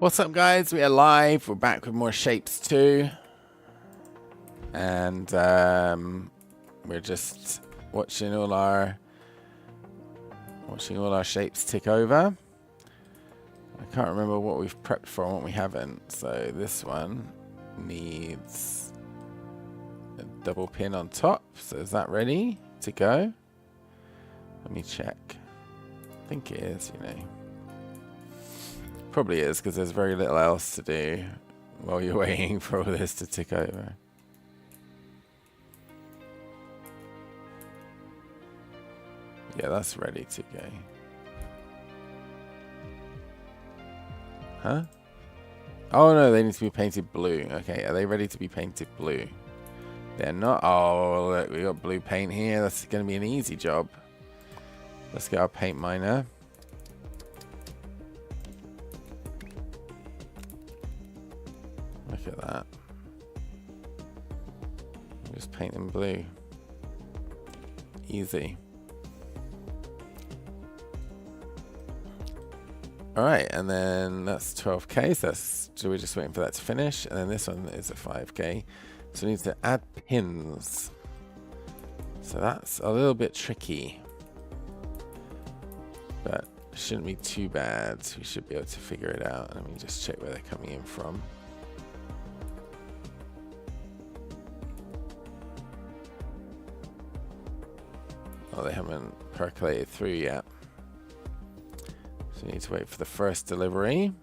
What's up, guys? We are live. We're back with more Shapes 2. And we're just watching all our shapes tick over. I can't remember what we've prepped for and what we haven't. So this one needs a double pin on top. So is that ready to go? Let me check. I think it is, you know. Probably is, because there's very little else to do while you're waiting for all this to tick over. Yeah, that's ready to go. Huh? Oh no, they need to be painted blue. Okay, are they ready to be painted blue? They're not. Oh, look, we got blue paint here. That's going to be an easy job. Let's get our paint miner. Look at that. Just paint them blue. Easy. Alright, and then that's 12k, so we're just waiting for that to finish. And then this one is a 5k. So we need to add pins. So that's a little bit tricky. But it shouldn't be too bad. We should be able to figure it out. Let me just check where they're coming in from. Oh, they haven't percolated through yet. So we need to wait for the first delivery.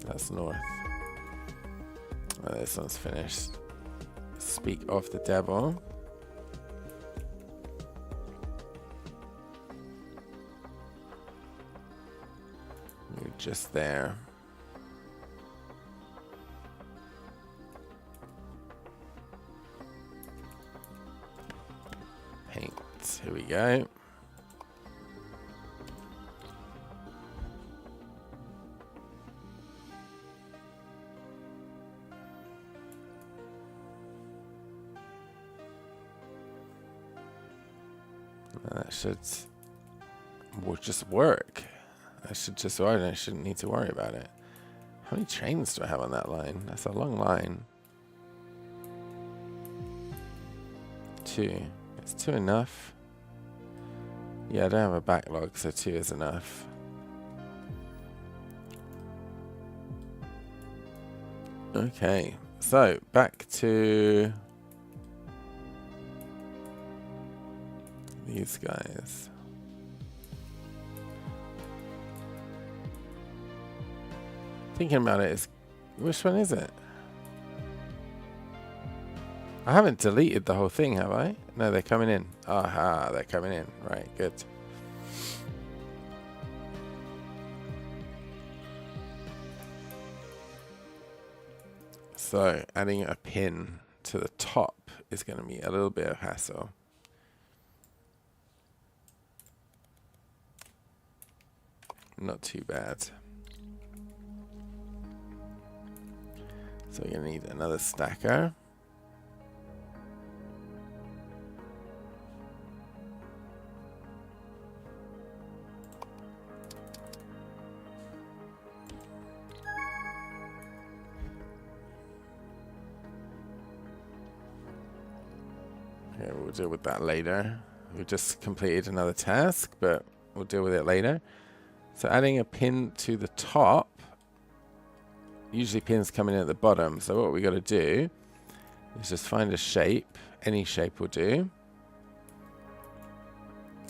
That's north. Oh, this one's finished. Speak of the devil. You're just there. Paint. Here we go. That should just work. I shouldn't need to worry about it. How many chains do I have on that line? That's a long line. 2. Is 2 enough? Yeah, I don't have a backlog, so 2 is enough. Okay, so back to these guys. Thinking about it, is which one is it? I haven't deleted the whole thing, have I? No, they're coming in. Aha, they're coming in. Right, good. So, adding a pin to the top is going to be a little bit of hassle. Not too bad. So we're going to need another stacker. Okay, we'll deal with that later. We just completed another task, but we'll deal with it later. So adding a pin to the top. Usually pins come in at the bottom. So what we got to do is just find a shape. Any shape will do.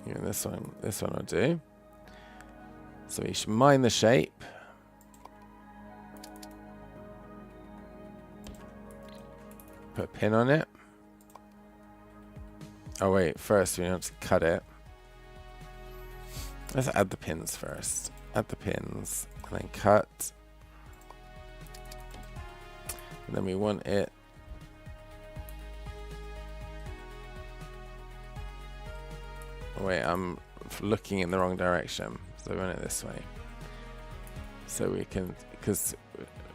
Yeah, this one will do. So we should mine the shape. Put a pin on it. Oh wait, first we have to cut it. Let's add the pins first. Add the pins and then cut. And then we want it. Oh, wait, I'm looking in the wrong direction. So we want it this way. So we can, because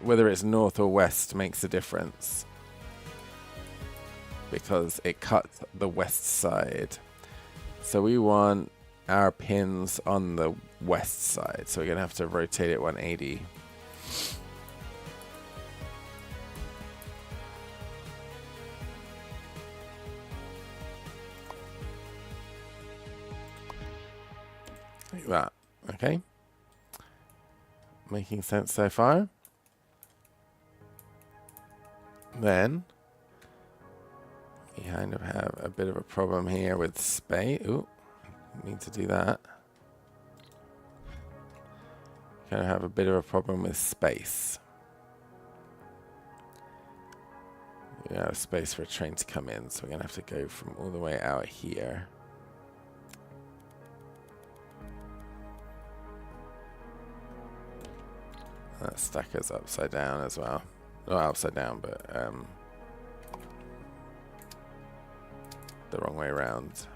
whether it's north or west makes a difference. Because it cuts the west side. So we want our pins on the west side. So we're going to have to rotate it 180. Like that. Okay. Making sense so far? Then we kind of have a bit of a problem here with space. Ooh, need to do that. Kind of have a bit of a problem with space. We don't have space for a train to come in, so we're going to have to go from all the way out here. That stacker's upside down as well. Not upside down, but the wrong way around.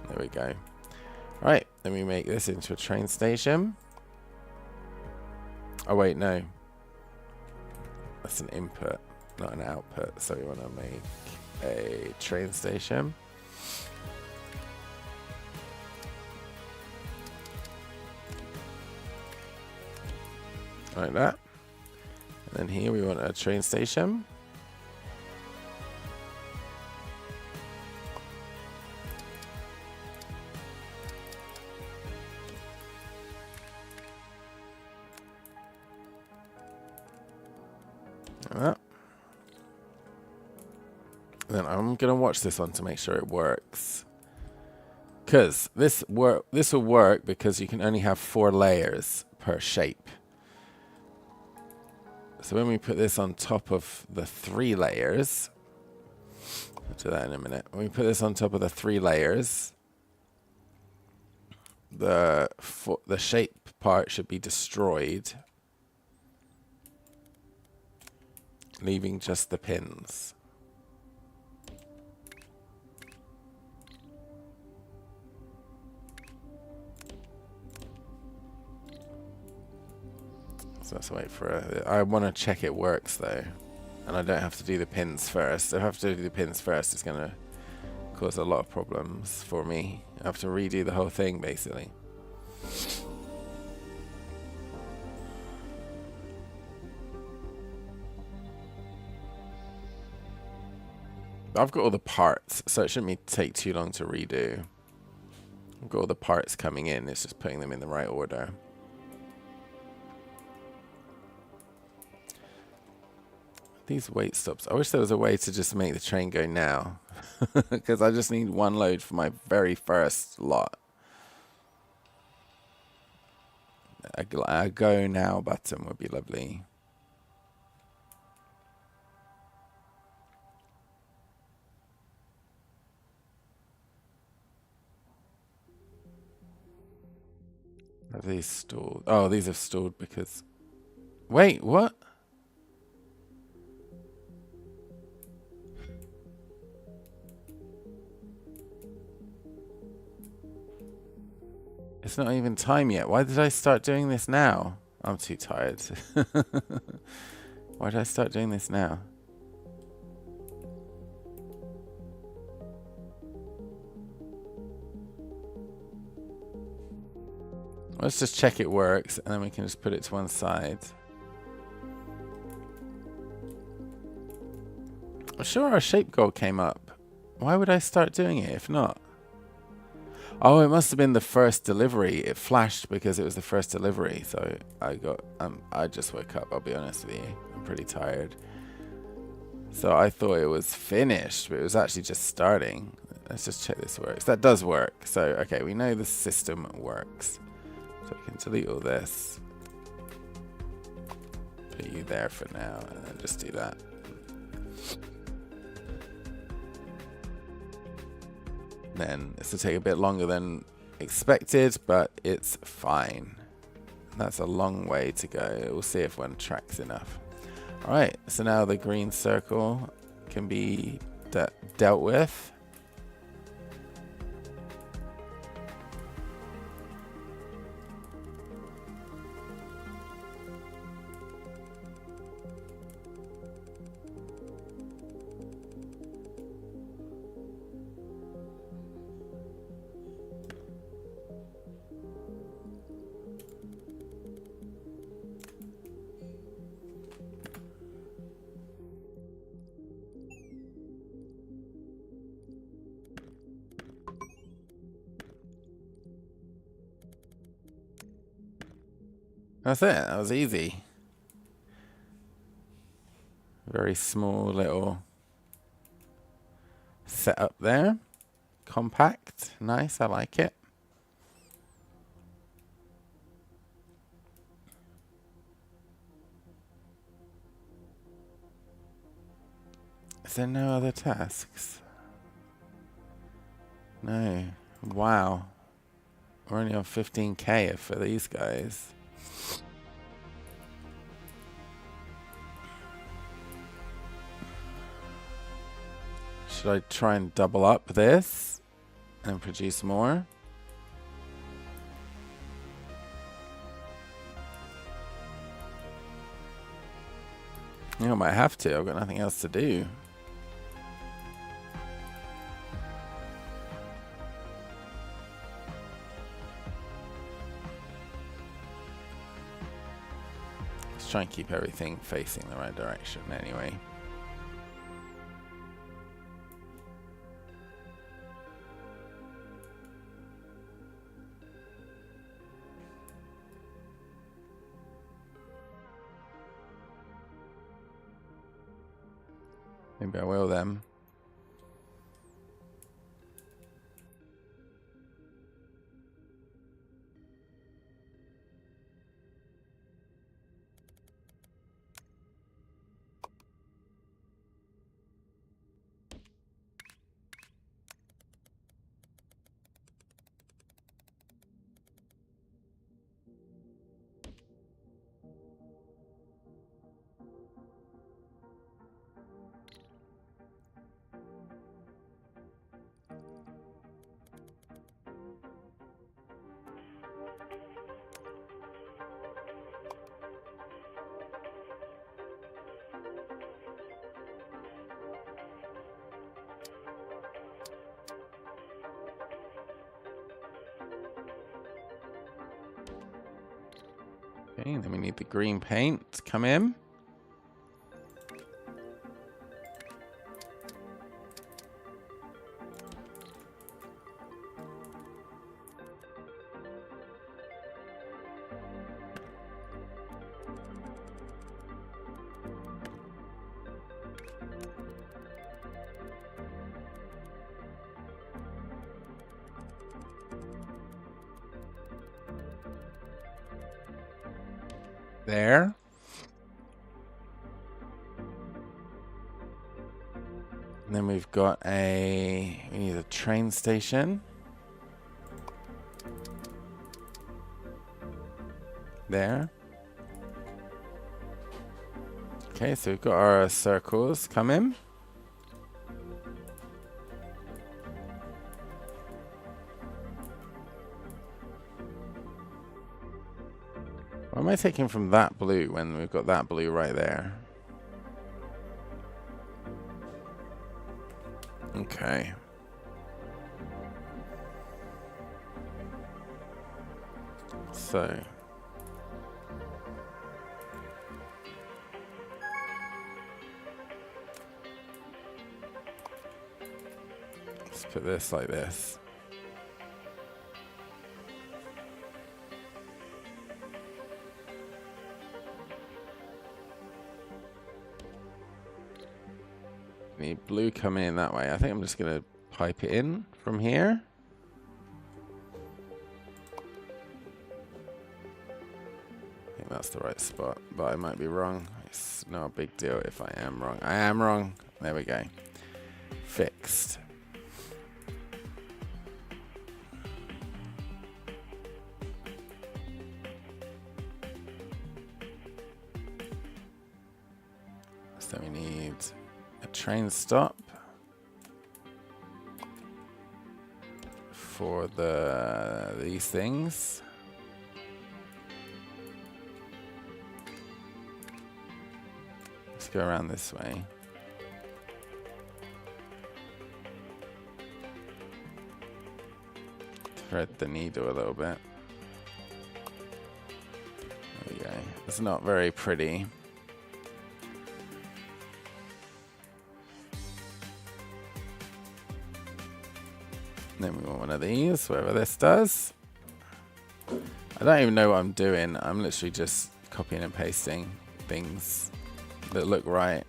There we go. Right, then we make this into a train station. Oh wait, no. That's an input, not an output. So we want to make a train station. Like that. And then here we want a train station. Like that. Then I'm gonna watch this one to make sure it works. Because this will work because you can only have 4 layers per shape. So when we put this on top of the 3 layers, I'll do that in a minute. When we put this on top of the 3 layers, the shape part should be destroyed, leaving just the pins. So let's wait for it. I want to check it works though. And I don't have to do the pins first. If I have to do the pins first, it's going to cause a lot of problems for me. I have to redo the whole thing basically. I've got all the parts, so it shouldn't take too long to redo. I've got all the parts coming in, it's just putting them in the right order. These wait stops. I wish there was a way to just make the train go now. Because I just need 1 load for my very first lot. A go now button would be lovely. Have these stalled? Oh, these have stalled because... Wait, what? It's not even time yet. Why did I start doing this now? I'm too tired. Why did I start doing this now? Let's just check it works, and then we can just put it to one side. I'm sure our shape goal came up. Why would I start doing it if not? Oh, it must have been the first delivery. It flashed because it was the first delivery. So I just woke up, I'll be honest with you. I'm pretty tired. So I thought it was finished, but it was actually just starting. Let's just check this works. That does work. So, okay, we know the system works. So we can delete all this. Put you there for now, and then just do that. Then this will take a bit longer than expected, but it's fine. That's a long way to go. We'll see if one tracks enough. Alright, so now the green circle can be dealt with. That's it. That was easy. Very small little setup there. Compact. Nice. I like it. Is there no other tasks? No. Wow. We're only on 15k for these guys. Should I try and double up this and produce more? Yeah, I might have to. I've got nothing else to do. Let's try and keep everything facing the right direction anyway. Maybe I will then. Okay, then we need the green paint to come in. There. And then we've got we need a train station. There. Okay, so we've got our circles come in. Why am I taking from that blue when we've got that blue right there? Okay. So. Let's put this like this. Need blue coming in that way. I think I'm just going to pipe it in from here. I think that's the right spot, but I might be wrong. It's no big deal if I am wrong. I am wrong. There we go. Fixed. So we need a train stop for these things. Let's go around this way. Thread the needle a little bit. There we go. It's not very pretty. Then we want one of these, whatever this does. I don't even know what I'm doing. I'm literally just copying and pasting things that look right.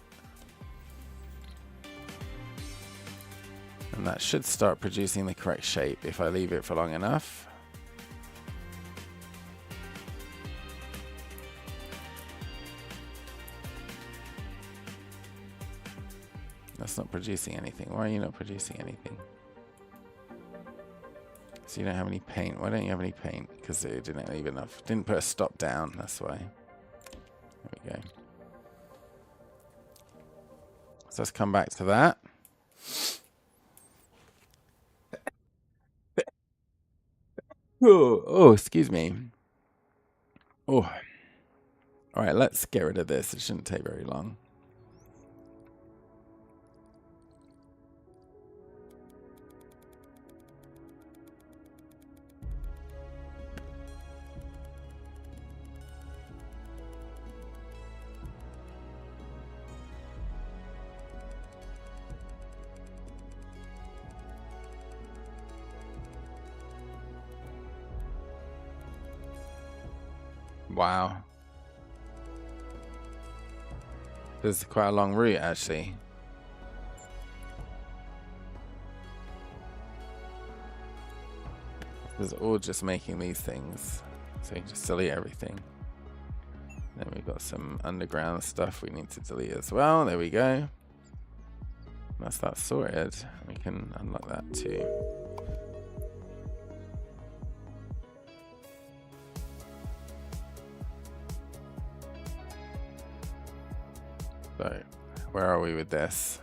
And that should start producing the correct shape if I leave it for long enough. That's not producing anything. Why are you not producing anything? So you don't have any paint. Why don't you have any paint? Because it didn't leave enough. Didn't put a stop down, that's why. There we go. So let's come back to that. Oh, excuse me. Oh. Alright, let's get rid of this. It shouldn't take very long. Wow. This is quite a long route, actually. This is all just making these things. So you can just delete everything. Then we've got some underground stuff we need to delete as well. There we go. That's that sorted. We can unlock that too. So, where are we with this?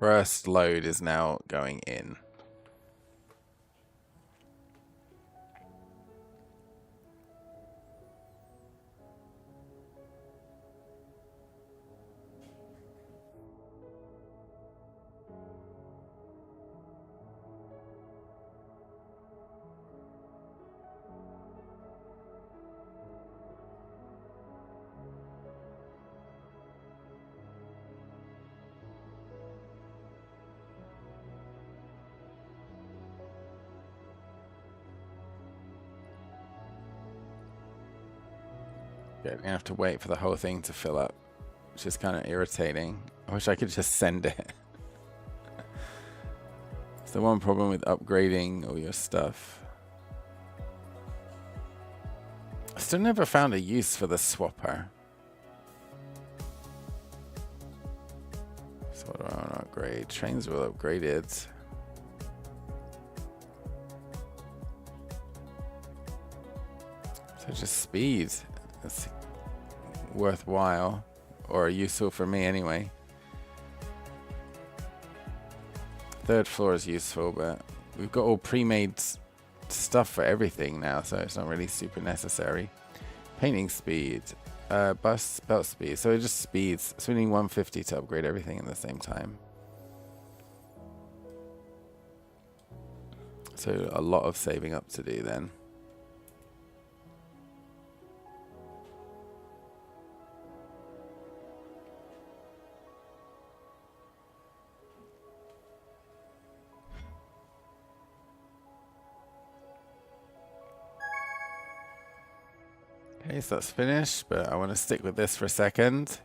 First load is now going in. Good. We have to wait for the whole thing to fill up, which is kind of irritating. I wish I could just send it. It's the one problem with upgrading all your stuff. I still never found a use for the swapper. So what do I want to upgrade? Trains will upgraded. So just speed. That's worthwhile, or useful for me anyway. Third floor is useful, but we've got all pre-made stuff for everything now, so it's not really super necessary. Painting speed, belt speed, so it just speeds. So we need 150 to upgrade everything at the same time. So a lot of saving up to do then. Okay, so that's finished, but I want to stick with this for a second.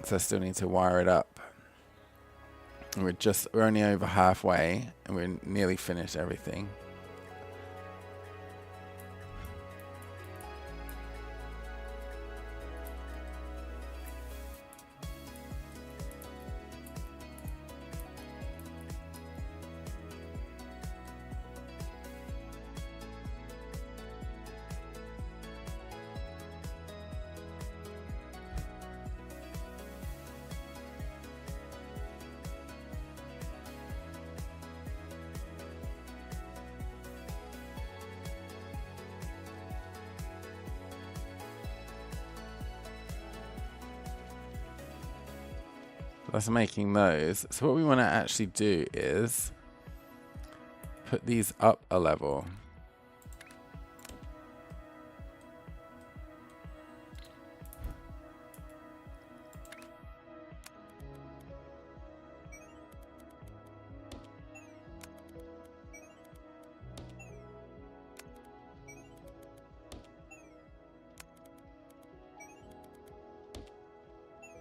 So I still need to wire it up. And we're only over halfway, and we're nearly finished everything. That's making those. So what we want to actually do is put these up a level.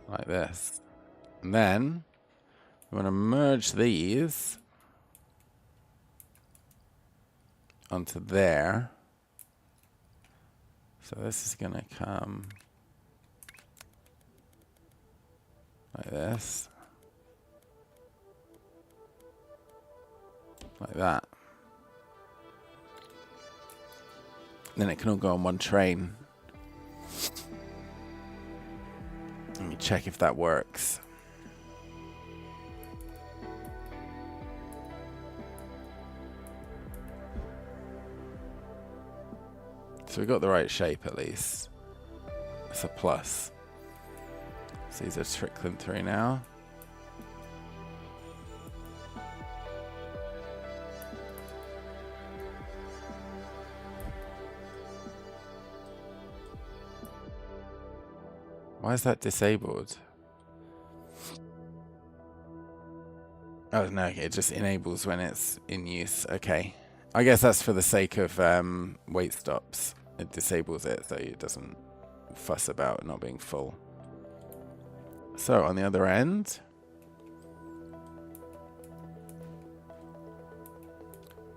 like this. And then we want to merge these onto there. So this is going to come like this. Like that. Then it can all go on one train. Let me check if that works. So we got the right shape at least. It's a plus. So these are trickling through now. Why is that disabled? Oh no, it just enables when it's in use. Okay. I guess that's for the sake of wait stops. It disables it so it doesn't fuss about not being full. So on the other end,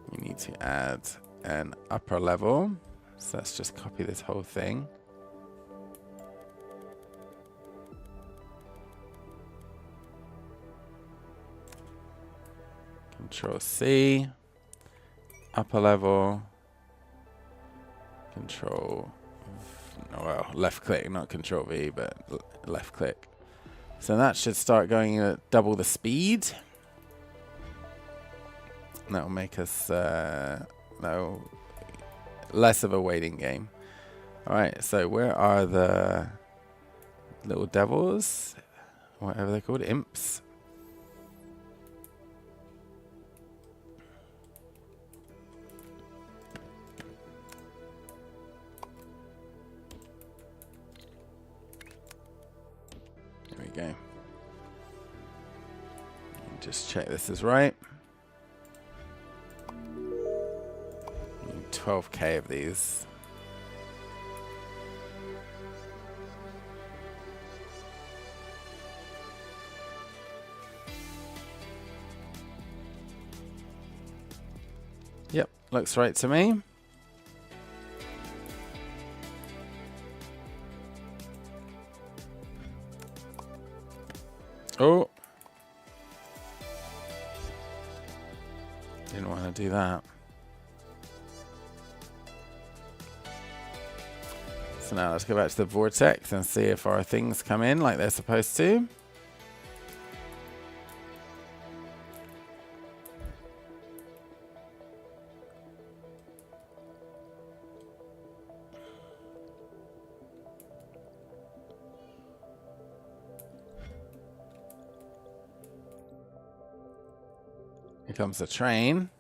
we need to add an upper level. So let's just copy this whole thing. Control C, upper level, Control, well, left click, not Control V, but left click. So that should start going at double the speed. That will make us no, less of a waiting game. All right, so where are the little devils, whatever they're called, imps? There we go. Just check this is right. 12k of these. Yep, looks right to me. Oh. Didn't want to do that. So now let's go back to the vortex and see if our things come in like they're supposed to. Here comes the train.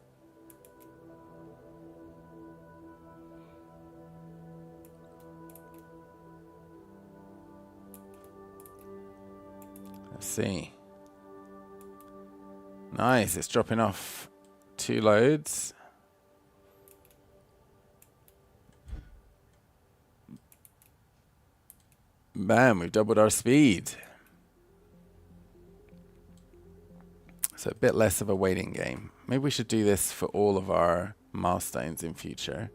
Let's see. Nice, it's dropping off 2 loads. Bam, we've doubled our speed. So a bit less of a waiting game. Maybe we should do this for all of our milestones in future.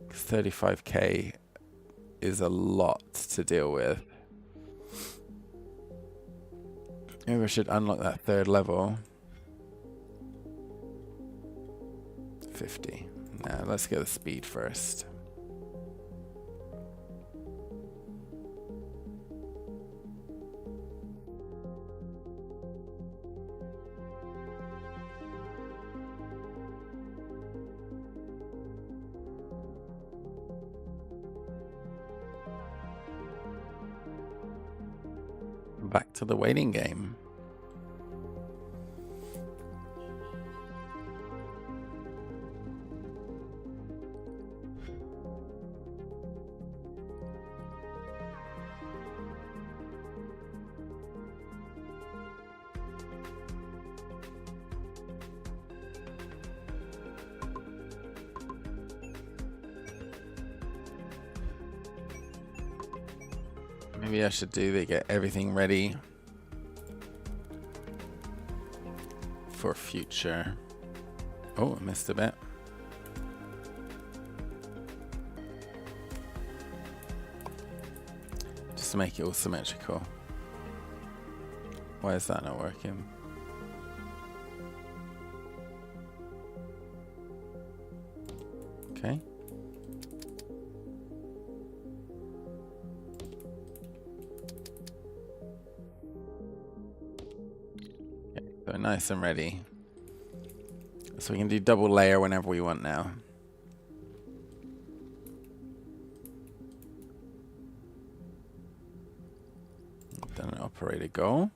'Cause 35k is a lot to deal with. Maybe we should unlock that 3rd level. 50. Now let's get the speed first. Back to the waiting game. Maybe I should do that, get everything ready for future. Oh, I missed a bit. Just to make it all symmetrical. Why is that not working? Okay. Okay, so nice and ready. So we can do double layer whenever we want now. Done an operator goal.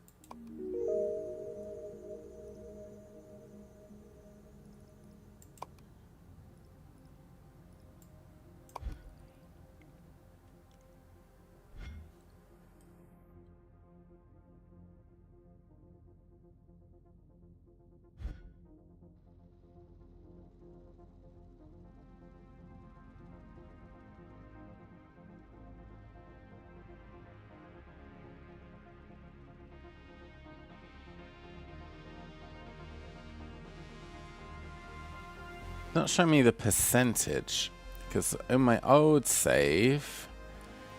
Not showing me the percentage, because in my old save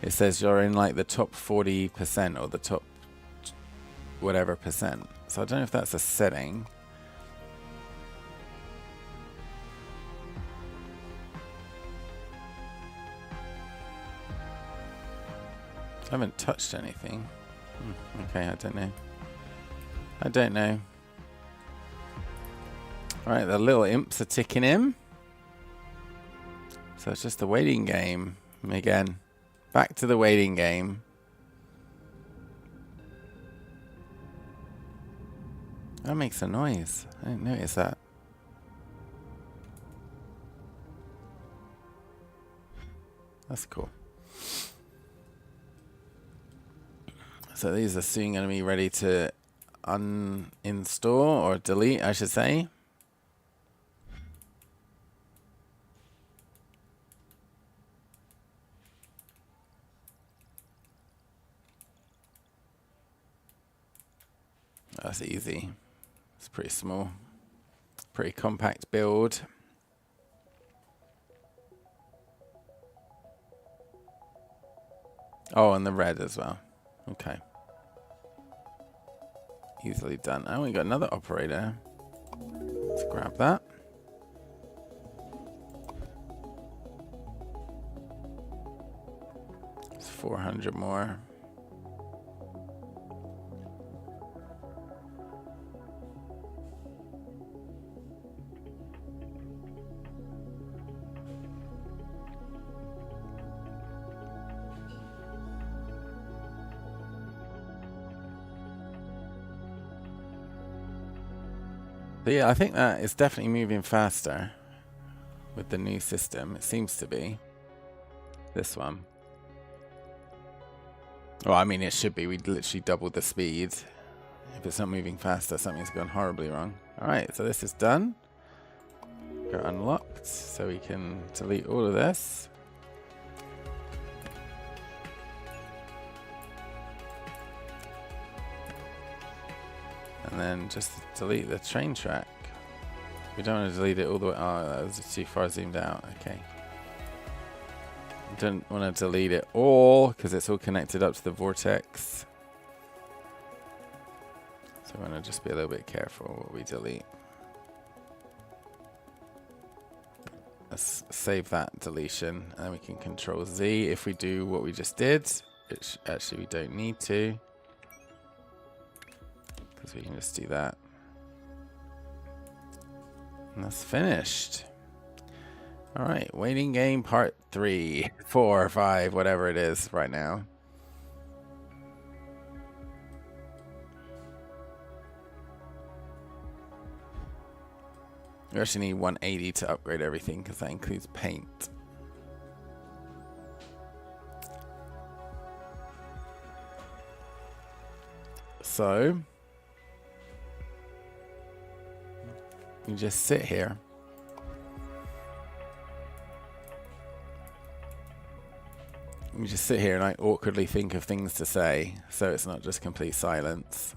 it says you're in like the top 40% or the top whatever percent. So I don't know if that's a setting. I haven't touched anything. Okay, I don't know. I don't know. Alright, the little imps are ticking in. So it's just a waiting game again. Back to the waiting game. That makes a noise. I didn't notice that. That's cool. So these are soon going to be ready to uninstall or delete, I should say. That's easy. It's pretty small. Pretty compact build. Oh, and the red as well. Okay. Easily done. Oh, we got another operator. Let's grab that. It's 400 more. But yeah, I think that is definitely moving faster with the new system. It seems to be. This one. Well, I mean, it should be. We literally doubled the speed. If it's not moving faster, something's gone horribly wrong. Alright, so this is done. Got unlocked, so we can delete all of this. And then just delete the train track. We don't want to delete it all the way. Oh, that was too far zoomed out. Okay. Don't want to delete it all because it's all connected up to the vortex. So we want to just be a little bit careful what we delete. Let's save that deletion and then we can Control Z if we do what we just did, which actually we don't need to. Because we can just do that. And that's finished. Alright, waiting game part 3, 4, 5, whatever it is right now. We actually need 180 to upgrade everything because that includes paint. So you just sit here. You just sit here and I awkwardly think of things to say, so it's not just complete silence.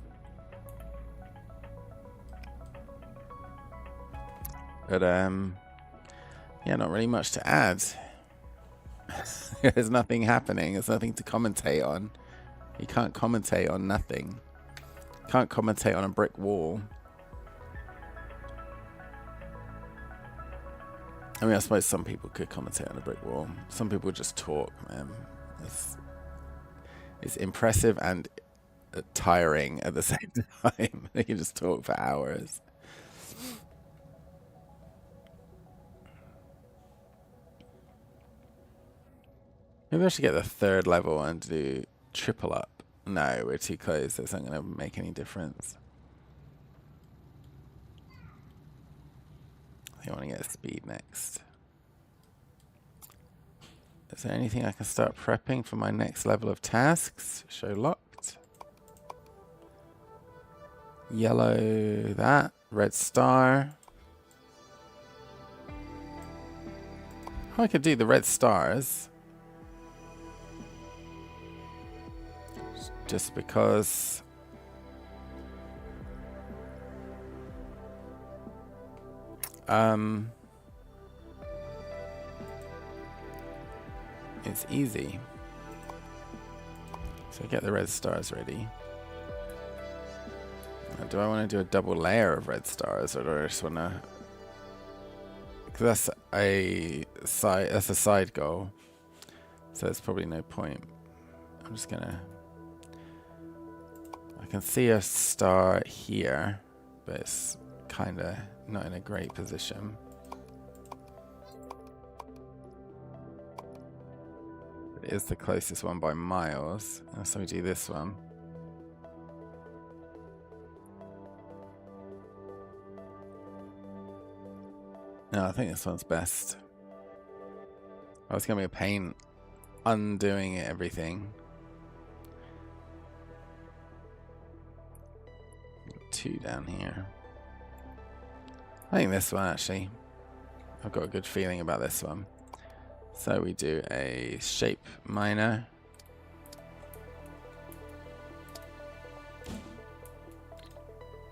But yeah, not really much to add. There's nothing happening. There's nothing to commentate on. You can't commentate on nothing. You can't commentate on a brick wall. I mean, I suppose some people could commentate on a brick wall. Some people just talk, man. It's impressive and tiring at the same time. They can just talk for hours. Maybe I should get the 3rd level and do triple up. No, we're too close. That's not going to make any difference. I think I want to get speed next. Is there anything I can start prepping for my next level of tasks? Show locked. Yellow that. Red star. Oh, I could do the red stars. Just because it's easy. So get the red stars ready. Now, do I want to do a double layer of red stars, or do I just want to? Because that's a side goal, so there's probably no point. I'm just gonna. I can see a star here, but it's kind of not in a great position. It is the closest one by miles. So we do this one. No, I think this one's best. Oh, it's gonna be a pain undoing everything. 2 down here. I think this one actually. I've got a good feeling about this one. So we do a shape miner.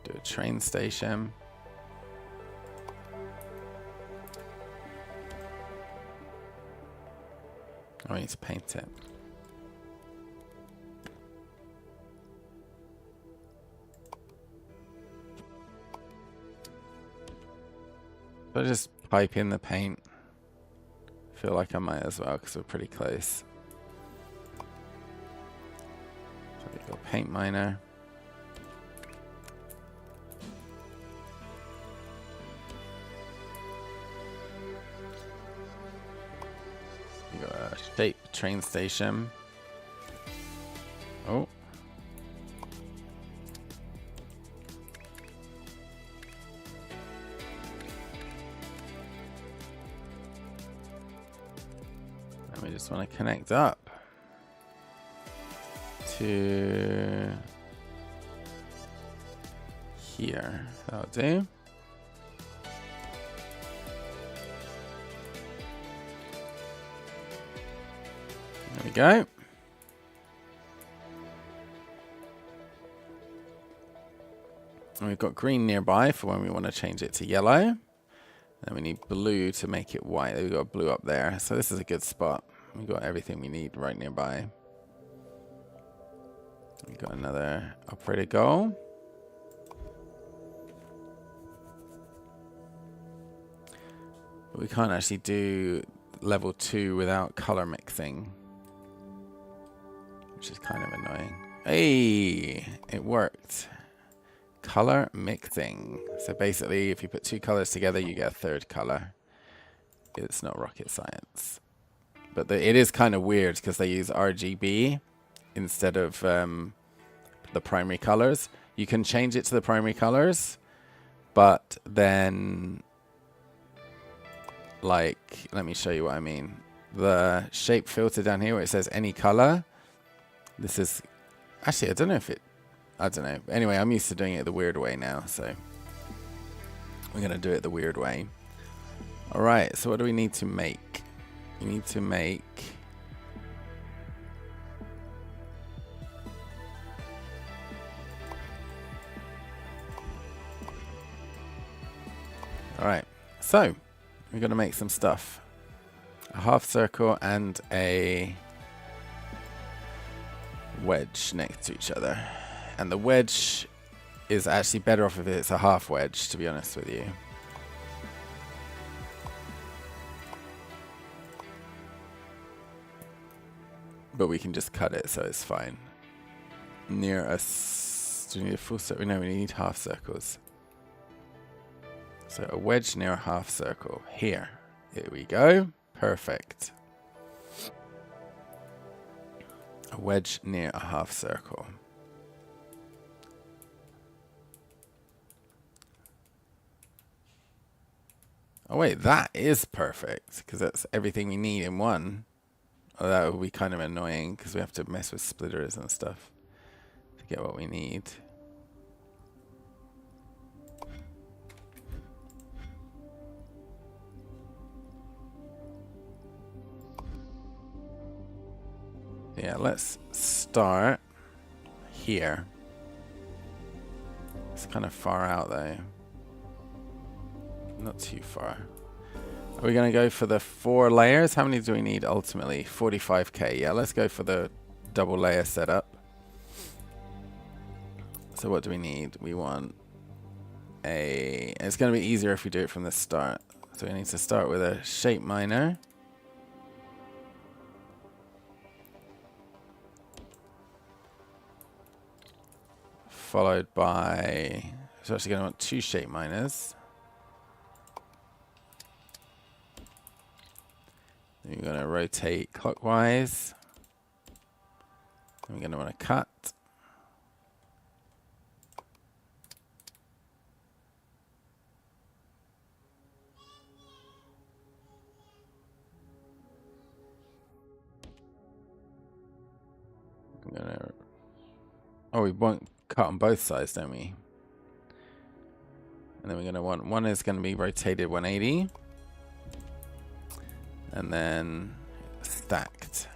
Do a train station. I need to paint it. But just pipe in the paint. Feel like I might as well because we're pretty close. So we go paint miner. We got a shape train station. Oh. We just want to connect up to here. That'll do. There we go. And we've got green nearby for when we want to change it to yellow. Then we need blue to make it white. We've got blue up there. So this is a good spot. We've got everything we need right nearby. We've got another operator goal. But we can't actually do level 2 without color mixing, which is kind of annoying. Hey, it worked. Color mixing. So basically, if you put 2 colors together, you get a 3rd color. It's not rocket science. But it is kind of weird because they use RGB instead of the primary colors. You can change it to the primary colors, but then, like, let me show you what I mean. The shape filter down here where it says any color, this is, actually, I don't know if it, I don't know. Anyway, I'm used to doing it the weird way now, so we're going to do it the weird way. All right, so what do we need to make? We need to make Alright, so we're going to make some stuff. A half circle and a wedge next to each other. And the wedge is actually better off if it's a half wedge, to be honest with you. But we can just cut it, so it's fine. Near us, do we need a full circle? No, we need half circles. So a wedge near a half circle. Here we go. Perfect. A wedge near a half circle. Oh wait, that is perfect, because that's everything we need in one. Oh, that would be kind of annoying, because we have to mess with splitters and stuff to get what we need. Yeah, let's start here. It's kind of far out though. Not too far. Are we going to go for the 4 layers? How many do we need ultimately? 45k. Yeah, let's go for the double layer setup. So what do we need? We want a... It's going to be easier if we do it from the start. So we need to start with a shape miner. Followed by... So actually going to want 2 shape miners. Then we're going to rotate clockwise. We're going to want to cut. I'm gonna... Oh, we want cut on both sides, don't we? And then we're going to want... One is going to be rotated 180. And then stacked.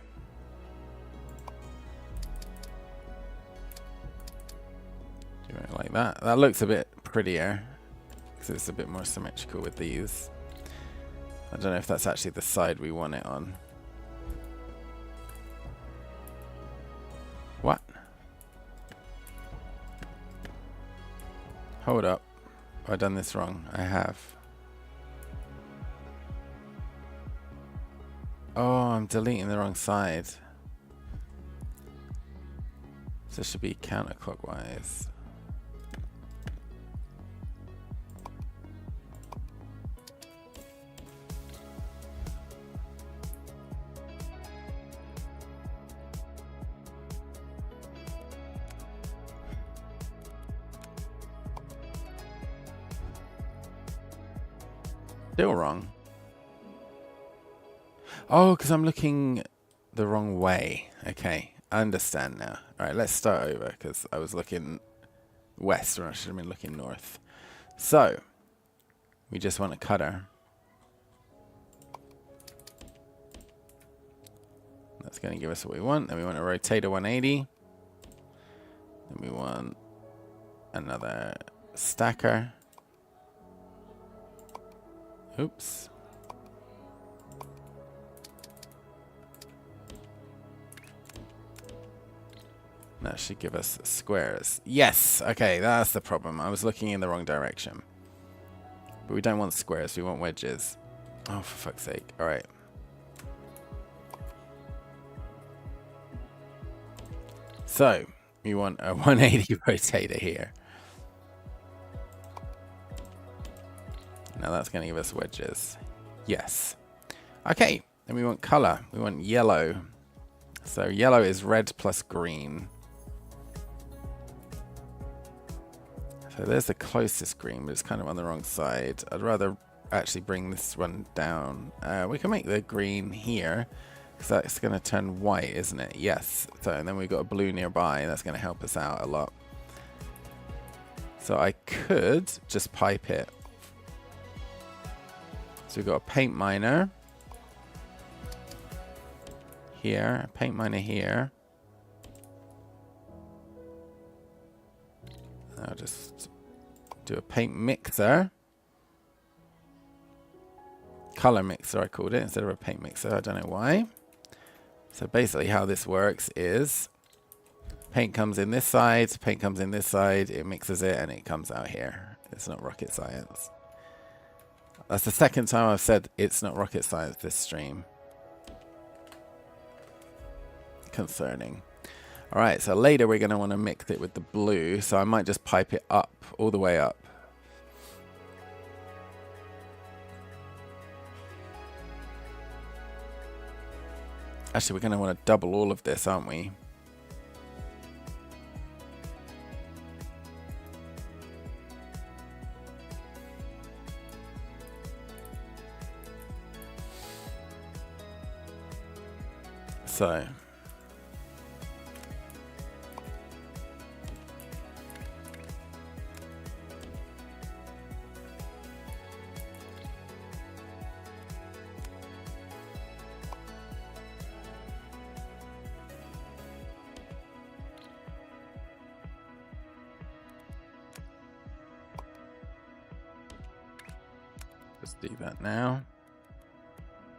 Do it like that. That looks a bit prettier because it's a bit more symmetrical with these. I don't know if that's actually the side we want it on. What? Hold up. Have I done this wrong? I have. Oh, I'm deleting the wrong side. So it should be counterclockwise. Still wrong. Oh, because I'm looking the wrong way. Okay, I understand now. All right, let's start over because I was looking west when I should have been looking north. So, we just want a cutter. That's going to give us what we want. Then we want a rotator 180. Then we want another stacker. Oops. That should give us squares. Yes! Okay, that's the problem. I was looking in the wrong direction. But we don't want squares, we want wedges. Oh, for fuck's sake. Alright. So, we want a 180 rotator here. Now that's going to give us wedges. Yes. Okay, then we want color. We want yellow. So yellow is red plus green. So there's the closest green, but it's kind of on the wrong side. I'd rather actually bring this one down. We can make the green here, because that's going to turn white, isn't it? Yes. So, and then we've got a blue nearby, and that's going to help us out a lot. So I could just pipe it. So we've got a paint miner here, a paint miner here. I'll just do a paint mixer. color mixer, I called it, instead of a paint mixer. I don't know why. So basically how this works is paint comes in this side, paint comes in this side, it mixes it, and it comes out here. It's not rocket science. That's the second time I've said it's not rocket science this stream. Concerning. Alright, so later we're going to want to mix it with the blue, so I might just pipe it up, all the way up. Actually, we're going to want to double all of this, aren't we? So let's do that now.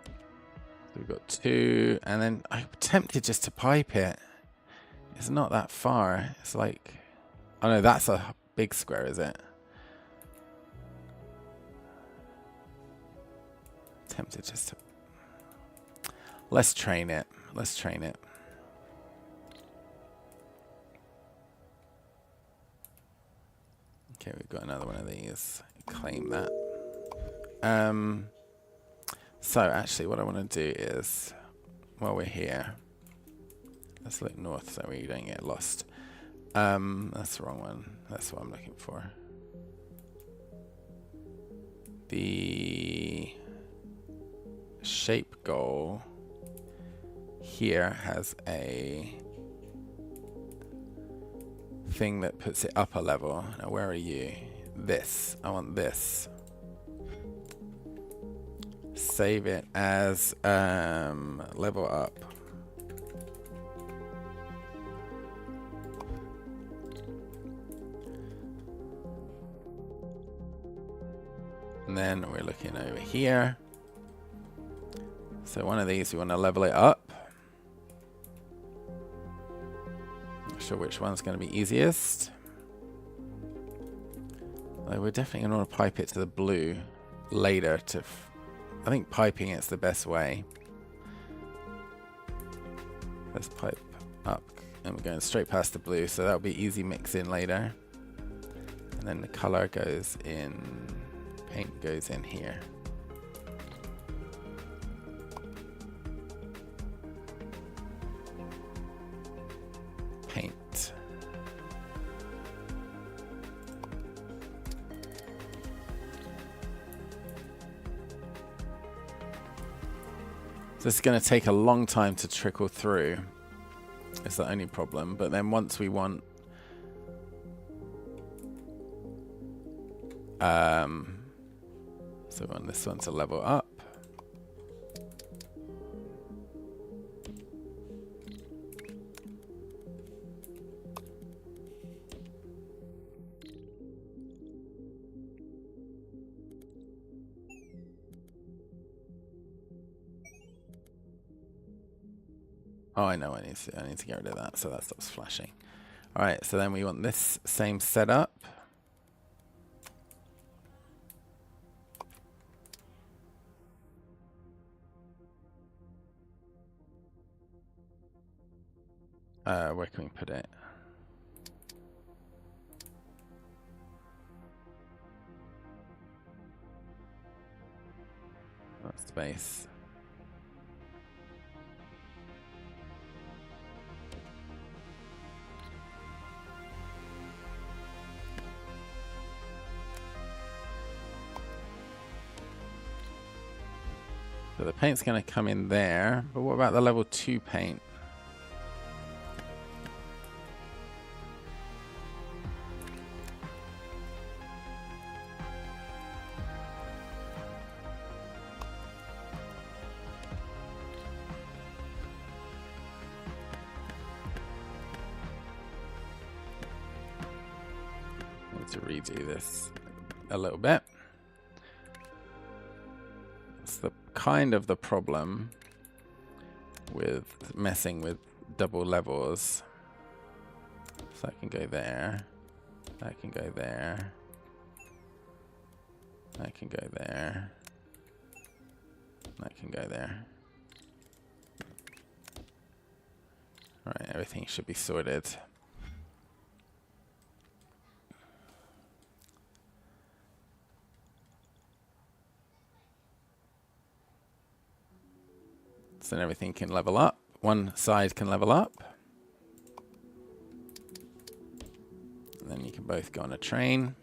So we've got 2, and then I'm tempted just to pipe it. It's not that far. It's like, oh no, that's a big square, is it? Tempted just to. Let's train it. Let's train it. Okay, we've got another one of these. Claim that. So actually what I want to do is, while we're here, let's look north so we don't get lost. That's the wrong one. That's what I'm looking for. The shape goal here has a thing that puts it up a level. Now where are you? This. I want this. Save it as level up. And then we're looking over here. So one of these we want to level it up. Not sure which one's going to be easiest. We're definitely going to want to pipe it to the blue later to. I think piping it's the best way. Let's pipe up, and we're going straight past the blue, so that'll be easy mix in later. And then the color goes in, paint goes in here. Paint. So this is going to take a long time to trickle through. It's the only problem. But then once we want so we want this one to level up. Oh, I know. I need to get rid of that, so that stops flashing. All right. So then we want this same setup. Where can we put it? That space. So the paint's going to come in there, but what about the level 2 paint? Need to redo this a little bit. That's the kind of the problem with messing with double levels. So I can go there. I can go there. I can go there. I can go there. Right, everything should be sorted. So then everything can level up. One side can level up. And then you can both go on a train.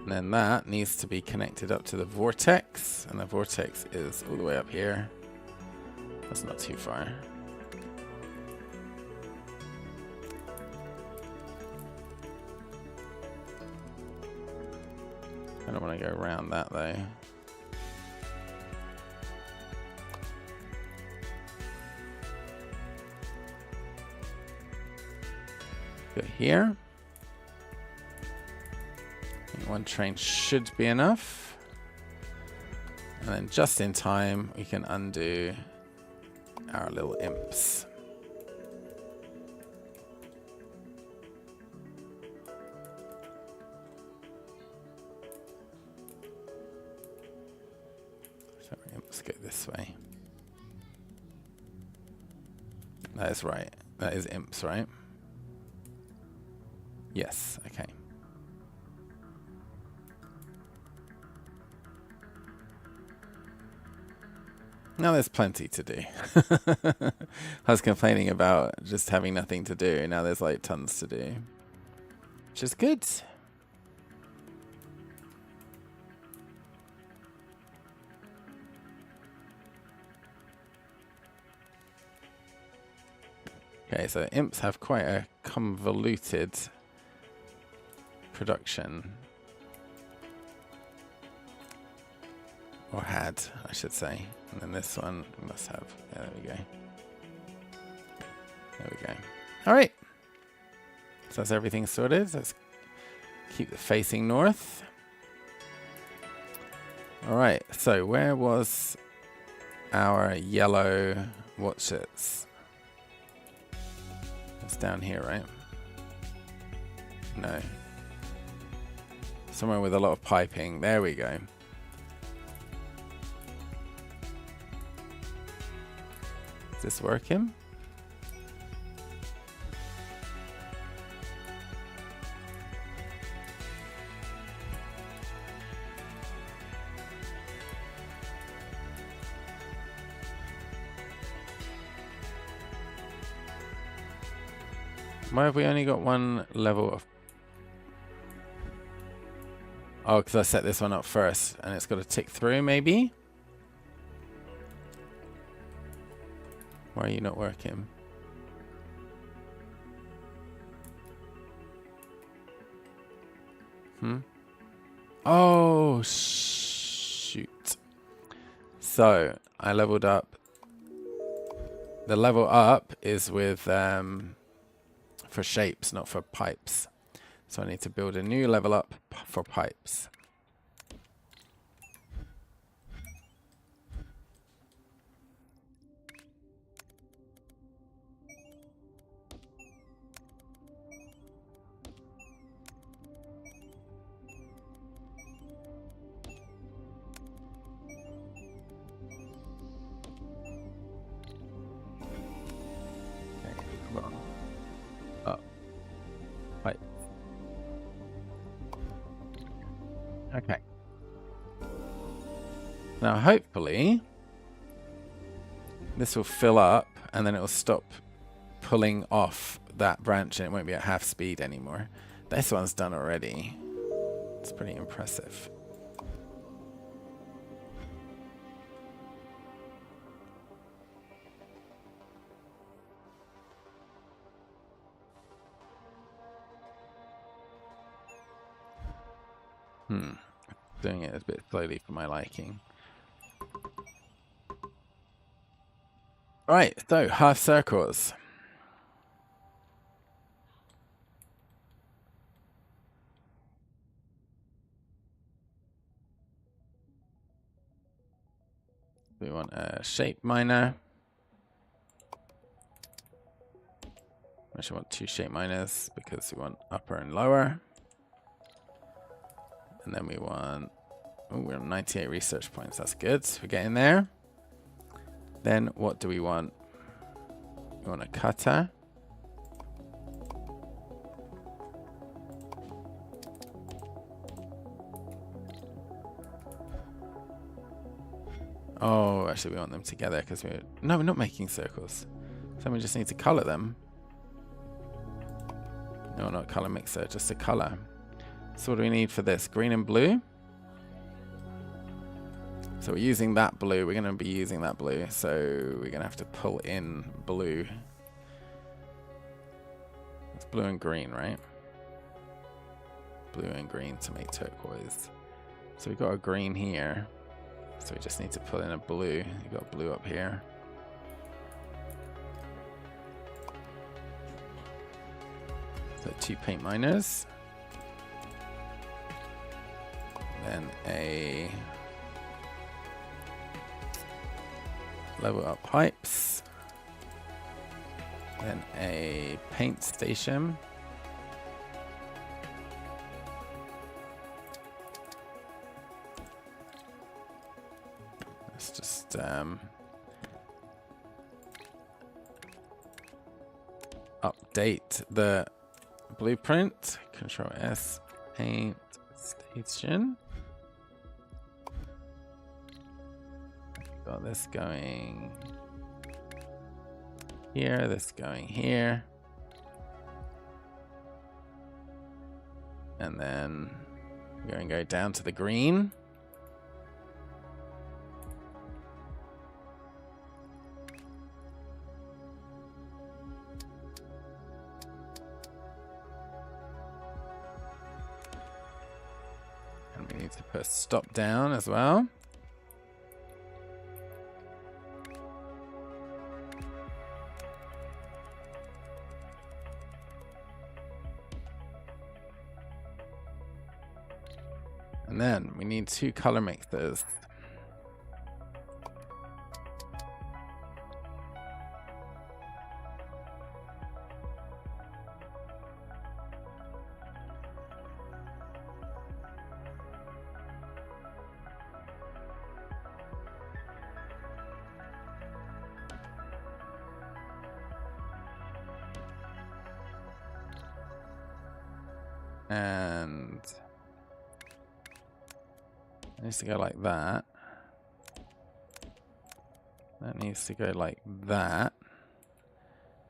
And then that needs to be connected up to the vortex, and the vortex is all the way up here. That's not too far. I don't want to go around that though. Go here. One train should be enough. And then just in time, we can undo our little imps. So imps go this way. That is right. That is imps, right? Yes, okay. Now there's plenty to do. I was complaining about just having nothing to do. Now there's like tons to do, which is good. Okay, so imps have quite a convoluted production. Or had, I should say. And then this one must have. Yeah, there we go. There we go. All right. So that's everything sorted. Let's keep it facing north. All right. So where was our yellow watches? It's down here, right? No. Somewhere with a lot of piping. There we go. Is this working? Why have we only got one level of... Oh, because I set this one up first and it's got to tick through, maybe? Why are you not working? Oh, shoot. So, I leveled up. The level up is with, for shapes, not for pipes. So I need to build a new level up for pipes. Okay. Now, hopefully, this will fill up, and then it will stop pulling off that branch, and it won't be at half speed anymore. This one's done already. It's pretty impressive. Doing it a bit slowly for my liking. Right, so half circles. We want a shape miner. Actually, want 2 shape miners because we want upper and lower. And then we want, oh, we're on 98 research points. That's good. We're getting there. Then what do we want? We want a cutter. Oh, actually we want them together because we're not making circles. So we just need to color them. No, not color mixer, just a color. So what do we need for this? Green and blue. So we're using that blue. We're going to be using that blue. So we're going to have to pull in blue. It's blue and green, right? Blue and green to make turquoise. So we've got a green here. So we just need to pull in a blue. You've got blue up here. So 2 paint miners. Then a level up pipes. Then a paint station. Let's just update the blueprint. Control S, paint station. Got this going here, this going here. And then we're going to go down to the green. And we need to put a stop down as well. And then we need 2 color mixers. And it needs to go like that. That needs to go like that.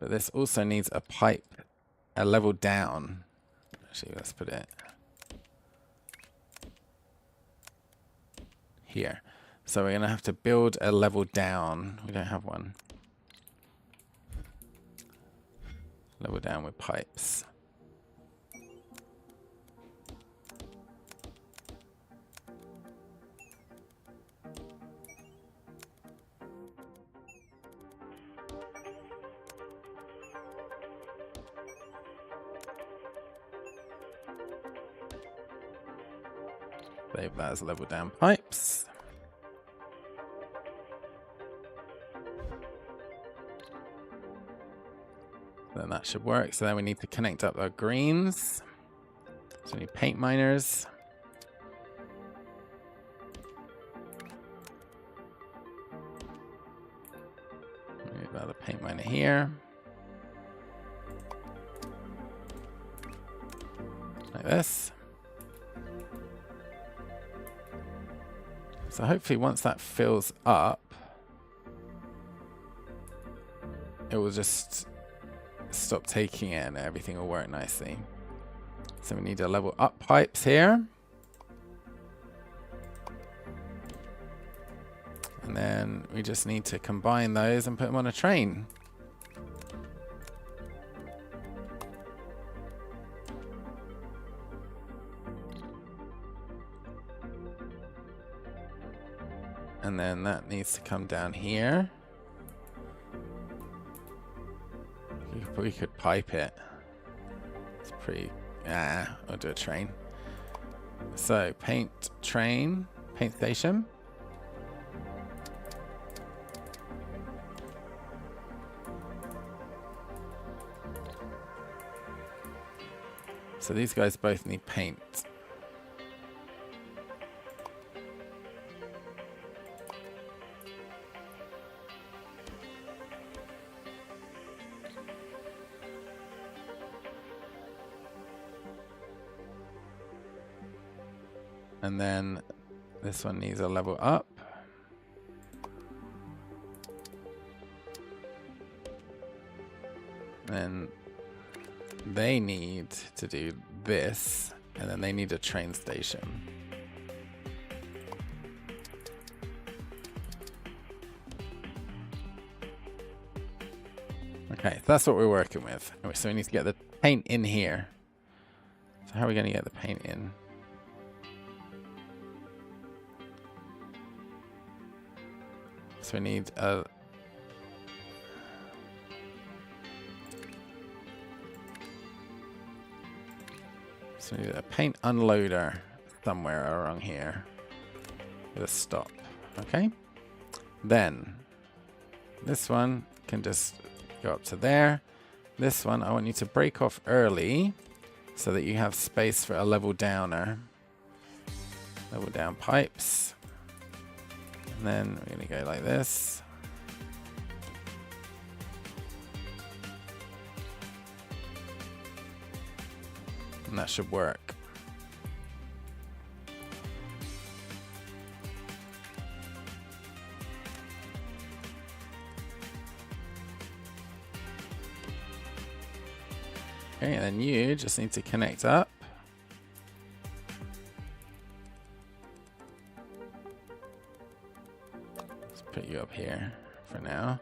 But this also needs a pipe, a level down. Actually, let's put it here. So we're going to have to build a level down. We don't have one. Level down with pipes. Save that as level down pipes. Then that should work. So then we need to connect up our greens. So we need paint miners. Move another paint miner here. Like this. So hopefully once that fills up, it will just stop taking it and everything will work nicely. So we need to level up pipes here. And then we just need to combine those and put them on a train. And then that needs to come down here. We could pipe it. It's pretty... I'll do a train. So, paint train, paint station. So these guys both need paint. And then this one needs a level up. And they need to do this, and then they need a train station. Okay, so that's what we're working with. So we need to get the paint in here. So how are we going to get the paint in? So we need a... So we need a paint unloader somewhere around here with a stop. Okay. Then this one can just go up to there. This one I want you to break off early so that you have space for a level downer. Level down pipes. And then we're going to go like this. And that should work. Okay, and then you just need to connect up. Put you up here for now.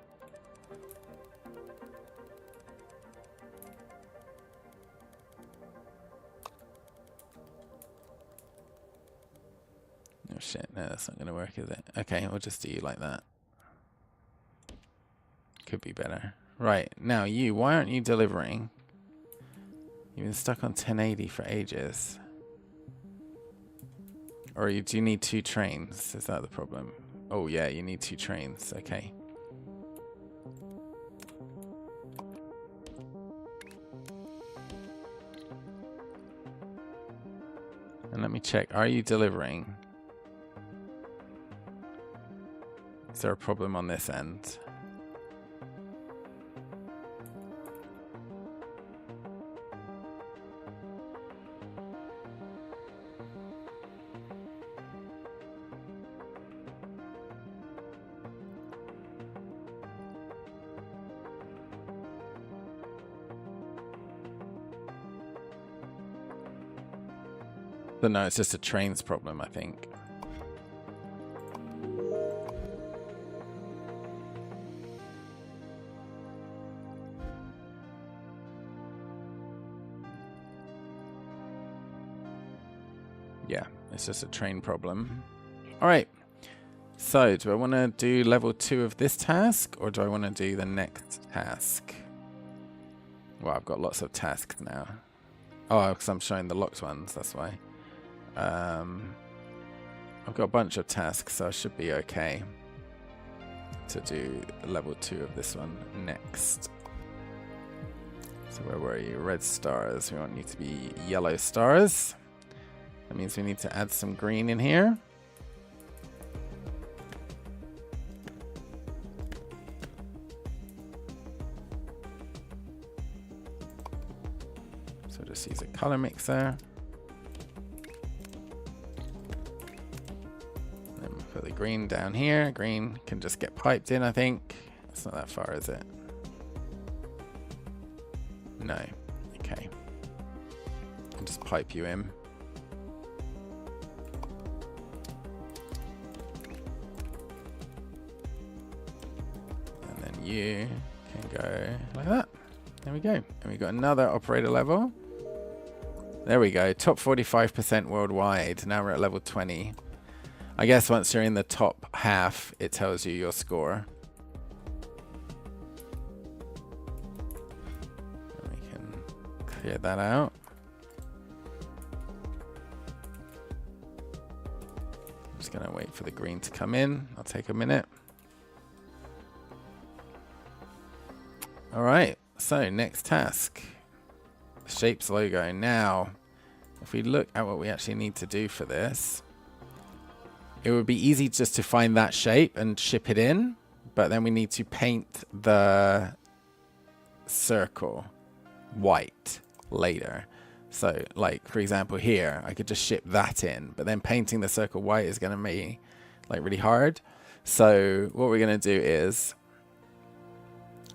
Oh shit, no, that's not gonna work, is it? Okay, we'll just do you like that. Could be better. Right, now you, why aren't you delivering? You've been stuck on 1080 for ages. Or you do need 2 trains, is that the problem? Oh yeah, you need 2 trains, okay. And let me check, are you delivering? Is there a problem on this end? But no, it's just a trains problem, I think. Yeah, it's just a train problem. All right. So, do I want to do level 2 of this task, or do I want to do the next task? Well, I've got lots of tasks now. Oh, because I'm showing the locked ones, that's why. I've got a bunch of tasks, so I should be okay to do level 2 of this one next. So where were you? Red stars. We want you to be yellow stars. That means we need to add some green in here. So just use a color mixer. Put the green down here. Green can just get piped in, I think. It's not that far, is it? No. Okay. I'll just pipe you in. And then you can go like that. There we go. And we got another operator level. There we go. Top 45% worldwide. Now we're at level 20. I guess once you're in the top half, it tells you your score. And we can clear that out. I'm just going to wait for the green to come in. I'll take a minute. All right, so next task. Shapes logo. Now, if we look at what we actually need to do for this, it would be easy just to find that shape and ship it in, but then we need to paint the circle white later. So like, for example, here, I could just ship that in, but then painting the circle white is going to be like really hard. So what we're going to do is,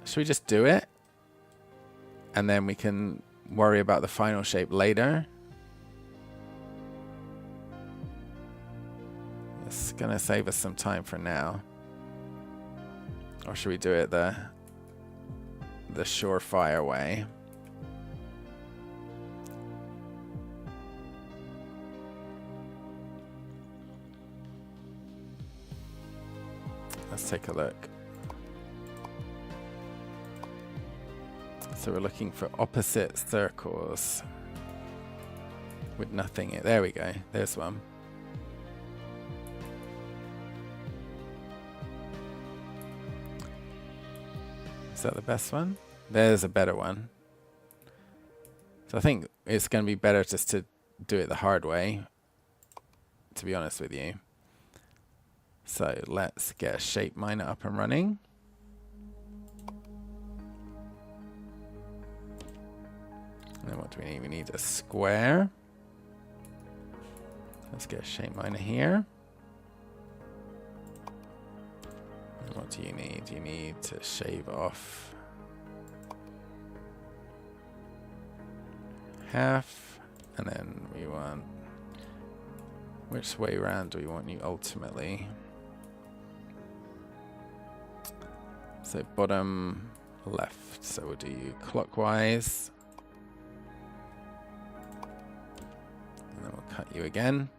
should we just do it? And then we can worry about the final shape later. It's going to save us some time for now. Or should we do it the surefire way? Let's take a look. So we're looking for opposite circles with nothing in. There we go. There's one. Is that the best one? There's a better one. So I think it's going to be better just to do it the hard way, to be honest with you. So let's get a shape miner up and running. And then what do we need? We need a square. Let's get a shape miner here. And what do you need? You need to shave off half. And then we want, which way around do we want you ultimately? So bottom left. So we'll do you clockwise. And then we'll cut you again.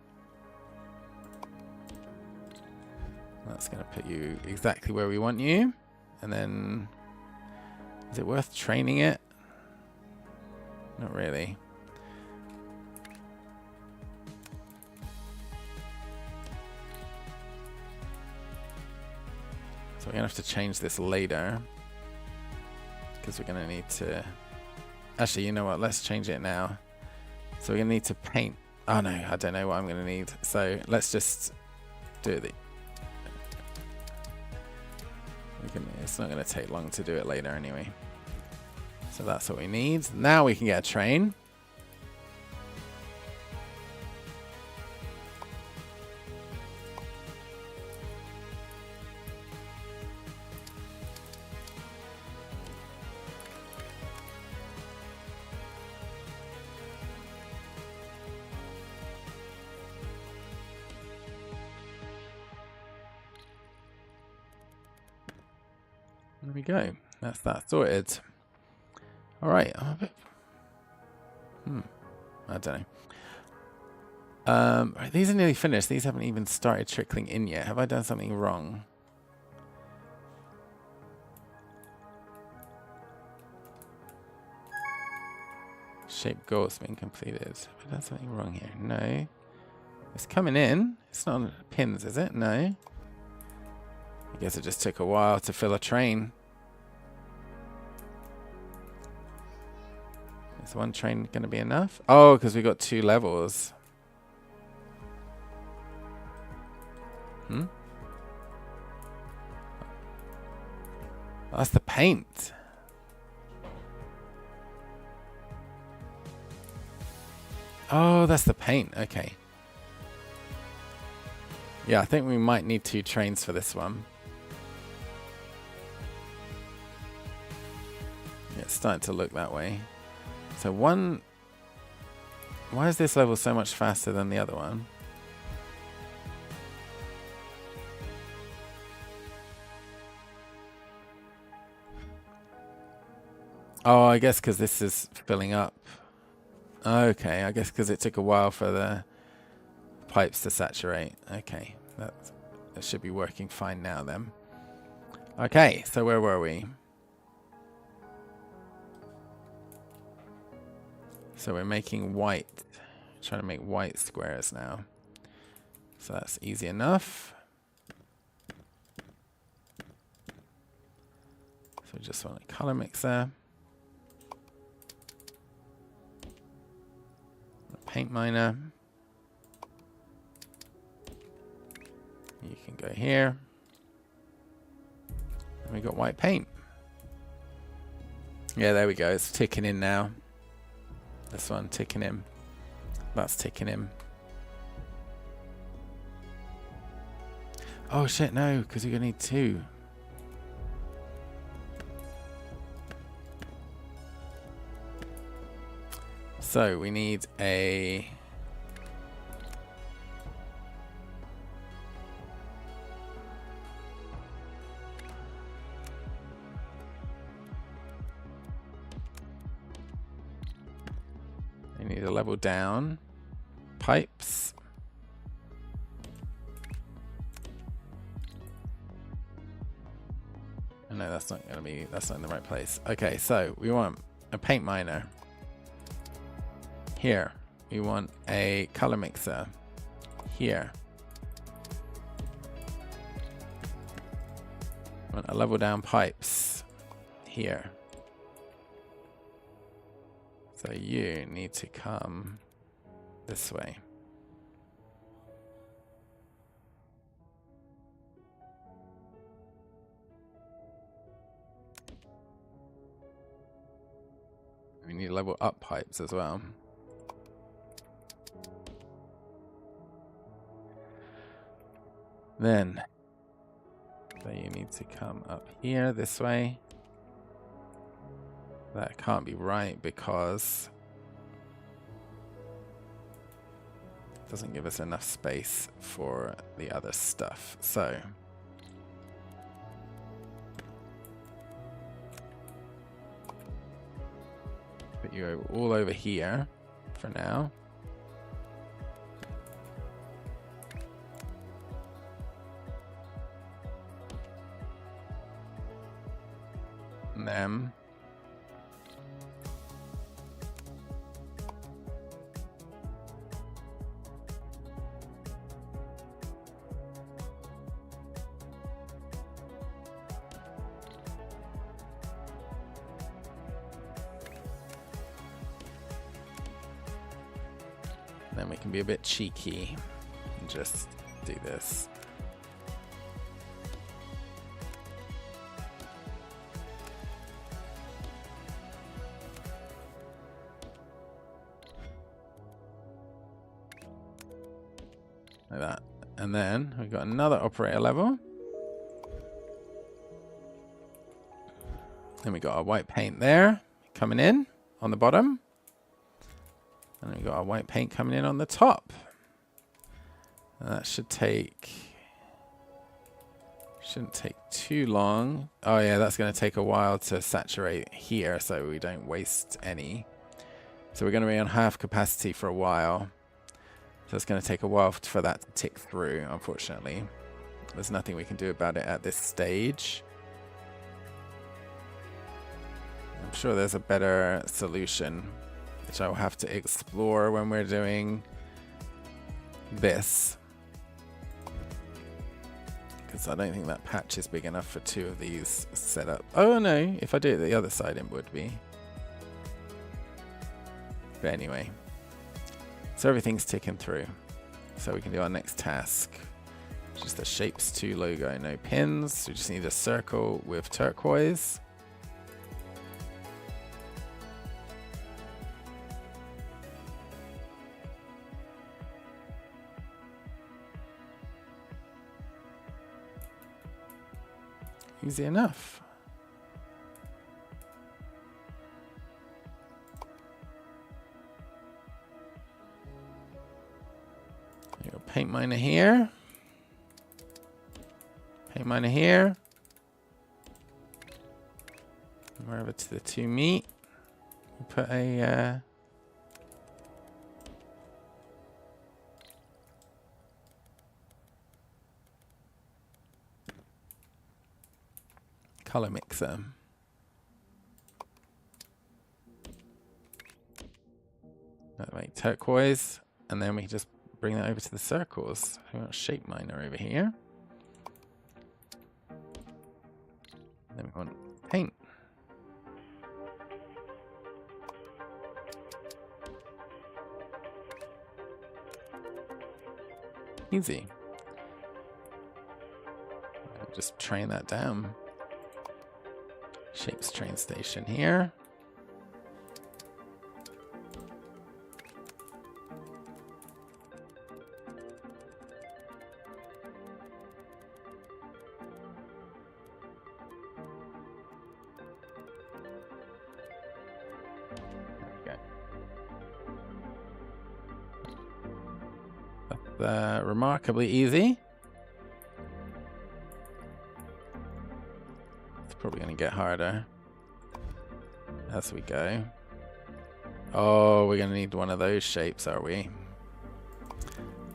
That's going to put you exactly where we want you. And then, is it worth training it? Not really. So we're going to have to change this later, because we're going to need to... Actually, you know what? Let's change it now. So we're going to need to paint. Oh no, I don't know what I'm going to need. So let's just do it. It's not going to take long to do it later anyway. So that's what we need. Now we can get a train. There we go. That's that sorted. All right. I'm a bit... I don't know. Right, these are nearly finished. These haven't even started trickling in yet. Have I done something wrong? Shape goal's been completed. Have I done something wrong here? No. It's coming in. It's not on pins, is it? No. I guess it just took a while to fill a train. Is one train going to be enough? Oh, because we got 2 levels. That's the paint. Oh, that's the paint. Okay. Yeah, I think we might need 2 trains for this one. Yeah, it's starting to look that way. So one... Why is this level so much faster than the other one? Oh, I guess because this is filling up. Okay, I guess because it took a while for the pipes to saturate. Okay, that should be working fine now then. Okay, so where were we? So we're making white, trying to make white squares now. So that's easy enough. So we just want a color mixer. A paint miner. You can go here. And we got white paint. Yeah, there we go. It's ticking in now. This one ticking in. That's ticking in. Oh shit, no, because you're gonna need two. So we need a level down pipes. Oh, no, that's not in the right place. Okay, so we want a paint miner. Here. We want a color mixer. Here. We want a level down pipes. Here. So you need to come this way. We need level up pipes as well. Then, so you need to come up here this way. That can't be right because it doesn't give us enough space for the other stuff. So put you all over here for now. And then we can be a bit cheeky and just do this. Like that. And then we've got another operator level. Then we got our white paint there coming in on the bottom. And we got our white paint coming in on the top. And that shouldn't take too long. Oh yeah, that's going to take a while to saturate here so we don't waste any. So we're going to be on half capacity for a while. So it's going to take a while for that to tick through, unfortunately. There's nothing we can do about it at this stage. I'm sure there's a better solution, which I will have to explore when we're doing this. Because I don't think that patch is big enough for two of these set up. Oh no, if I do it the other side it would be. But anyway. So everything's ticking through. So we can do our next task. Just the Shapez 2 logo, no pins. We just need a circle with turquoise. Easy enough. Paint miner here. Paint miner here. Wherever to the two meet. We'll put a color mixer. That make turquoise, and then we can just bring that over to the circles. We want shape miner over here. Then we want paint. Easy. Just train that down. Shapes train station here. Remarkably easy. It's probably going to get harder as we go. Oh, we're going to need one of those shapes, are we?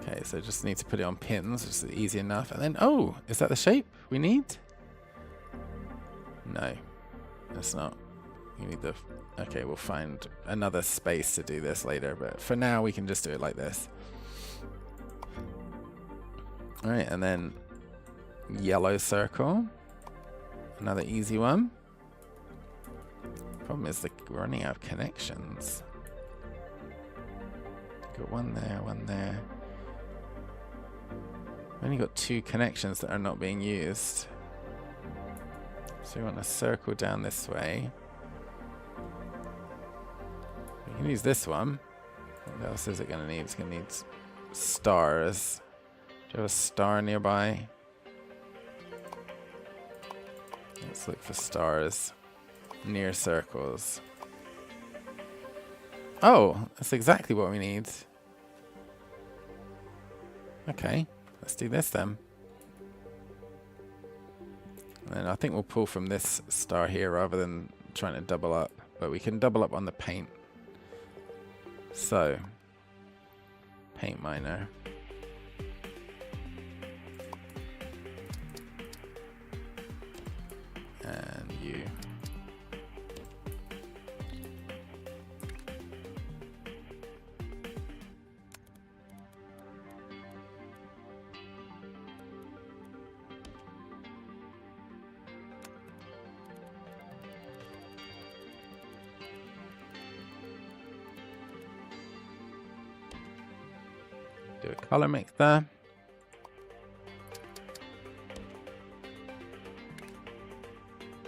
Okay, so just need to put it on pins, which is easy enough. And then, oh, is that the shape we need? No, it's not. You need the... Okay, we'll find another space to do this later, but for now we can just do it like this. Alright, and then yellow circle. Another easy one. Problem is we're running out of connections. Got one there, one there. We've only got 2 connections that are not being used. So we want to circle down this way. We can use this one. What else is it going to need? It's going to need stars. Do you have a star nearby? Let's look for stars near circles. Oh, that's exactly what we need. Okay, let's do this then. And then I think we'll pull from this star here rather than trying to double up. But we can double up on the paint. So, paint miner. And you. Do a color mixer.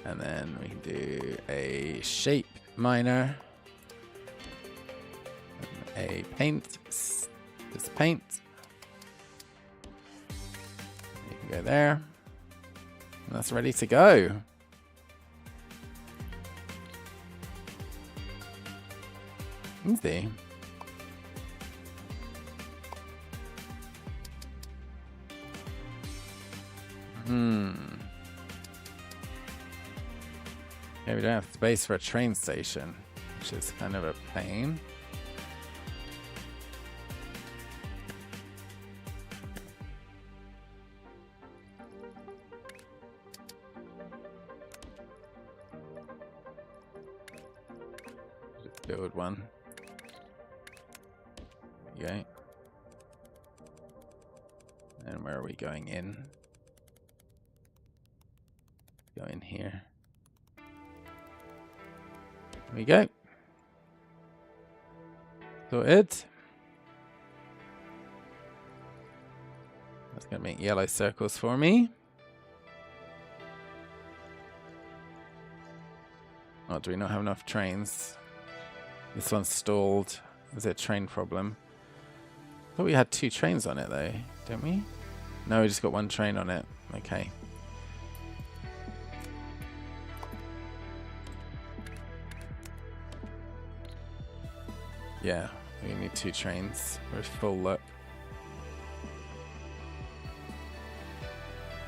And then we can do a shape miner. And a paint. Just paint. You can go there. And that's ready to go. Easy. Yeah, we don't have space for a train station, which is kind of a pain. Just build one. Okay. And where are we going in? Go in here. There we go. Sorted. That's going to make yellow circles for me. Oh, do we not have enough trains? This one's stalled. Is it a train problem? I thought we had 2 trains on it though, don't we? No, we just got 1 train on it. Okay. Yeah, we need 2 trains. We're full up.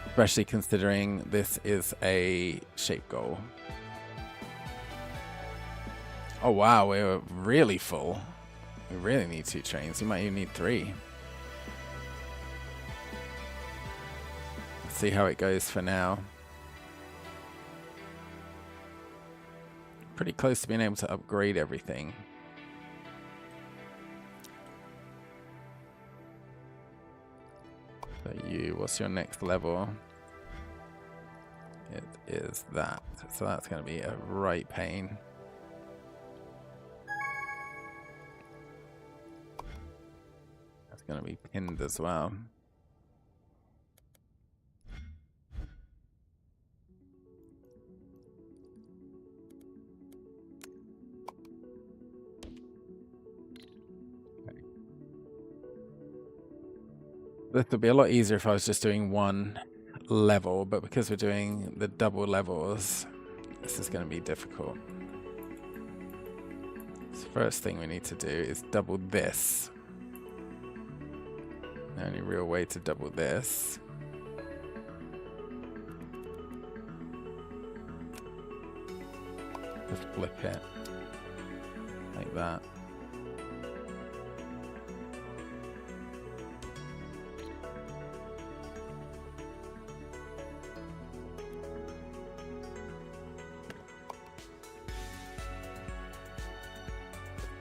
Especially considering this is a shape goal. Oh wow, we're really full. We really need 2 trains. We might even need 3. Let's see how it goes for now. pretty close to being able to upgrade everything. So what's your next level? It is that. So that's going to be a right pain. That's going to be pinned as well. This would be a lot easier if I was just doing one level, but because we're doing the double levels, this is going to be difficult. So first thing we need to do is double this. The only real way to double this just flip it like that.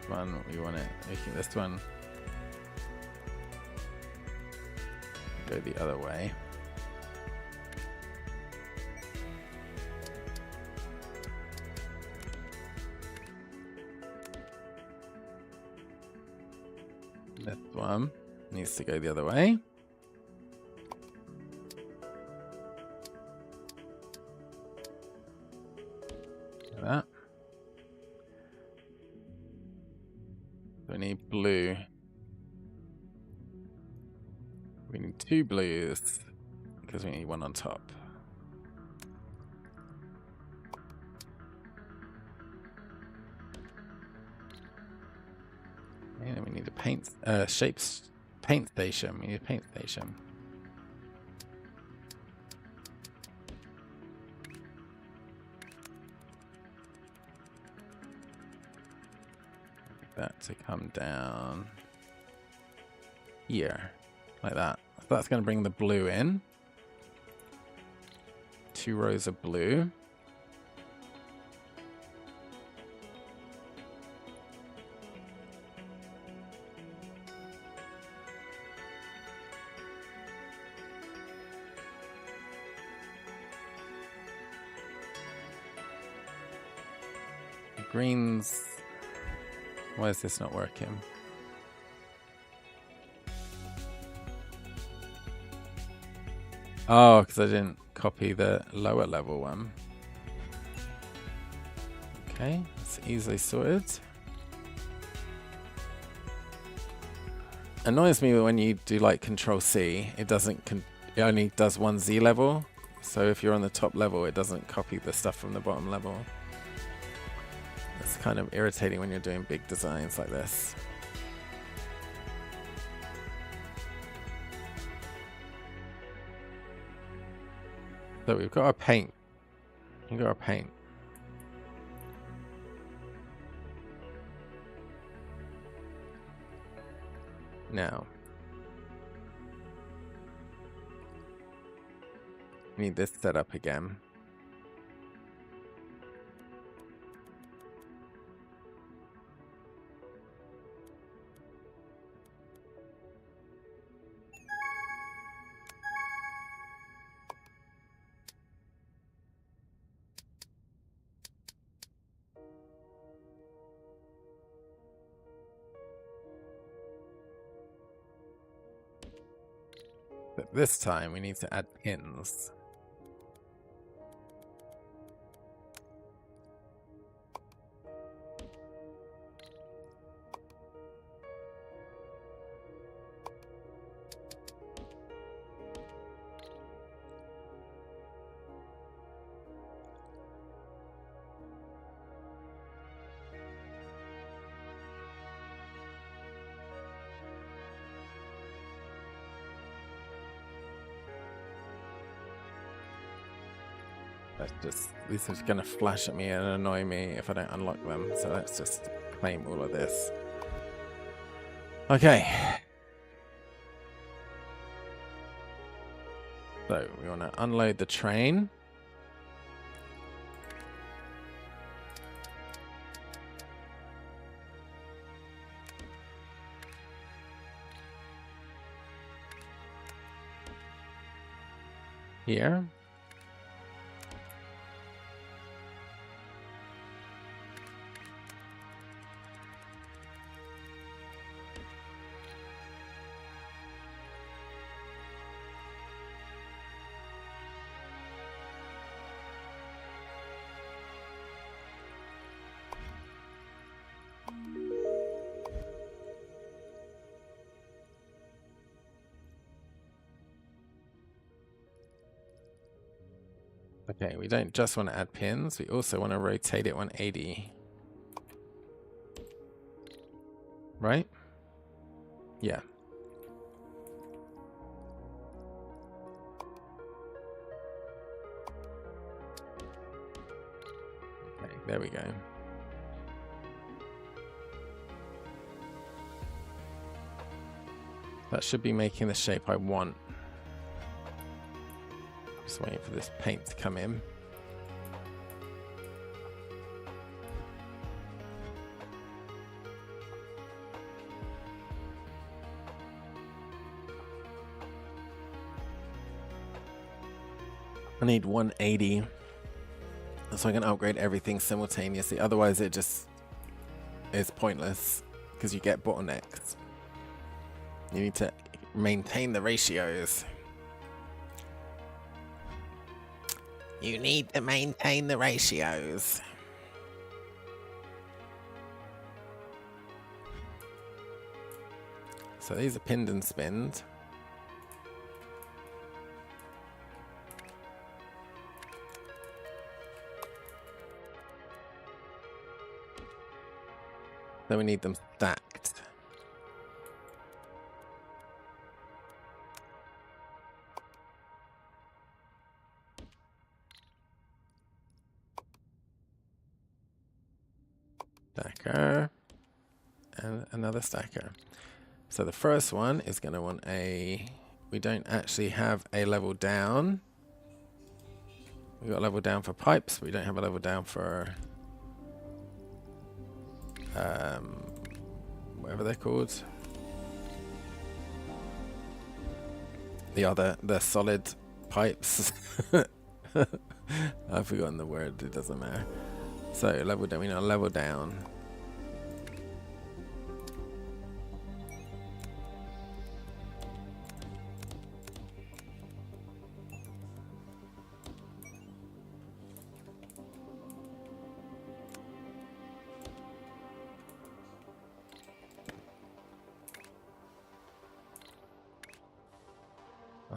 One, we want it making this one go the other way. This one needs to go the other way. Like that. We need blue. We need 2 blues because we need one on top. And then we need a paint Shapez paint station. We need a paint station. That to come down here like that. So that's going to bring the blue in. 2 rows of blue. The greens. Why is this not working? Oh, because I didn't copy the lower level one. Okay, it's easily sorted. Annoys me when you do like Control C, it doesn't. It only does one Z level. So if you're on the top level, it doesn't copy the stuff from the bottom level. It's kind of irritating when you're doing big designs like this. So we've got our paint. We've got our paint. Now, we need this set up again. But this time we need to add pins. These are going to flash at me and annoy me if I don't unlock them. So let's just claim all of this. Okay. So we want to unload the train. here. Okay, we don't just want to add pins, we also want to rotate it 180. Right? Yeah. Okay, there we go. That should be making the shape I want. Just waiting for this paint to come in. I need 180 so I can upgrade everything simultaneously. Otherwise it just is pointless because you get bottlenecks. You need to maintain the ratios. You need to maintain the ratios. So these are pinned and spinned. Then we need them stacked. Stacker. And another stacker. So the first one is going to want a... We don't actually have a level down. We've got a level down for pipes. We don't have a level down for... whatever they're called. The solid pipes. I've forgotten the word, it doesn't matter. So level down, we know level down.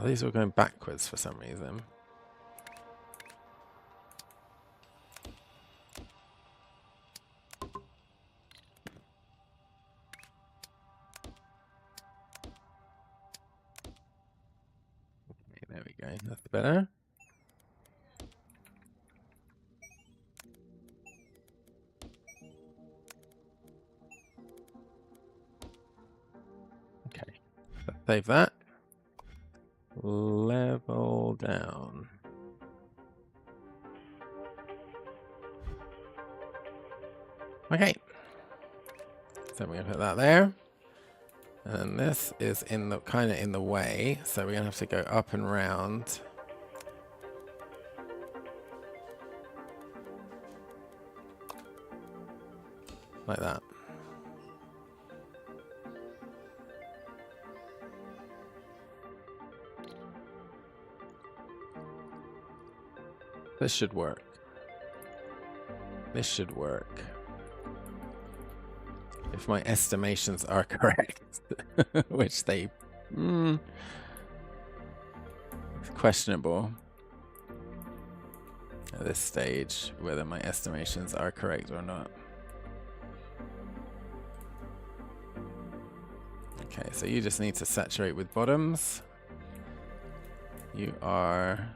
Oh, these are going backwards for some reason. Okay, there we go. That's better. Okay, let's save that. Level down. Okay. So we're gonna put that there. And this is in the kind of in the way, so we're gonna have to go up and round. Like that. This should work. This should work. If my estimations are correct. Which they... it's questionable. At this stage, whether my estimations are correct or not. Okay, so you just need to saturate with bottoms. You are...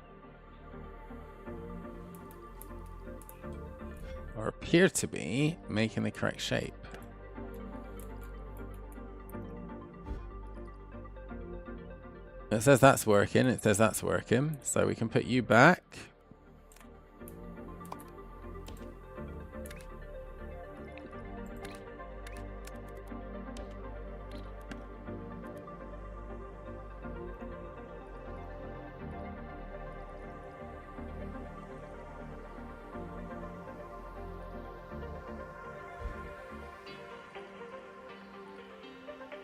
or appear to be making the correct shape. It says that's working. It says that's working. So we can put you back.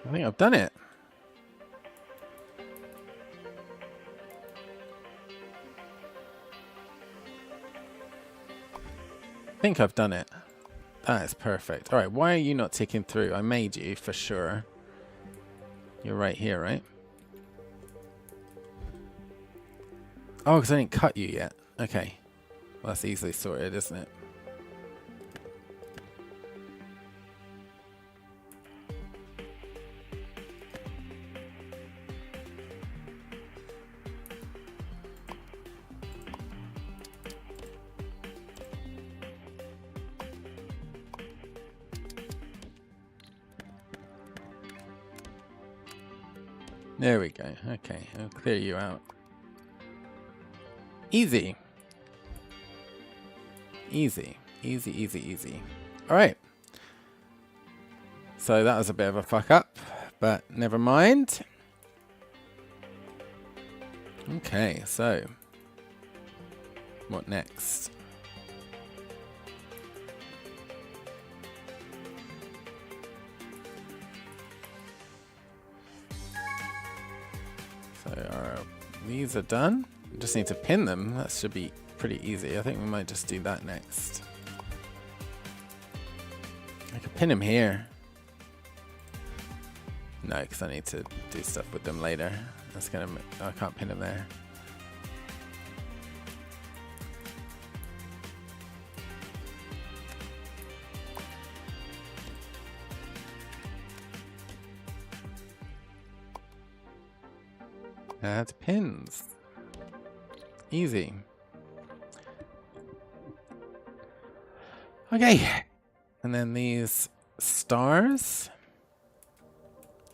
I think I've done it. I think I've done it. That is perfect. Alright, why are you not ticking through? I made you for sure. You're right here, right? Oh, because I didn't cut you yet. Okay. Well, that's easily sorted, isn't it? There we go. Okay, I'll clear you out. Easy. Easy. Easy, easy, easy. Alright. So that was a bit of a fuck up, but never mind. Okay, so what next? So these are done. We just need to pin them. That should be pretty easy. I think we might just do that next. I could pin them here. No, because I need to do stuff with them later. That's gonna. I can't pin them there. Add pins. Easy. Okay. And then these stars.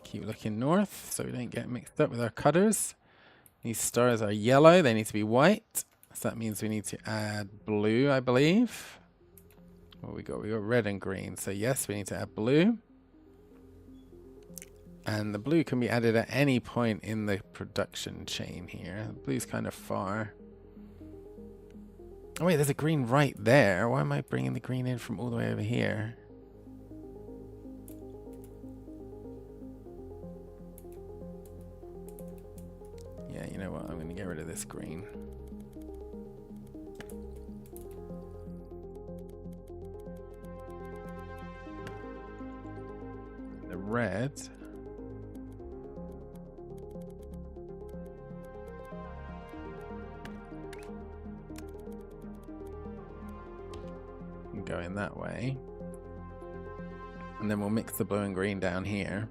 Keep looking north so we don't get mixed up with our cutters. These stars are yellow. They need to be white. So that means we need to add blue, I believe. What we got? We got red and green. So yes, we need to add blue. And the blue can be added at any point in the production chain here. The blue's kind of far. Oh wait, there's a green right there. Why am I bringing the green in from all the way over here? Yeah, you know what? I'm going to get rid of this green. The red. Going that way, and then we'll mix the blue and green down here.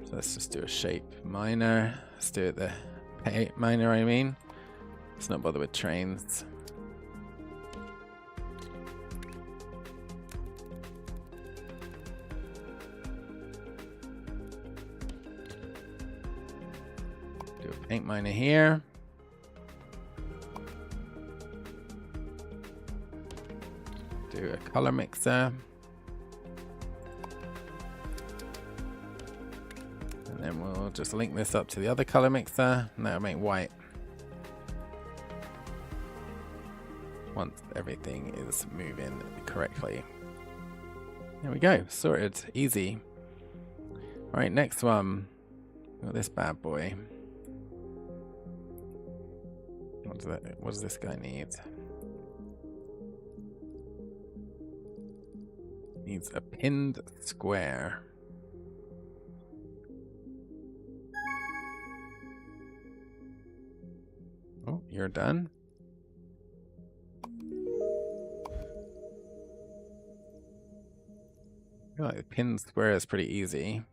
So let's just do a shape minor. Let's do it the pay minor. I mean, let's not bother with trains. Do a paint minor here. Do a color mixer. And then we'll just link this up to the other color mixer, and that'll make white. Once everything is moving correctly. There we go, sorted, easy. All right, next one. Got this bad boy. What does this guy need? Needs a pinned square. Oh, you're done. I feel like the pinned square is pretty easy.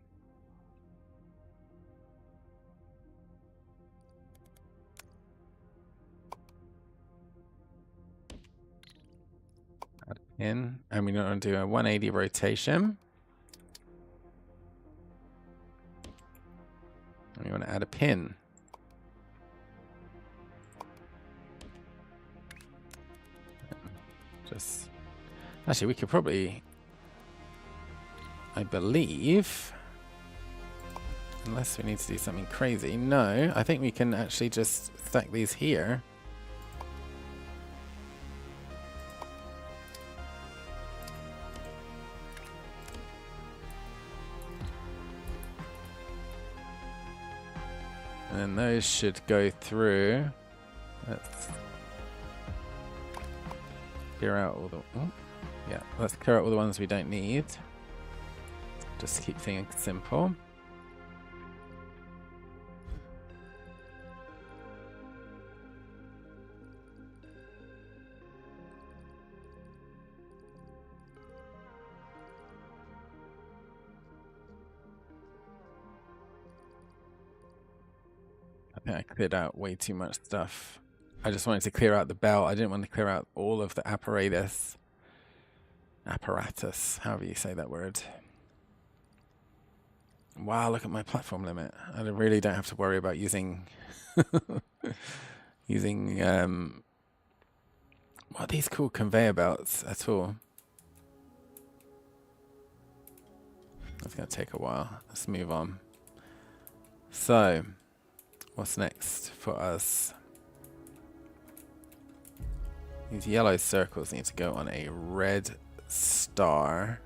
Add a pin, and we're going to do a 180 rotation. And we want to add a pin. Just actually, we could probably, I believe, unless we need to do something crazy. No, I think we can actually just stack these here. then those should go through. Let's clear out all the... Oh, yeah, let's clear out all the ones we don't need. Just keep things simple. I think I cleared out way too much stuff. I just wanted to clear out the belt. I didn't want to clear out all of the apparatus. Apparatus, however you say that word. Wow, look at my platform limit. I really don't have to worry about using using what are these called, conveyor belts at all. That's going to take a while. Let's move on. So, what's next for us? These yellow circles need to go on a red star.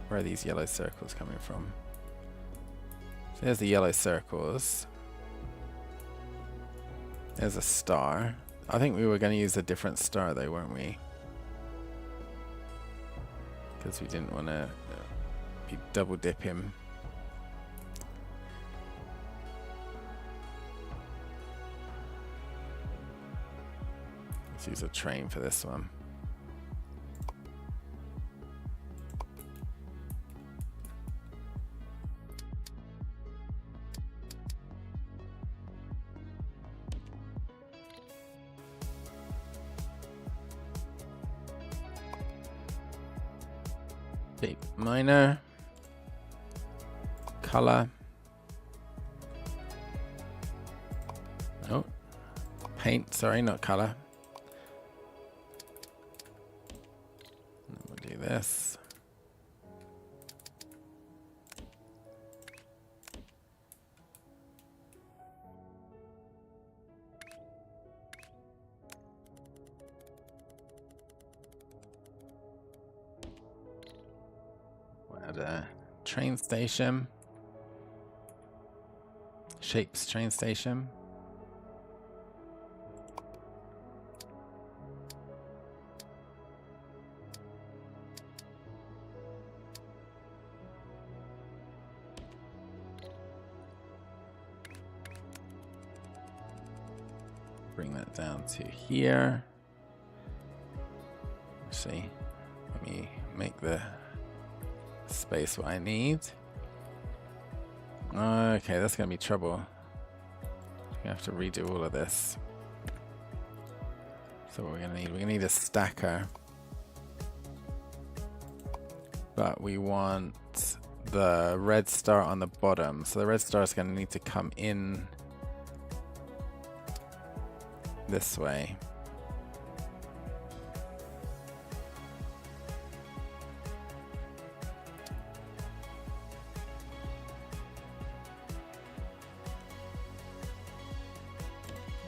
Where are these yellow circles coming from? So there's the yellow circles. There's a star. I think we were going to use a different star though, weren't we? Because we didn't want to be double dip him. Let's use a train for this one. Shape minor. Color. Oh, paint, sorry, not color. We'll do this. We're at a train station. Shapes train station. Bring that down to here. Actually, let me make the space what I need. Okay, that's gonna be trouble. We have to redo all of this. So what we're gonna need? We're gonna need a stacker. But we want the red star on the bottom. So the red star is gonna need to come in this way.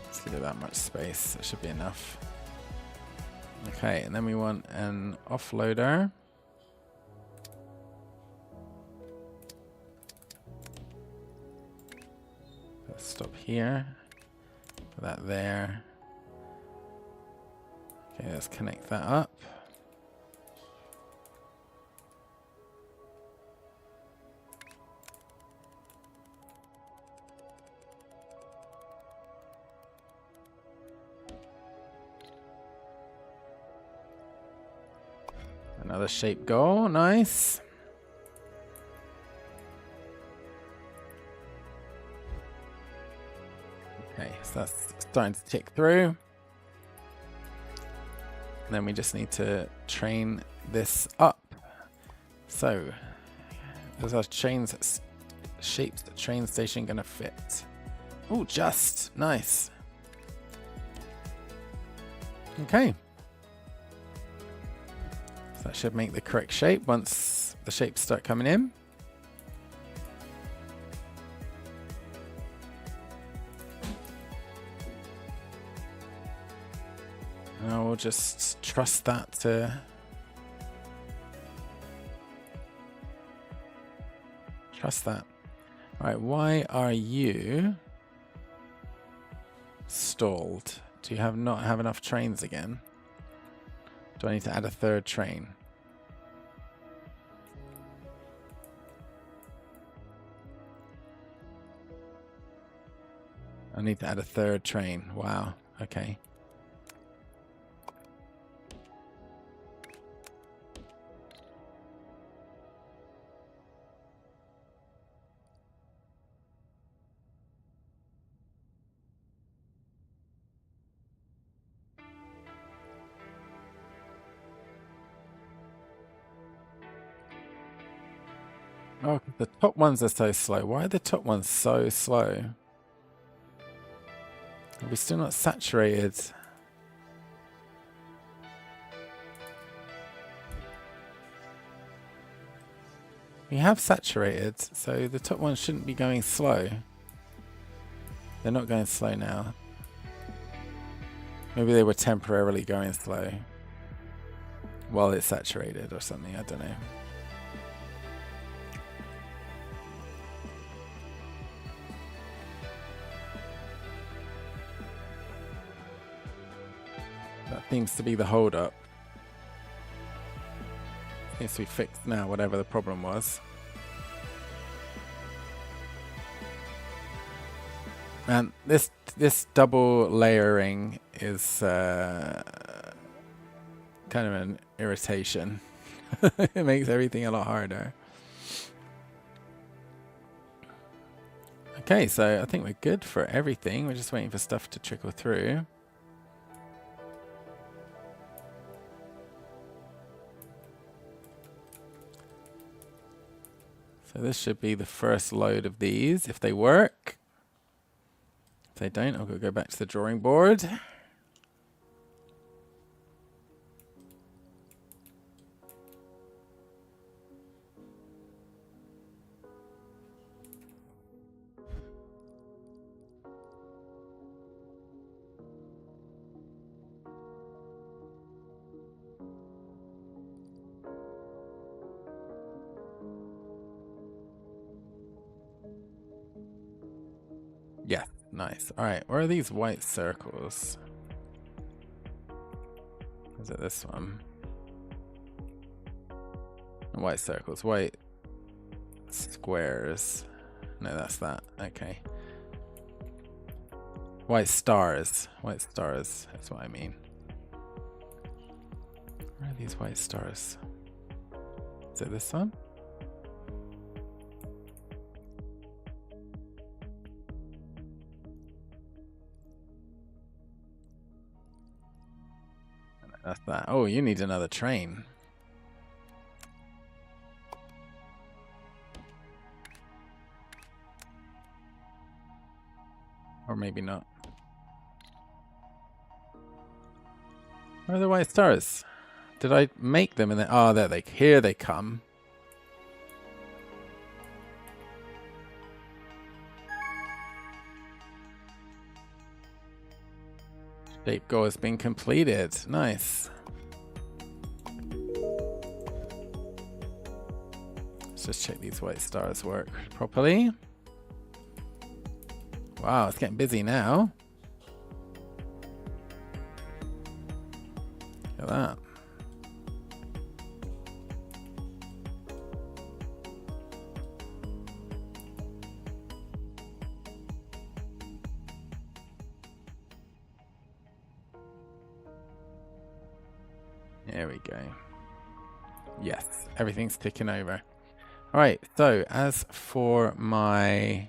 Let's give it that much space. It should be enough. Okay, and then we want an offloader. Let's stop here. Put that there. Okay, let's connect that up. Another shape goal, nice. Okay, so that's starting to tick through. And then we just need to train this up. So, is our train's shaped train station gonna fit? Oh, just nice. Okay. So that should make the correct shape once the shapes start coming in. Now we'll just trust that to trust that. Alright, why are you stalled? Do you not have enough trains again? Do I need to add a third train? I need to add a third train. Wow. Okay. Oh, the top ones are so slow. Why are the top ones so slow? Are we still not saturated? We have saturated, so the top ones shouldn't be going slow. They're not going slow now. Maybe they were temporarily going slow while it's saturated or something. I don't know. That seems to be the hold up. Seems to be fixed now, whatever the problem was. And this double layering is kind of an irritation. It makes everything a lot harder. Okay, so I think we're good for everything. We're just waiting for stuff to trickle through. So this should be the first load of these, if they work. If they don't, I'll go back to the drawing board. Yeah, nice. All right, where are these white circles? Is it this one? White circles, white squares. No, that's that. Okay. White stars. White stars. That's what I mean. Where are these white stars? Is it this one? That's that. Oh, you need another train. Or maybe not. Where are the white stars? Did I make them? And then, oh, there they. Here they come. Shape goal has been completed. Nice. Let's just check these white stars work properly. Wow, it's getting busy now. Look at that. There we go. Yes, everything's ticking over. All right, so as for my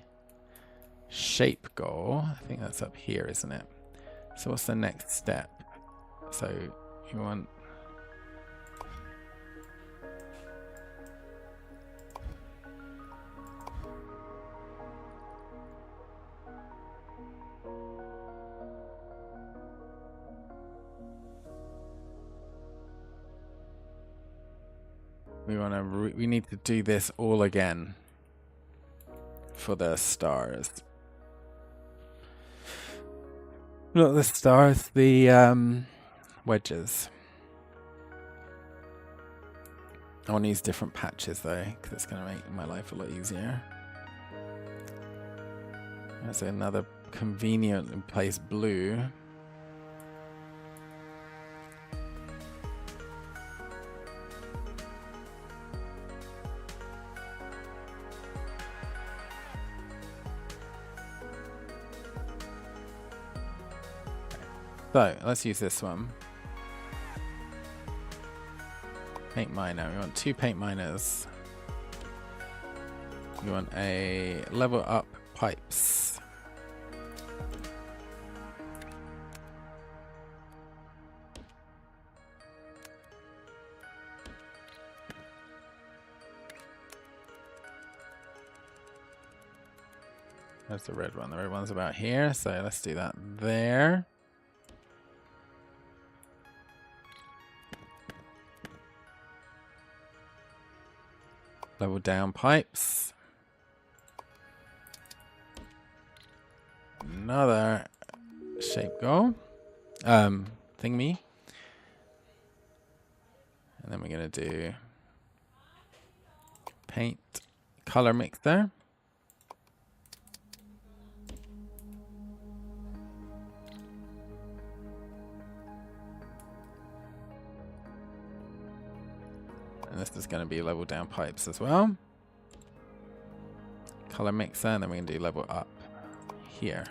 shape goal, I think that's up here, isn't it? So what's the next step? So you want... we need to do this all again for the stars. Not the stars, the wedges. I want to use different patches though, because it's going to make my life a lot easier. There's another convenient in place blue. So let's use this one. Paint miner. We want 2 paint miners. We want a level up pipes. There's the red one. The red one's about here, so let's do that there. Level down pipes. Another shape goal. Thingy. And then we're gonna do paint color mixer. And this is going to be level down pipes as well. Color mixer, and then we can do level up here.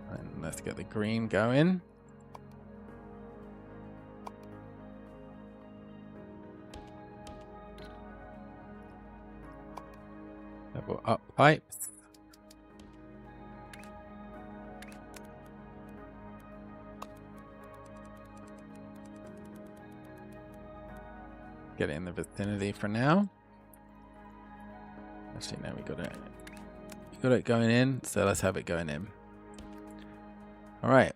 And let's get the green going. Level up pipes. Get it in the vicinity for now. Actually, now we got it going in, so let's have it going in. All right.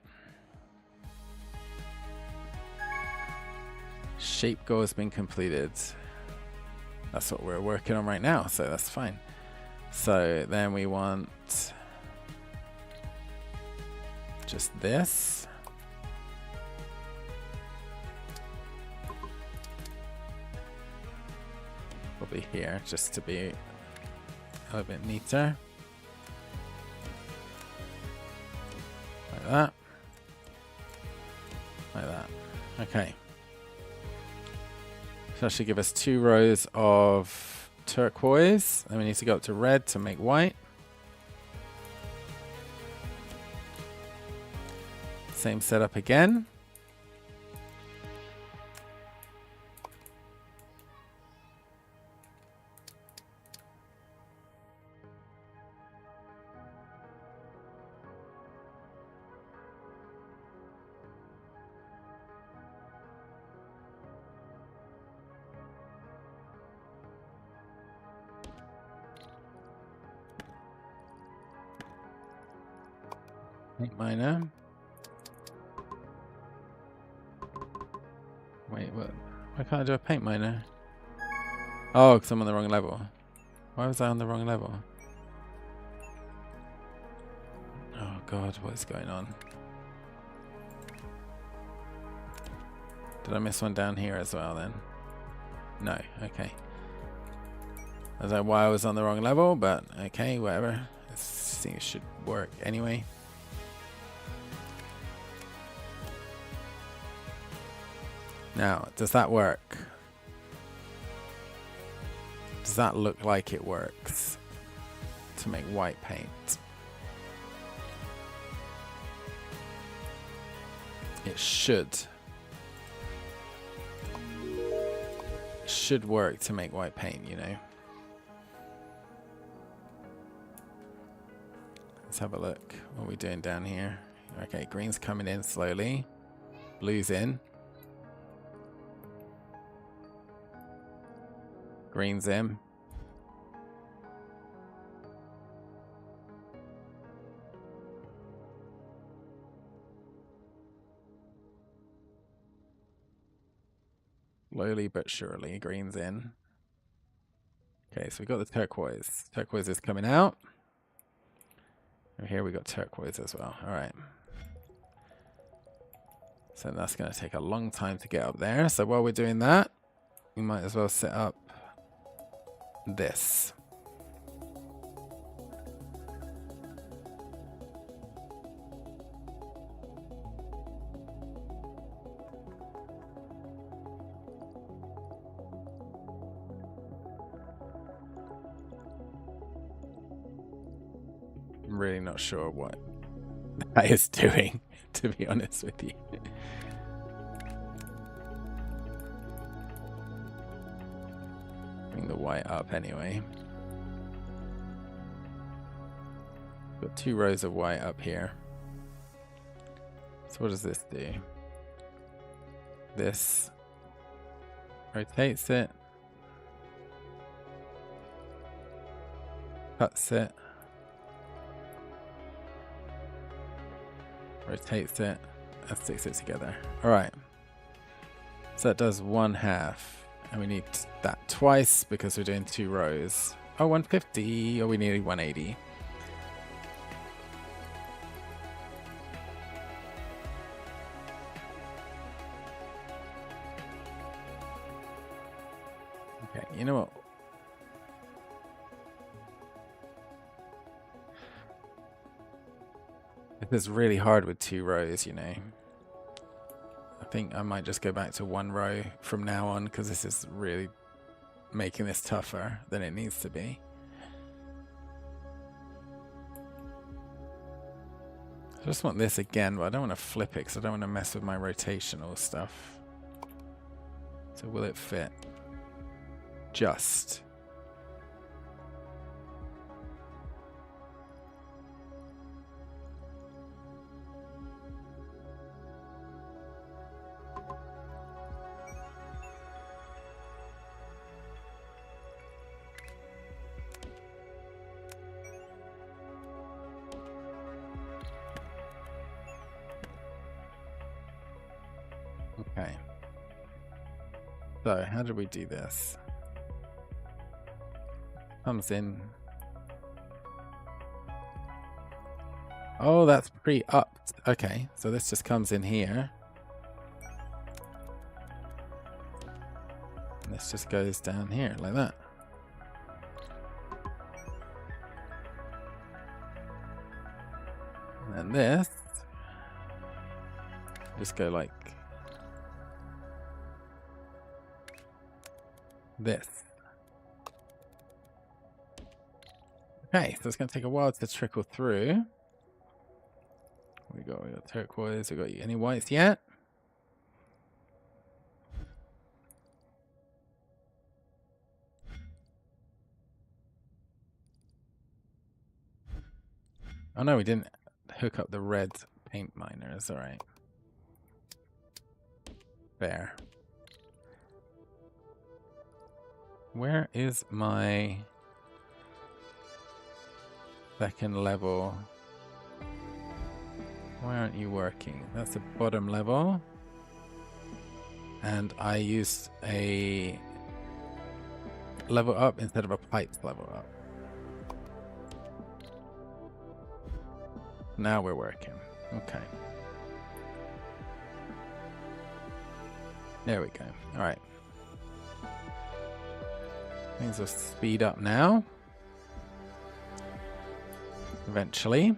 Shape goal has been completed. That's what we're working on right now, so that's fine. So then we want just this. Probably here, just to be a little bit neater. Like that. Like that. Okay. So that should give us 2 rows of turquoise. Then we need to go up to red to make white. Same setup again. Paint miner. Wait, what? Why can't I do a paint miner? Oh, because I'm on the wrong level. Why was I on the wrong level? Oh god, what is going on? Did I miss one down here as well then? No, okay. I don't know why I was on the wrong level, but okay, whatever. I think it should work anyway. Now, does that work? Does that look like it works to make white paint? It should. It should work to make white paint, you know. Let's have a look. What are we doing down here? Okay, green's coming in slowly. Blue's in. Green's in. Slowly but surely, green's in. Okay, so we got the turquoise. Turquoise is coming out. And here we got turquoise as well. All right. So that's going to take a long time to get up there. So while we're doing that, we might as well set up this. I'm really not sure what that is doing, to be honest with you. Bring the white up anyway. Got 2 rows of white up here. So what does this do? This rotates it, cuts it, rotates it, and sticks it together. Alright. So that does 1/2. And we need that twice because we're doing 2 rows. Oh, 150. Oh, we need 180. Okay, you know what? This is really hard with 2 rows, you know. I think I might just go back to 1 row from now on because this is really making this tougher than it needs to be. I just want this again, but I don't want to flip it because I don't want to mess with my rotational stuff. So will it fit? Just. Okay. So how do we do this? Comes in. Oh, that's pre-upped. Okay, so this just comes in here. And this just goes down here like that. And then this just go like this. Okay, so it's going to take a while to trickle through. We got turquoise. We got any whites yet? Oh no, we didn't hook up the red paint miners. All right. There. Where is my second level? Why aren't you working? That's the bottom level. And I used a level up instead of a pipes level up. Now we're working. Okay. There we go. All right. Things will speed up now. Eventually.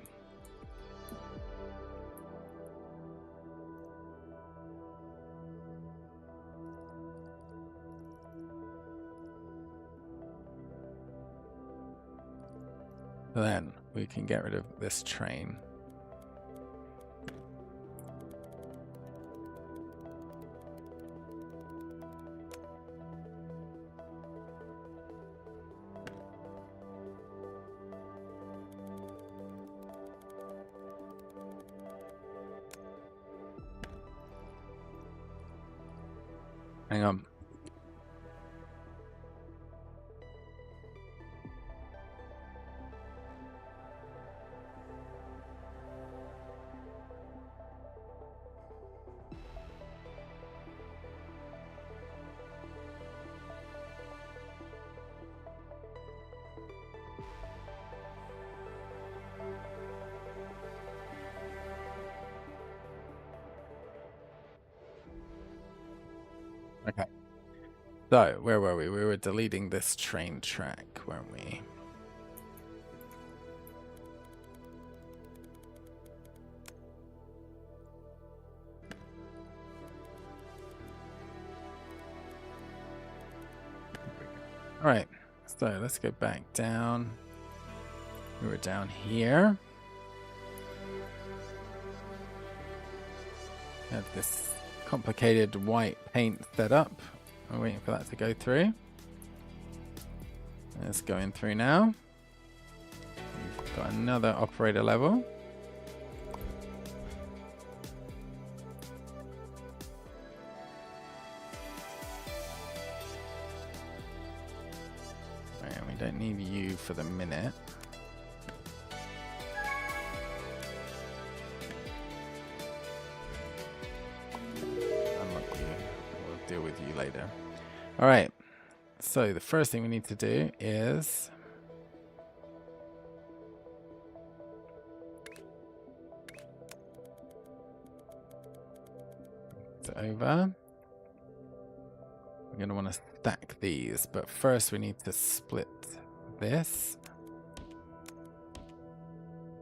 Then we can get rid of this train. Hang on. Okay. So, where were we? We were deleting this train track, weren't we? Alright, so let's go back down. We were down here. Have this complicated white paint set up. I'm waiting for that to go through. It's going through now. We've got another operator level. Right, we don't need you for the minute. Deal with you later. All right, so the first thing we need to do is it's over. We're going to want to stack these, but first we need to split this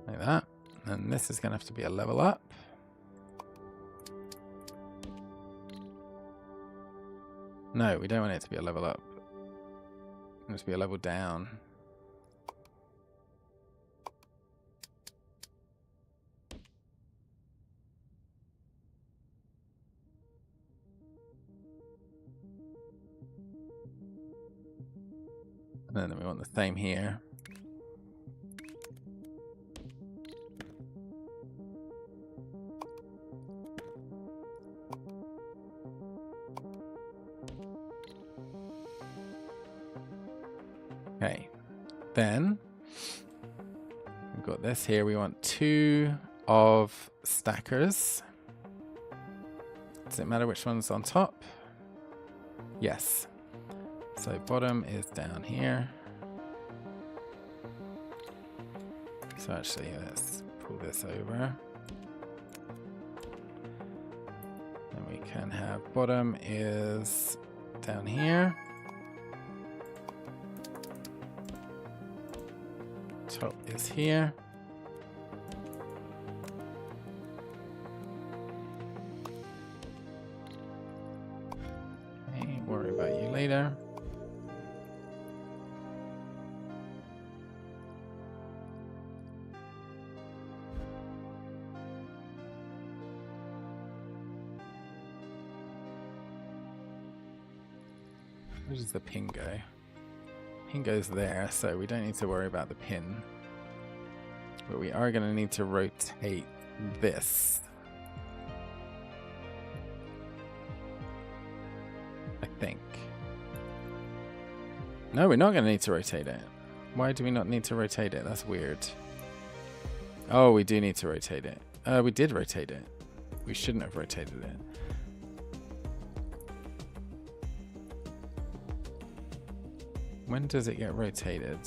like that, and this is going to have to be a level up. No, we don't want it to be a level up. It must be a level down. And then we want the same here. Okay, then we've got this here. We want 2 of stackers. Does it matter which one's on top? Yes. So bottom is down here. So actually, let's pull this over. And we can have bottom is down here. Top is here. Okay, worry about you later. Where does the pin go? Pin goes there, so we don't need to worry about the pin. But we are going to need to rotate this. I think. No, we're not going to need to rotate it. Why do we not need to rotate it? That's weird. Oh, we do need to rotate it. We did rotate it. We shouldn't have rotated it. When does it get rotated?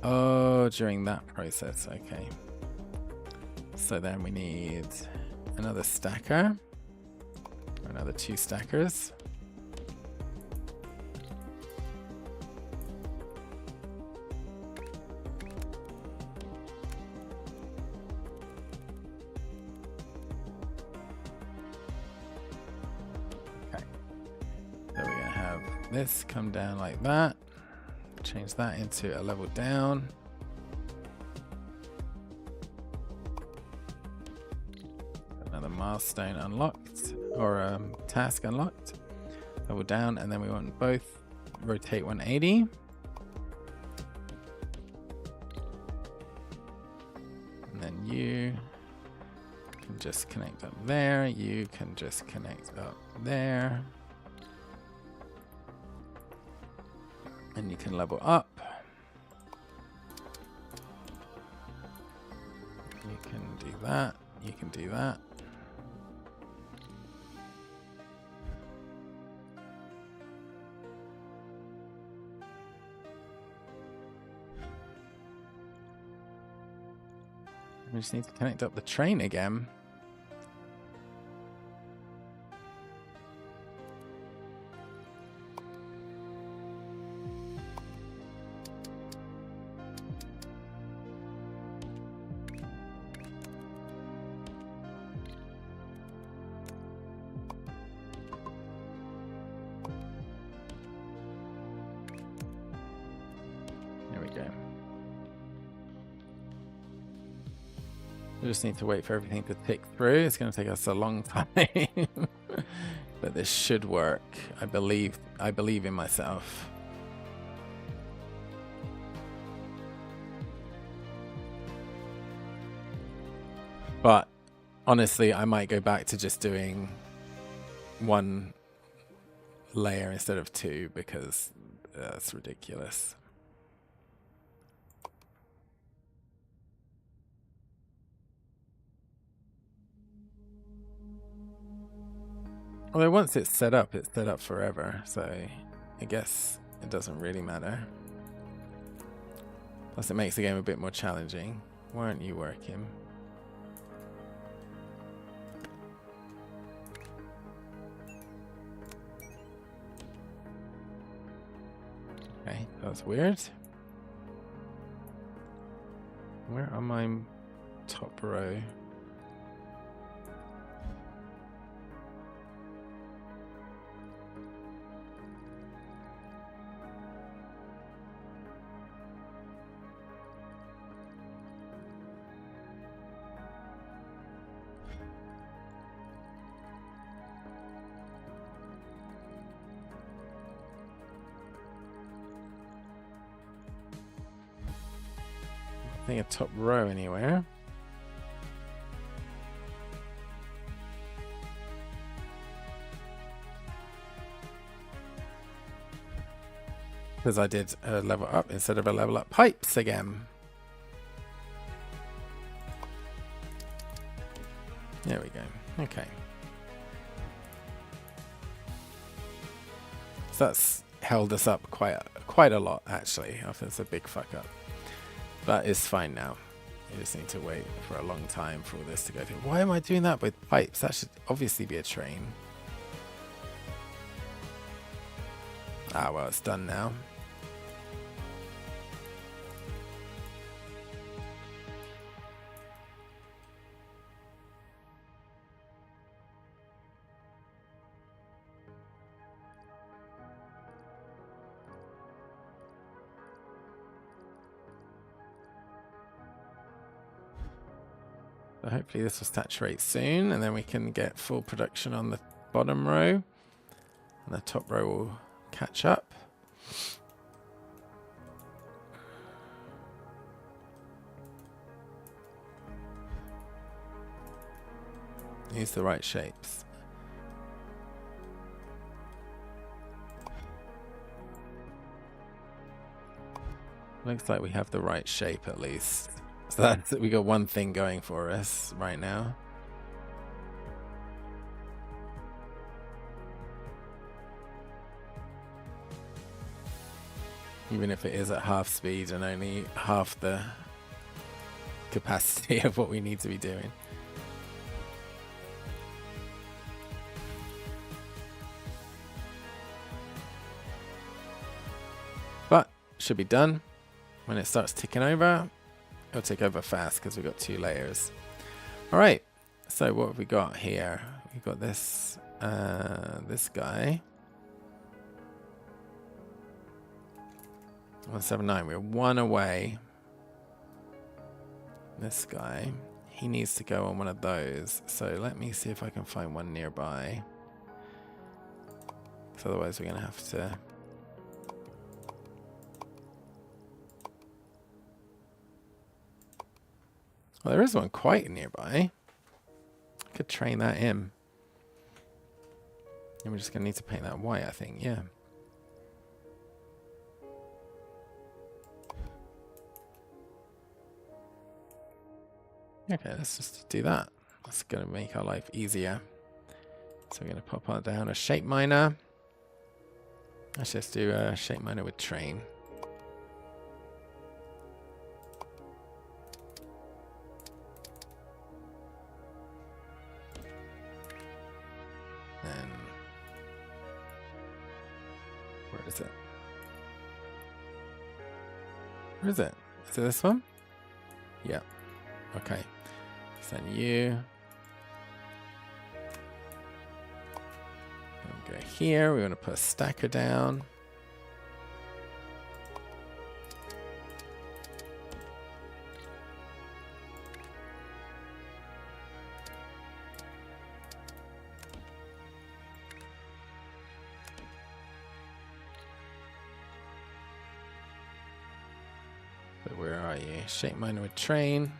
Oh, during that process. Okay. So then we need another stacker. Or another 2 stackers. Okay. So we're going to have this come down like that. Change that into a level down. Another milestone unlocked, or task unlocked. Level down, and then we want both rotate 180. And then you can just connect up there. You can just connect up there. And you can level up. You can do that. You can do that. We just need to connect up the train again. go. We just need to wait for everything to tick through. It's going to take us a long time. But this should work. I believe in myself. But honestly, I might go back to just doing one layer instead of two because that's ridiculous. Although once it's set up forever, so I guess it doesn't really matter. Plus it makes the game a bit more challenging. Why aren't you working? Okay, that's weird. Where am I? Top row. I think a top row anywhere. Because I did a level up instead of a level up pipes again. There we go. Okay. So that's held us up quite a lot actually. I think it's a big fuck up. But it's fine now. You just need to wait for a long time for all this to go through. Why am I doing that with pipes? That should obviously be a train. Ah, well, it's done now. So hopefully this will saturate soon, and then we can get full production on the bottom row, and the top row will catch up. Use the right shapes. Looks like we have the right shape at least. So that's we got one thing going for us right now. Even if it is at half speed and only half the capacity of what we need to be doing. But should be done. When it starts ticking over, it'll tick over fast because we've got 2 layers. All right, so what have we got here? We've got this this guy. 179, we're 1 away. This guy, he needs to go on one of those. So let me see if I can find one nearby. Because otherwise we're going to have to... Well, there is one quite nearby. I could train that in. And we're just going to need to paint that white, I think, yeah. Okay, let's just do that. That's going to make our life easier. So we're going to pop down a shape miner. Let's just do a shape miner with train. Then, where is it? Where is it? Is it this one? Yeah. Okay. Send you. We'll go here. We want to put a stacker down. are you? Shape mine with train.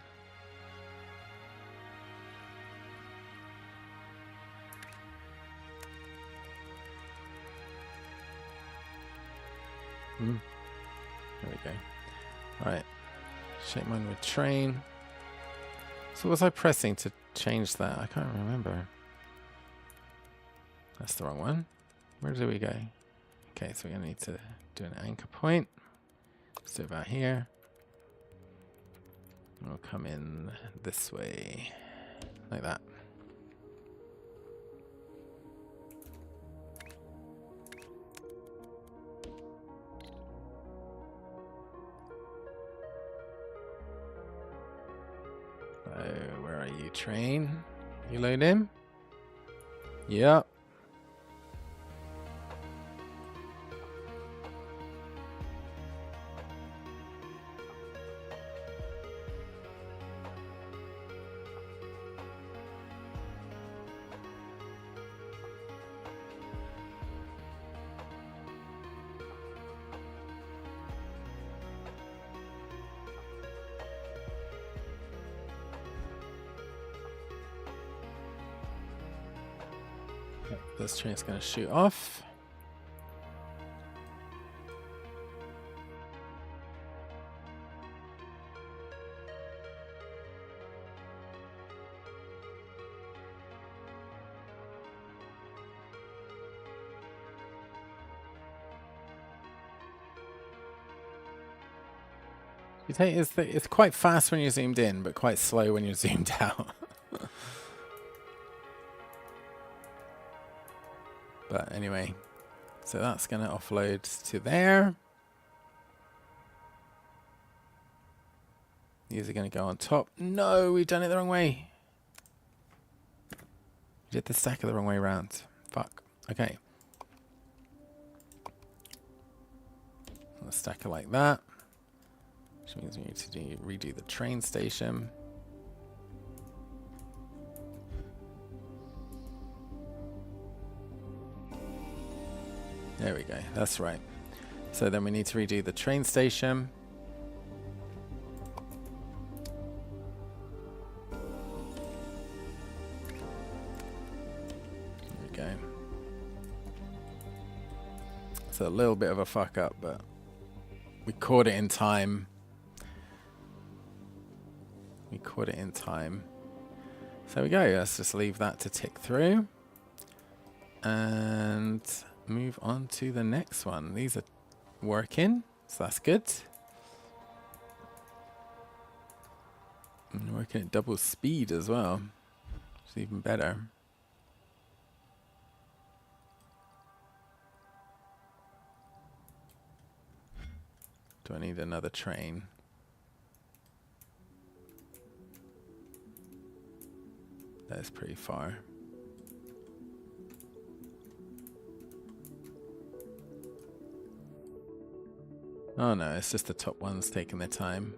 There we go. Right. Shape mine with train. So was I pressing to change that? I can't remember. That's the wrong one. Where do we go? Okay, so we're going to need to do an anchor point. Let's do it about here. We'll come in this way, like that. Where are you, train? You load in? Yep. This train's going to shoot off. It's quite fast when you're zoomed in, but quite slow when you're zoomed out. But anyway, so that's going to offload to there. These are going to go on top. No, we've done it the wrong way. We did the stacker the wrong way around. Fuck. Okay. Let's stacker like that. Which means we need to redo the train station. There we go, that's right. So then we need to redo the train station. There we go. It's a little bit of a fuck up, but we caught it in time. We caught it in time. So there we go, let's just leave that to tick through. And move on to the next one. These are working, so that's good. And working at double speed as well, which is even better. Do I need another train? That is pretty far. Oh no, it's just the top ones taking their time.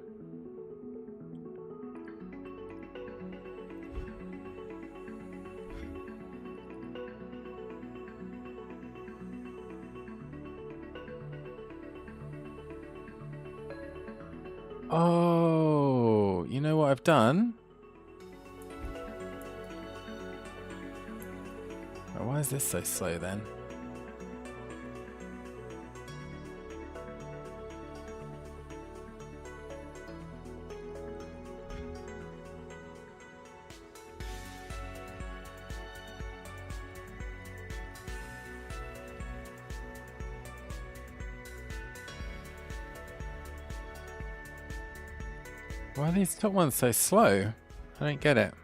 Oh, you know what I've done? Oh, why is this so slow then? Why are these top ones so slow? I don't get it.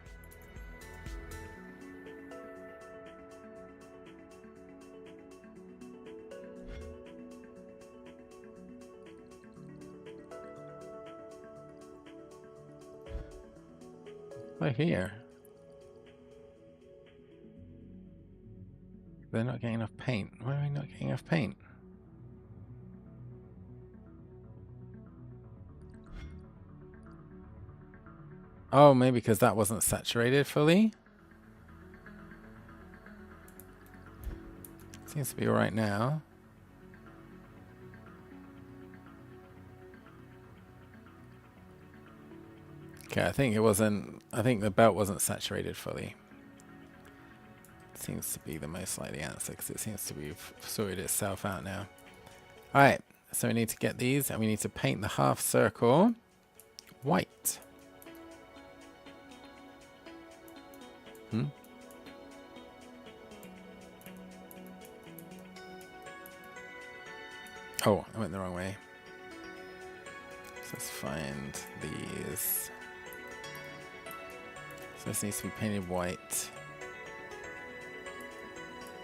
Oh, here. They're not getting enough paint. Why are we not getting enough paint? Oh, maybe because that wasn't saturated fully. Seems to be all right now. Okay, I think it wasn't. I think the belt wasn't saturated fully. Seems to be the most likely answer because it seems to be sorted itself out now. All right, so we need to get these, and we need to paint the half circle white. Oh, I went the wrong way. So let's find these. So this needs to be painted white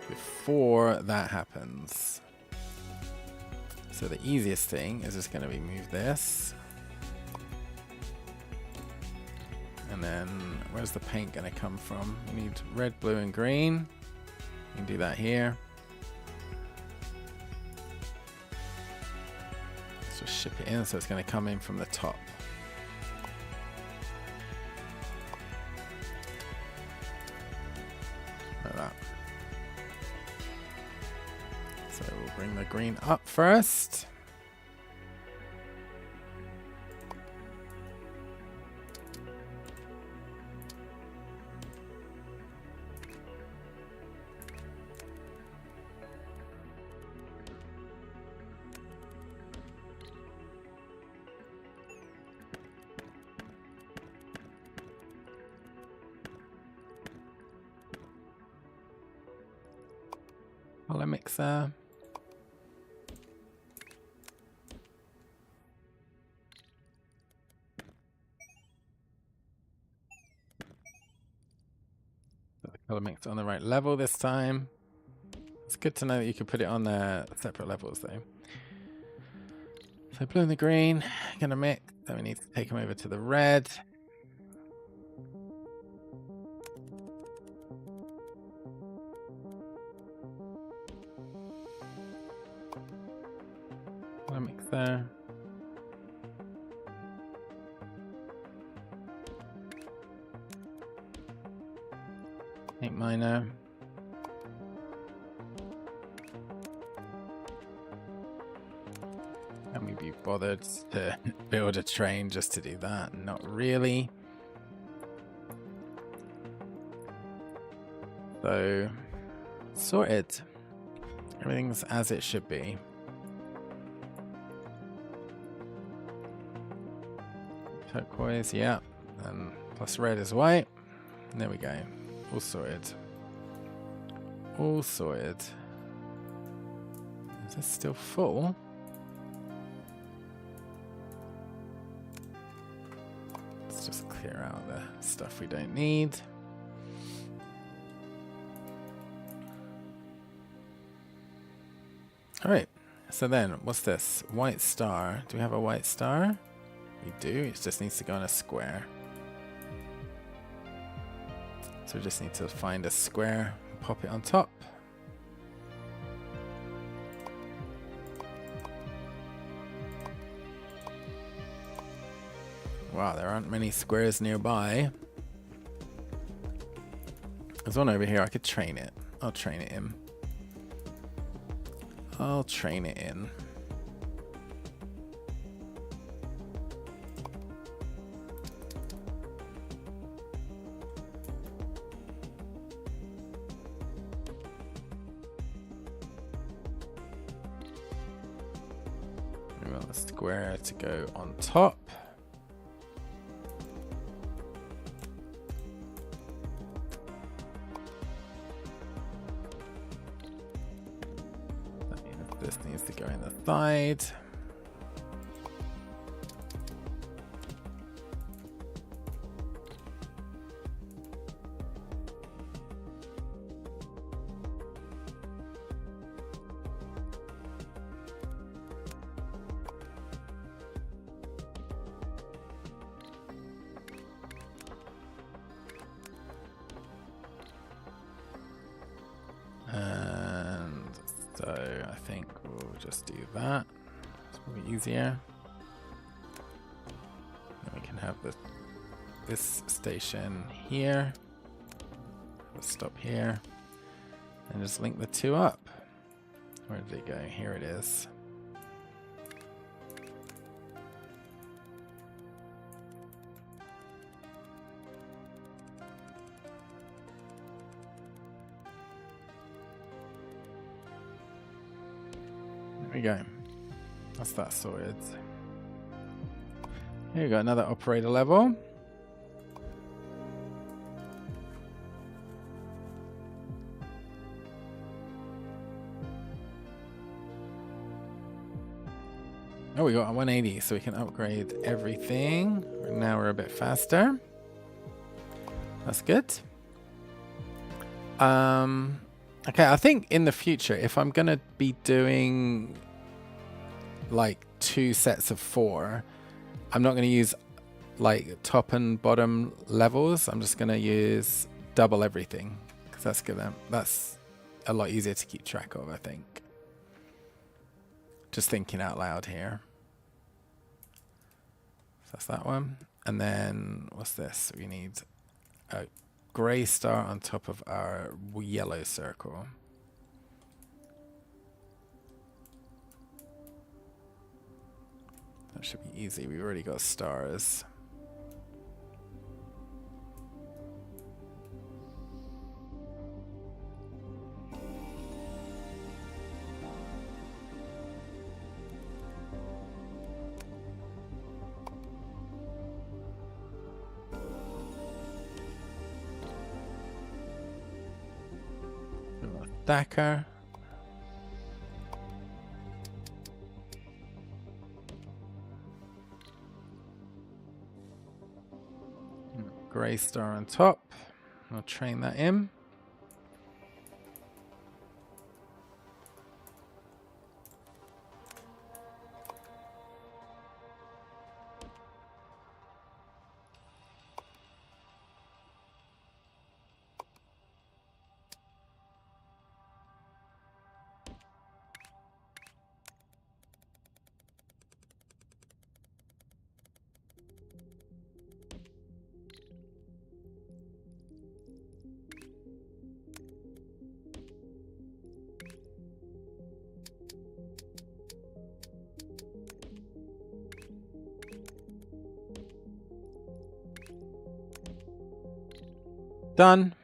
before that happens. So the easiest thing is just going to be move this. And then where's the paint going to come from? We need red, blue, and green. We can do that here. Let's just ship it in, so it's going to come in from the top. Like that. So we'll bring the green up first. Color mixer. Put the color mixer on the right level this time. It's good to know that you can put it on separate levels though. So blue and the green, gonna mix. Then we need to take them over to the red. Color mixer. Paint miner. Can we be bothered to build a train just to do that? Not really. So, sorted. Everything's as it should be. Turquoise, yeah. And plus red is white. And there we go. All sorted. All sorted. Is this still full? Let's just clear out the stuff we don't need. Alright, so then what's this? White star. Do we have a white star? We do. It just needs to go in a square. So we just need to find a square and pop it on top. Wow, there aren't many squares nearby. There's one over here. I could train it. I'll train it in. I'll train it in. We want the square to go on top. That means this needs to go in the side. And so I think we'll just do that. It's probably easier. Then we can have this station here. Let's stop here. And just link the two up. Where did it go? Here it is. we go. That's that sorted. Here we go, another operator level. Oh, we got a 180, so we can upgrade everything. Now we're a bit faster. That's good. Okay, I think in the future, if I'm going to be doing like 2 sets of 4, I'm not going to use like top and bottom levels. I'm just going to use double everything because that's a lot easier to keep track of, I think. Just thinking out loud here. So that's that one. And then what's this? We need a gray star on top of our yellow circle. That should be easy. We've already got stars. Stacker. Grey star on top. I'll train that in. Done.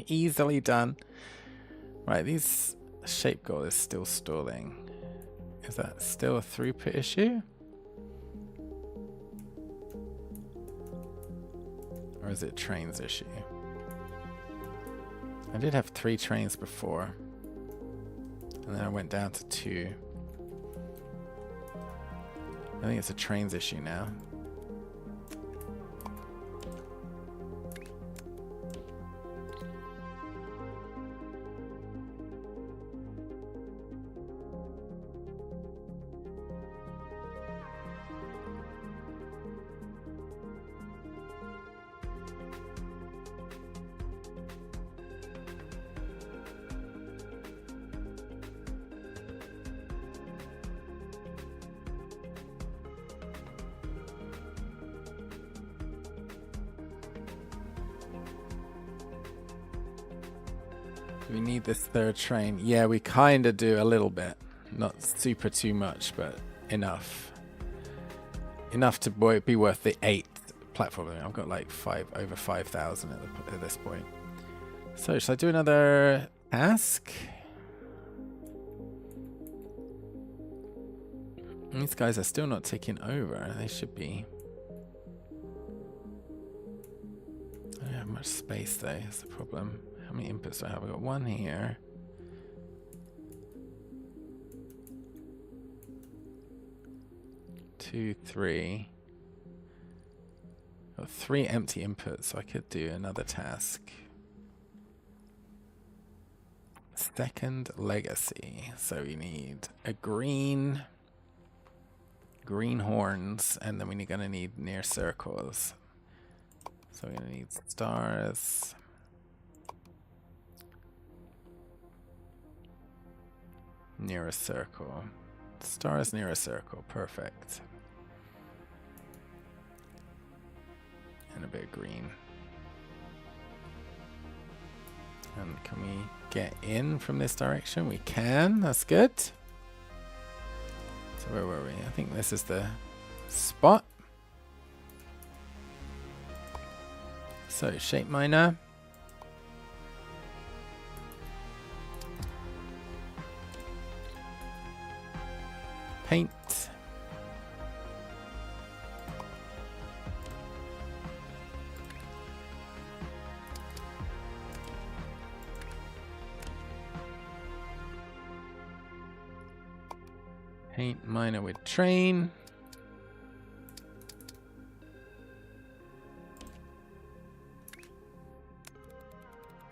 Easily done. Right, these shape goal is still stalling. Is that still a throughput issue? Or is it trains issue? I did have 3 trains before. And then I went down to 2. I think it's a trains issue now. We need this 3rd train. Yeah, we kind of do a little bit. Not super too much, but enough. Enough to be worth the 8 platform. I've got like over 5,000 at this point. So, should I do another task? These guys are still not taking over. They should be. I don't have much space though, that's the problem. How many inputs do I have? I've got 1 here. Two, 3. Got 3 empty inputs, so I could do another task. Second legacy. So we need a green horns, and then we're gonna need near circles. So we're gonna need stars. Near a circle. Stars near a circle. Perfect. And a bit of green. And can we get in from this direction? We can. That's good. So where were we? I think this is the spot. So shape miner. paint. Paint miner with train.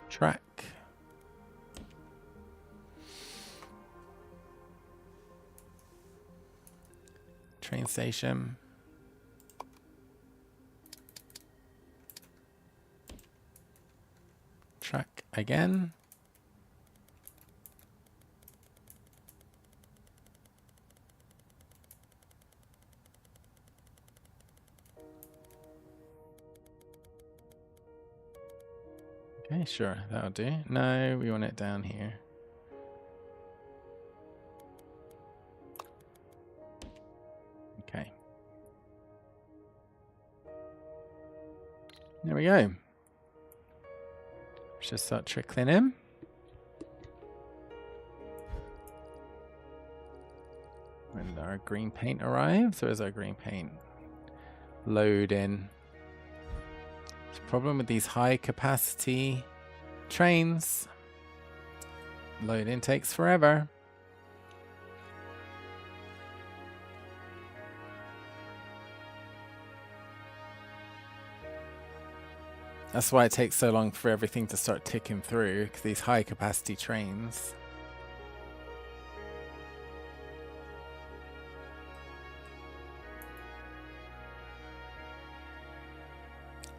Track. Train station. Track again. Okay, sure, that'll do. No, we want it down here. Okay. There we go. Let's just start trickling in. When our green paint arrives, where's our green paint? Load in. The problem with these high capacity trains, load in takes forever. That's why it takes so long for everything to start ticking through, because these high capacity trains.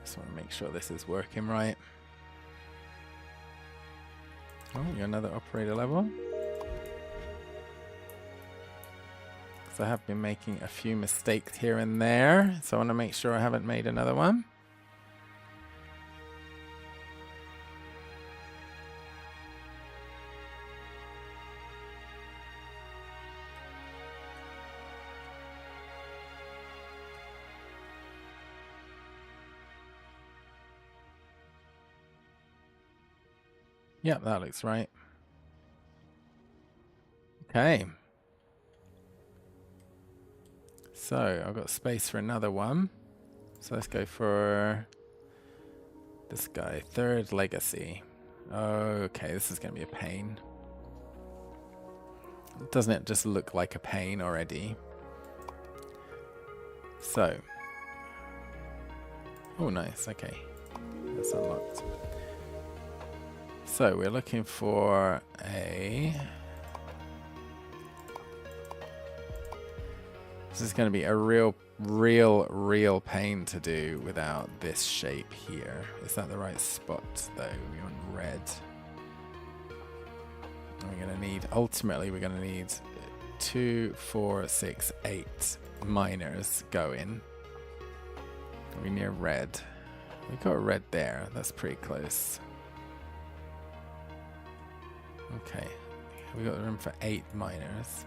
Just want to make sure this is working right. Oh, you're another operator level. Because I have been making a few mistakes here and there, so I want to make sure I haven't made another one. Yep, that looks right. Okay. So I've got space for another one. So let's go for this guy, third legacy. Okay, this is going to be a pain. Doesn't it just look like a pain already? So. Oh, nice. Okay. That's unlocked. So we're looking for a... This is going to be a real pain to do without this shape here. Is that the right spot though? We want red. We're going to need, ultimately we're going to need 2, 4, 6, 8 miners going. Are we near red? We got red there. That's pretty close. Okay, we got room for 8 miners.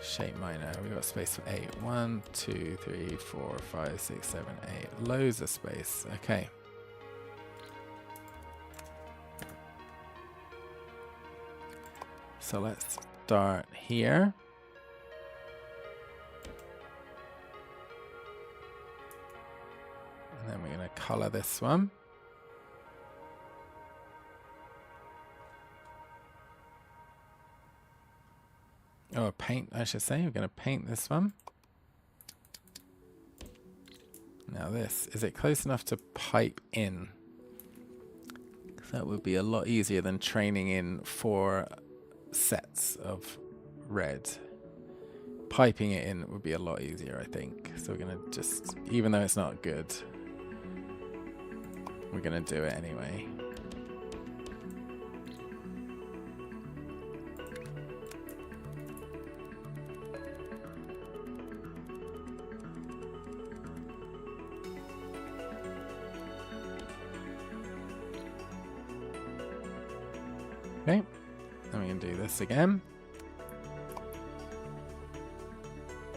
Shape miner, we got space for 8. 1, 2, 3, 4, 5, 6, 7, 8. Loads of space. Okay. So let's start here. And then we're going to color this one. Oh, paint, I should say. We're going to paint this one. Now this, is it close enough to pipe in? That would be a lot easier than training in 4 sets of red. Piping it in would be a lot easier, I think. So we're going to just, even though it's not good, we're going to do it anyway. Okay, then we can do this again.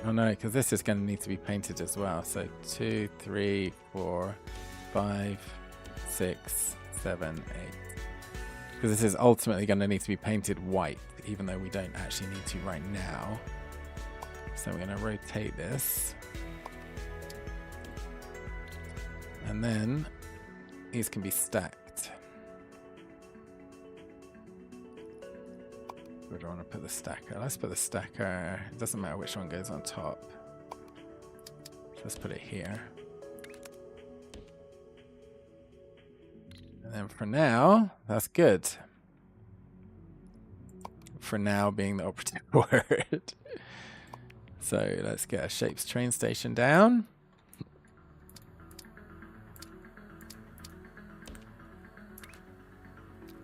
Oh no, because this is going to need to be painted as well. So 2, 3, 4, 5, 6, 7, 8. Because this is ultimately going to need to be painted white, even though we don't actually need to right now. So we're going to rotate this. And then these can be stacked. Where do I want to put the stacker? Let's put the stacker. It doesn't matter which one goes on top. Let's put it here. And then for now, that's good. For now being the operative word. So let's get a Shapes train station down.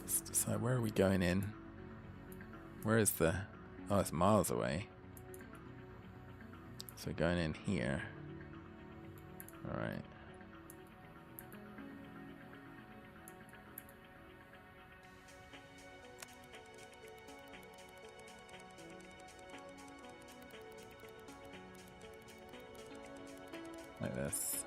So where are we going in? Where is the... Oh, it's miles away. So going in here. Alright. Like this.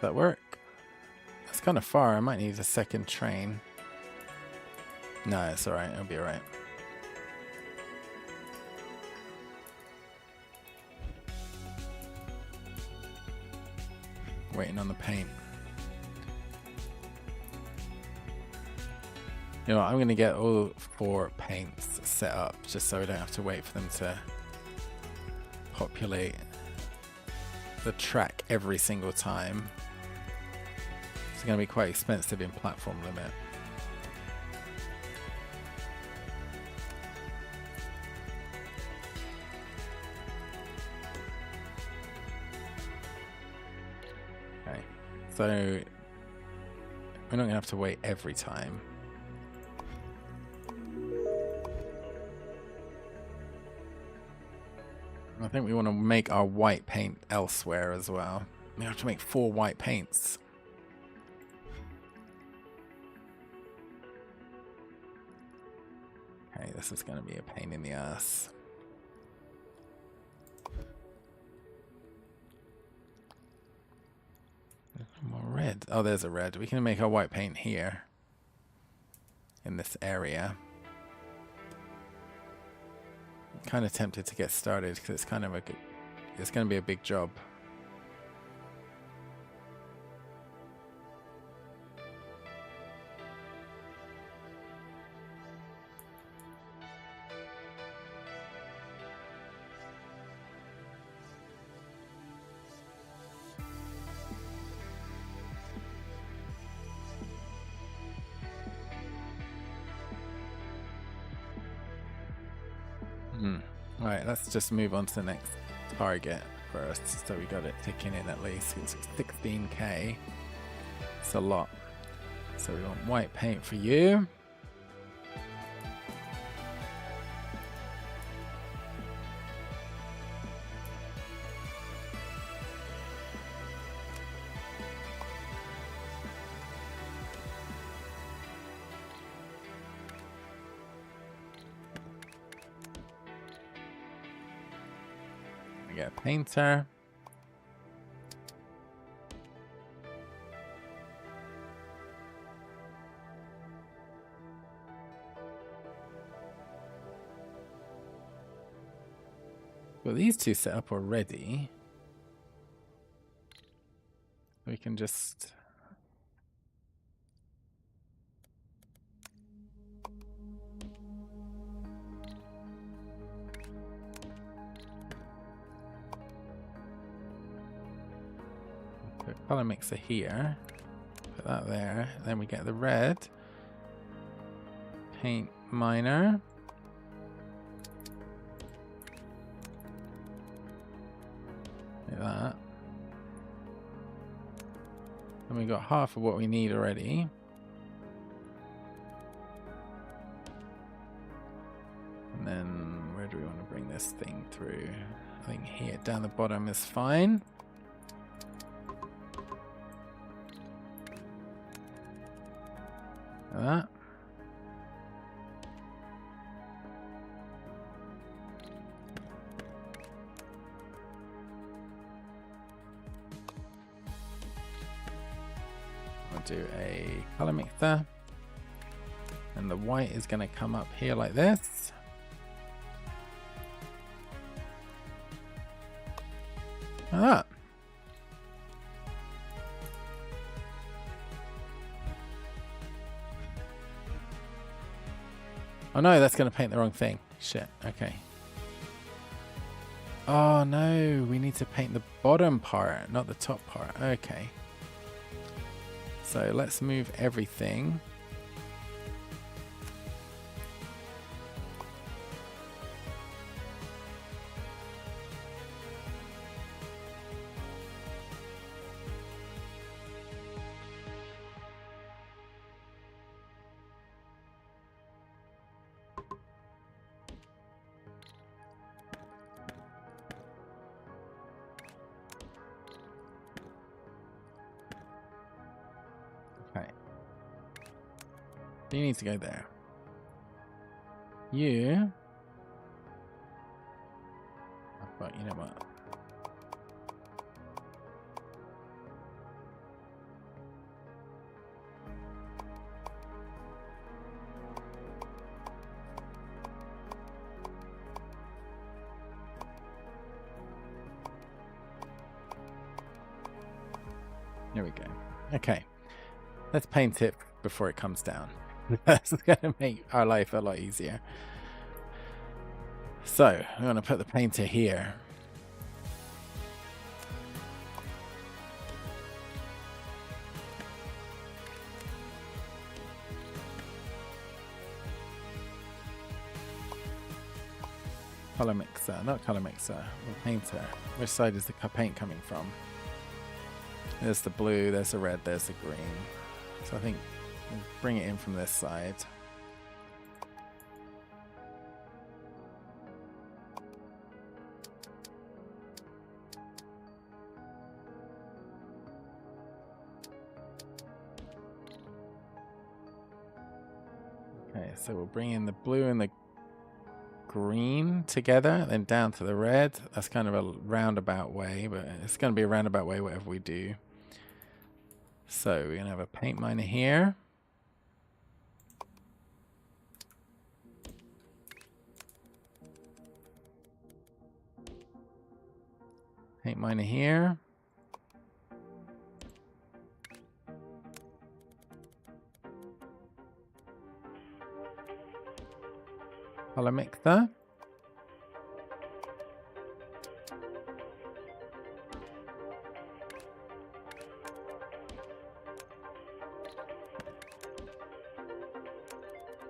That work? That's kind of far. I might need a second train. No, it's alright. It'll be alright. Waiting on the paint. You know what, I'm going to get all 4 paints set up just so I don't have to wait for them to populate the track every single time. It's going to be quite expensive in platform limit. Okay, so we're not going to have to wait every time. I think we want to make our white paint elsewhere as well. We have to make 4 white paints. Okay, this is going to be a pain in the ass. More red. Oh, there's a red. We can make our white paint here. In this area. I'm kind of tempted to get started because it's kind of a good, it's going to be a big job. Alright, let's just move on to the next target first. So we got it ticking in at least. It's 16k. It's a lot. So we want white paint for you. Get a painter. Well, these two set up already. We can just... color mixer here, put that there, then we get the red, paint miner, like that, and we got half of what we need already. And then where do we want to bring this thing through? I think here down the bottom is fine. That. going to do a color mixer. And the white is going to come up here like this. Like that. Oh no, that's going to paint the wrong thing. Shit, okay. Oh no, we need to paint the bottom part, not the top part. Okay. So let's move everything. You need to go there. You. But you know what? There we go. Okay. Let's paint it before it comes down. That's going to make our life a lot easier. So, I'm going to put the painter here. Color mixer, not color mixer, the painter. Which side is the paint coming from? There's the blue, there's the red, there's the green. So I think we'll bring it in from this side. Okay, so we'll bring in the blue and the green together, then down to the red. That's kind of a roundabout way, but it's going to be a roundabout way whatever we do. So we're going to have a paint miner here. Paint miner here. Color mixer.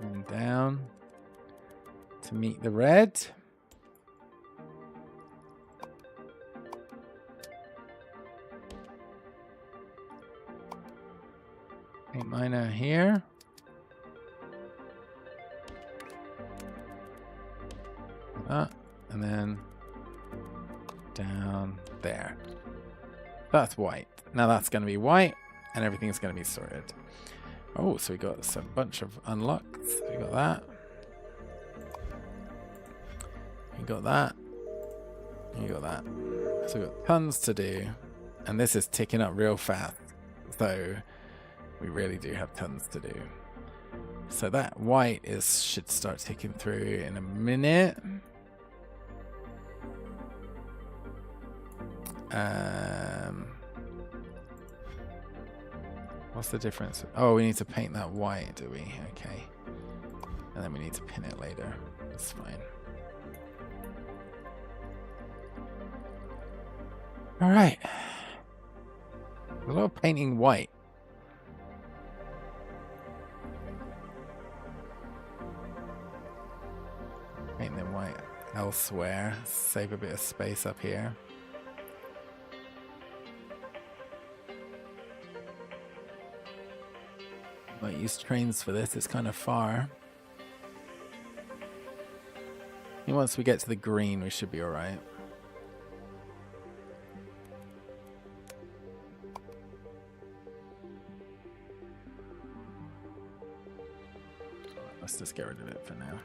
And down to meet the red. Paint miner here. That, and then down there. That's white. Now that's going to be white, and everything's going to be sorted. Oh, so we got a bunch of unlocks. We got that. We got that. You got that. So we got tons to do, and this is ticking up real fast. So we really do have tons to do. So that white should start ticking through in a minute. What's the difference? Oh, we need to paint that white, do we? Okay. And then we need to pin it later. That's fine. All right. A lot of painting white. Paint them white elsewhere. Save a bit of space up here. Might use trains for this, it's kind of far. And once we get to the green, we should be alright. Let's just get rid of it for now.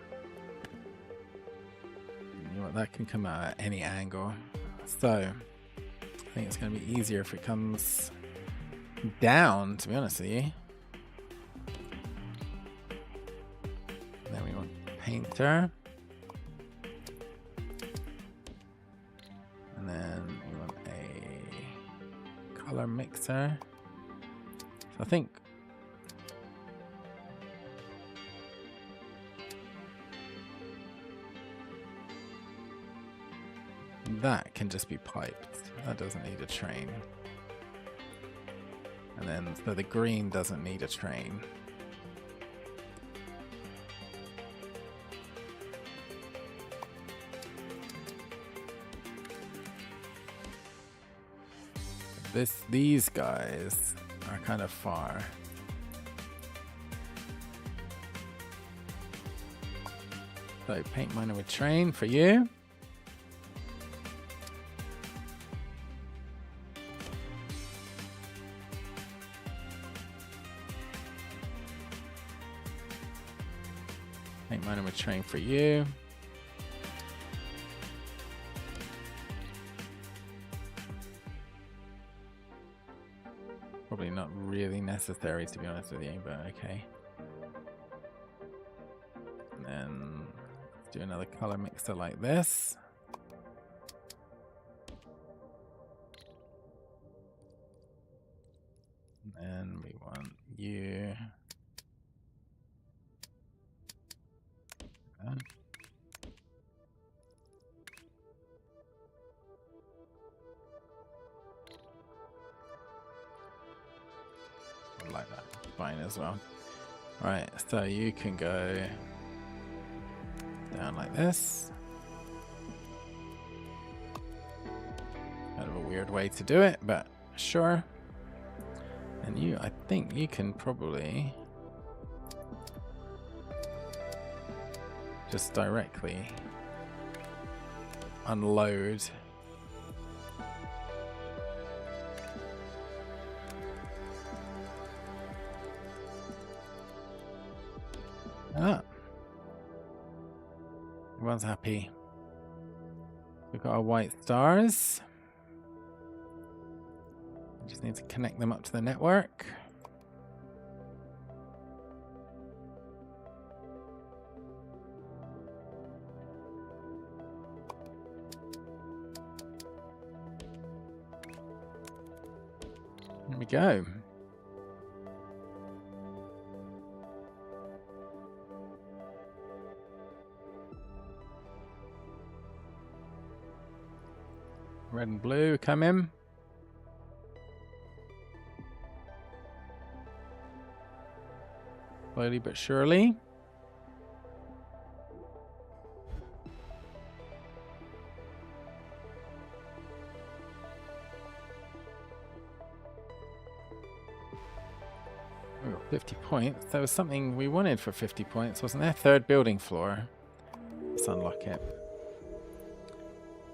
You know what, that can come out at any angle. So, I think it's going to be easier if it comes down, to be honest with you. Then we want painter. And then we want a color mixer. So I think that can just be piped. That doesn't need a train. And then so the green doesn't need a train. These guys are kind of far. So paint miner with train for you. Paint miner with train for you. Probably not really necessary, to be honest with you, but okay. And then let's do another color mixer like this. And then we want you. Like that, fine as well. Right, so you can go down like this. Kind of a weird way to do it, but sure. And you, I think you can probably just directly unload. Ah. Everyone's happy. We've got our white stars. We just need to connect them up to the network. There we go. Red and blue come in. Slowly but surely. Oh, 50 points. That was something we wanted for 50 points, wasn't there? Third building floor. Let's unlock it.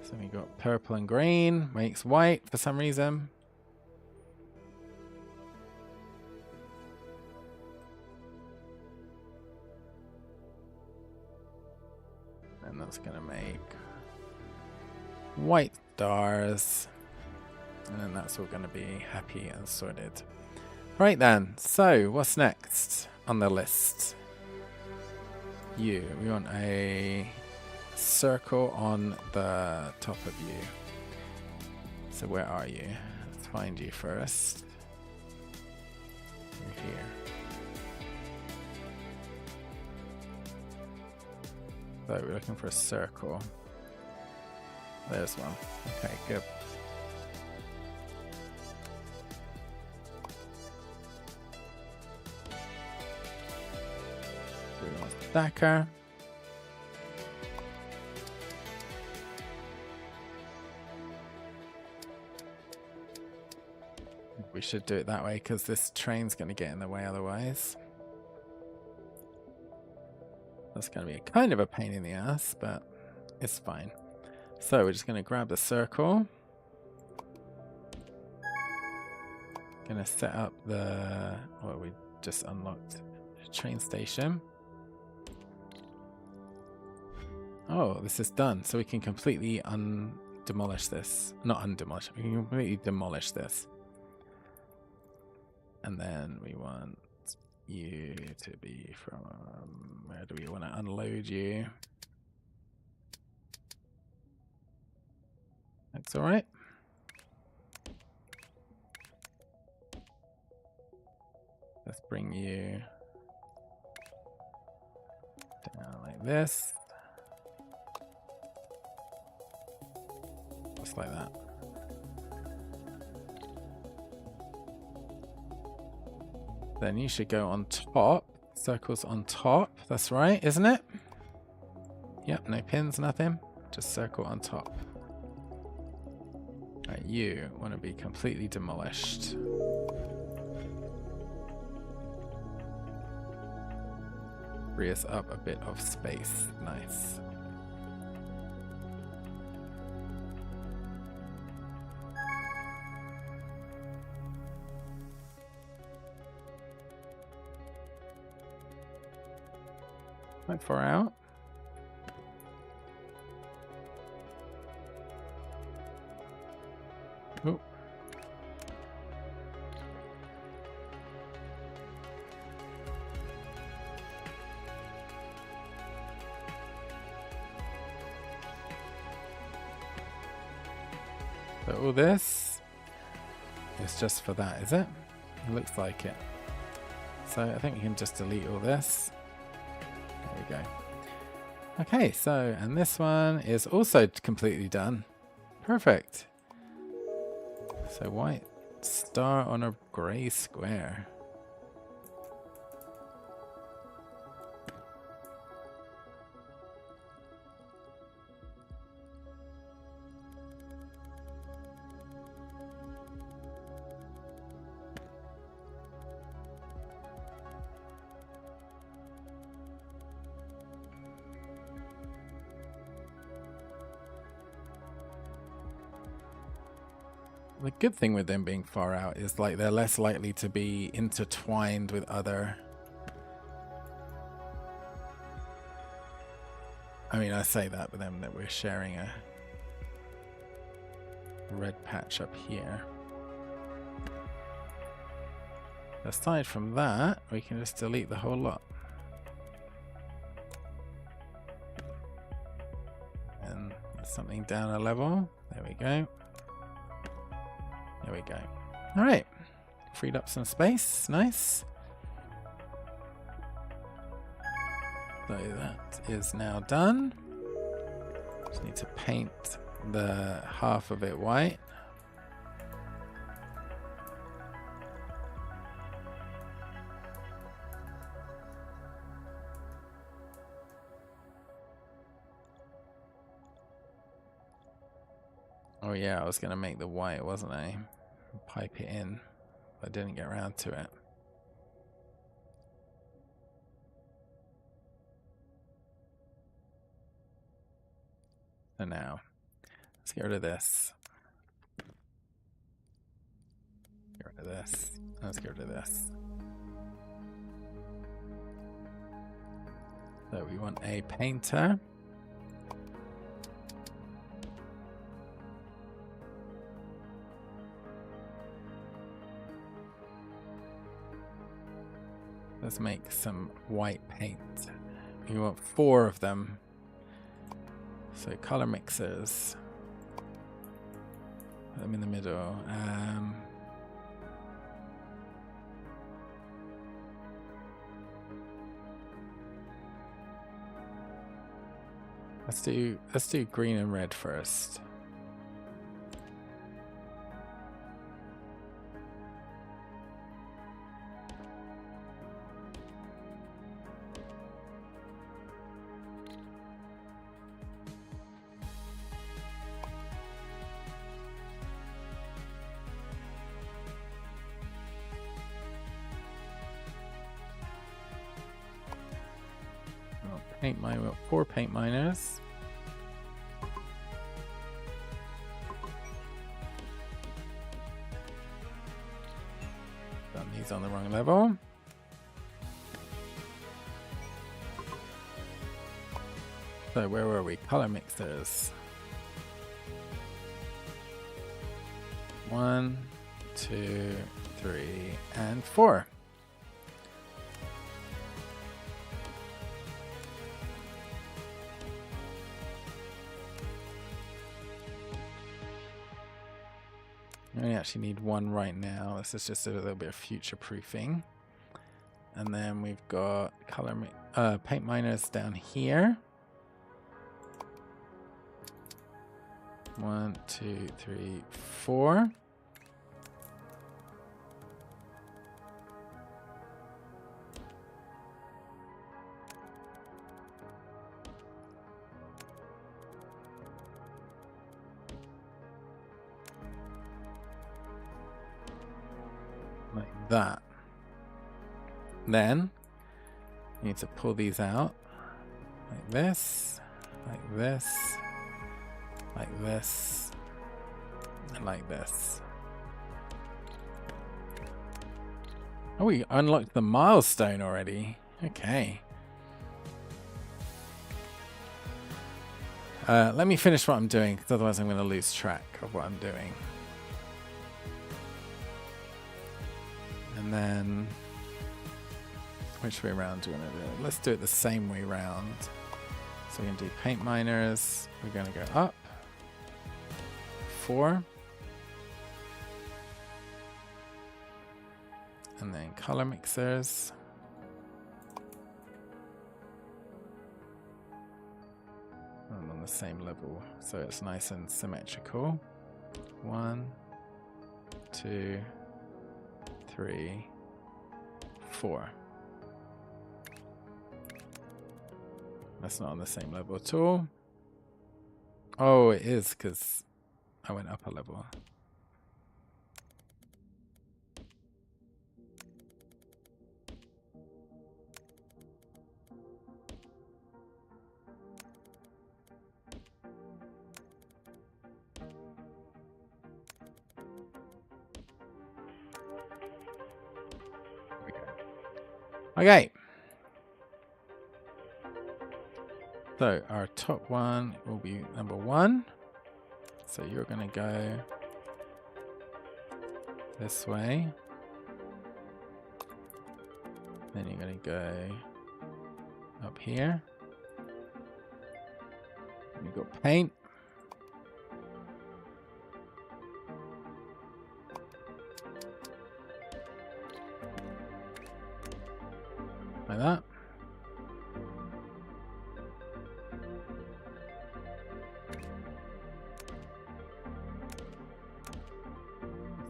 So we got purple and green, makes white for some reason. And that's gonna make white stars. And then that's all gonna be happy and sorted. Right then, so what's next on the list? We want a circle on the top of you. So where are you? Let's find you first. You're here. So we're looking for a circle. There's one. Okay, good. We want stacker. We should do it that way because this train's going to get in the way otherwise. That's going to be kind of a pain in the ass, but it's fine. So we're just going to grab the circle. Going to set up the... Well, we just unlocked a train station. Oh, this is done. So we can completely demolish this. Not undemolish. We can completely demolish this. And then we want you to be from, where do we want to unload you? That's all right. Let's bring you down like this. Just like that. Then you should go on top. Circles on top. That's right, isn't it? Yep, no pins, nothing. Just circle on top. Right, you want to be completely demolished. Free us up a bit of space. Nice. Quite far out. Oh. So all this is just for that, is it? It looks like it. So I think we can just delete all this. There we go. Okay, so, and this one is also completely done. Perfect. So white star on a gray square. The good thing with them being far out is like they're less likely to be intertwined with other. I mean, I say that, but then that we're sharing a red patch up here. Aside from that, we can just delete the whole lot. And something down a level. There we go. There we go. All right, freed up some space. Nice. So that is now done. Just need to paint the half of it white. Oh yeah, I was going to make the white, wasn't I? Pipe it in, but I didn't get around to it. So now, let's get rid of this. Get rid of this. Let's get rid of this. So we want a painter. Let's make some white paint. We want 4 of them. So color mixers. Put them in the middle. Let's do green and red first. Paint mine, 4 paint miners. Done these on the wrong level. So where were we? Color mixers. 1, 2, 3, and 4. We actually need 1 right now. This is just a little bit of future proofing. And then we've got paint miners down here. 1, 2, 3, 4. Like that. Then you need to pull these out like this, like this, like this, and like this. Oh, we unlocked the milestone already. Okay. Let me finish what I'm doing, because otherwise I'm going to lose track of what I'm doing. And then, which way around do you want to do it? Let's do it the same way round. So we're going to do paint miners. We're going to go up 4. And then color mixers. And on the same level, so it's nice and symmetrical. 1, 2, 3, 4. That's not on the same level at all. Oh, it is, because I went up a level. Okay. So our top one will be number 1. So you're going to go this way. Then you're going to go up here. And you've got paint. Like that.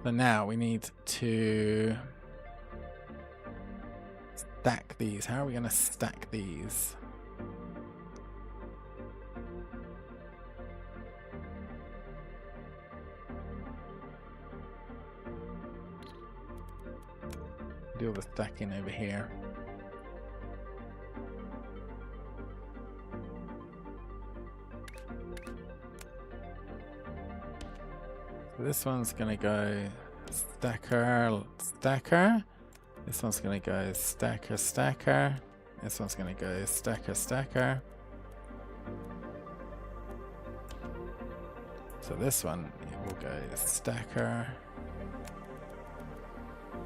So now we need to stack these. How are we going to stack these? Do all the stacking over here. This one's gonna go stacker, stacker. This one's gonna go stacker, stacker. This one's gonna go stacker, stacker. So this one will go stacker,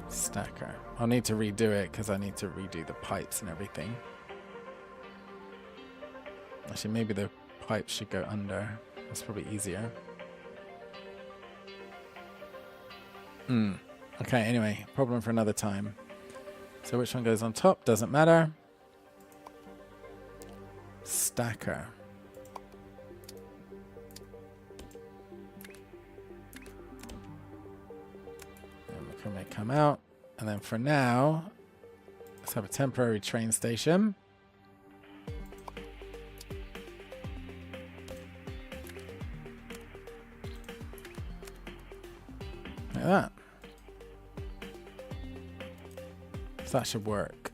stacker. I'll need to redo it because I need to redo the pipes and everything. Actually, maybe the pipes should go under. That's probably easier. Okay, anyway, problem for another time. So which one goes on top? Doesn't matter. Stacker. And we can come out. And then for now, let's have a temporary train station. Like that. So that should work.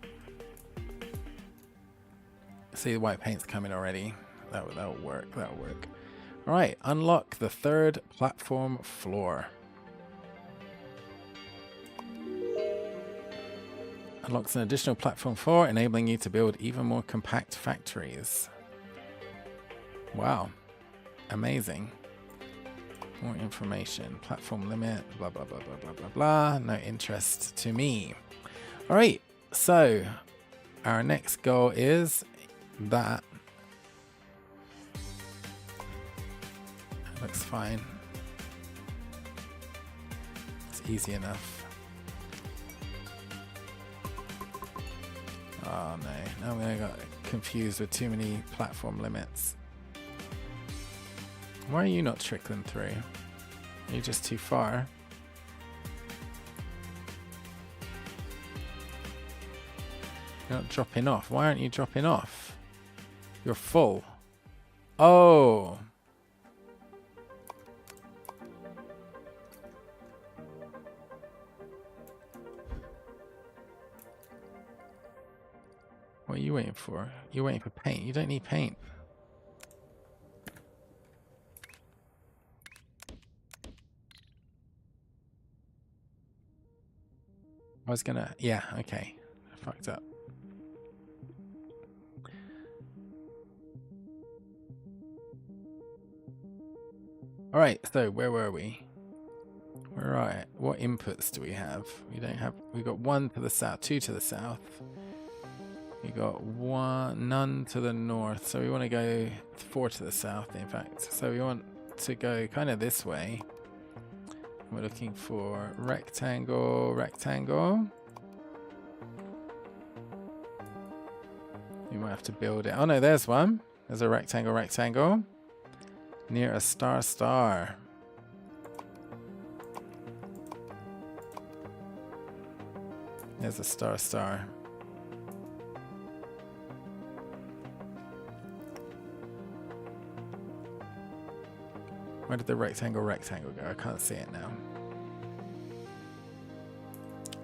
See, the white paint's coming already. That'll work. That'll work. All right, unlock the 3rd platform floor. Unlocks an additional platform floor, enabling you to build even more compact factories. Wow, amazing. More information. Platform limit. Blah, blah, blah, blah, blah, blah, blah. No interest to me. All right. So our next goal is that. Looks fine. It's easy enough. Oh no, now I'm gonna get confused with too many platform limits. Why are you not trickling through? You're just too far. You're not dropping off. Why aren't you dropping off? You're full. Oh. What are you waiting for? You're waiting for paint. You don't need paint. I was gonna... Yeah, okay. I fucked up. Alright, so where were we? Where are it? What inputs do we have? We don't have... We got 1 to the south, 2 to the south. We got none to the north, so we want to go 4 to the south, in fact. So we want to go kind of this way. We're looking for rectangle, rectangle. We might have to build it. Oh no, there's one. There's a rectangle, rectangle. Near a star, star. There's a star, star. Where did the rectangle, rectangle go? I can't see it now.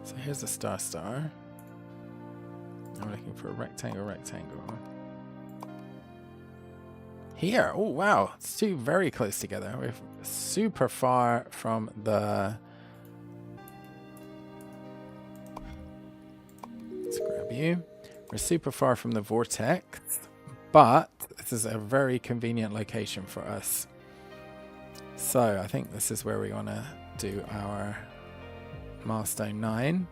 So here's a star, star. I'm looking for a rectangle, rectangle. Here! Oh, wow. It's two very close together. We're super far from the... Let's grab you. We're super far from the vortex, but this is a very convenient location for us. So I think this is where we want to do our milestone 9.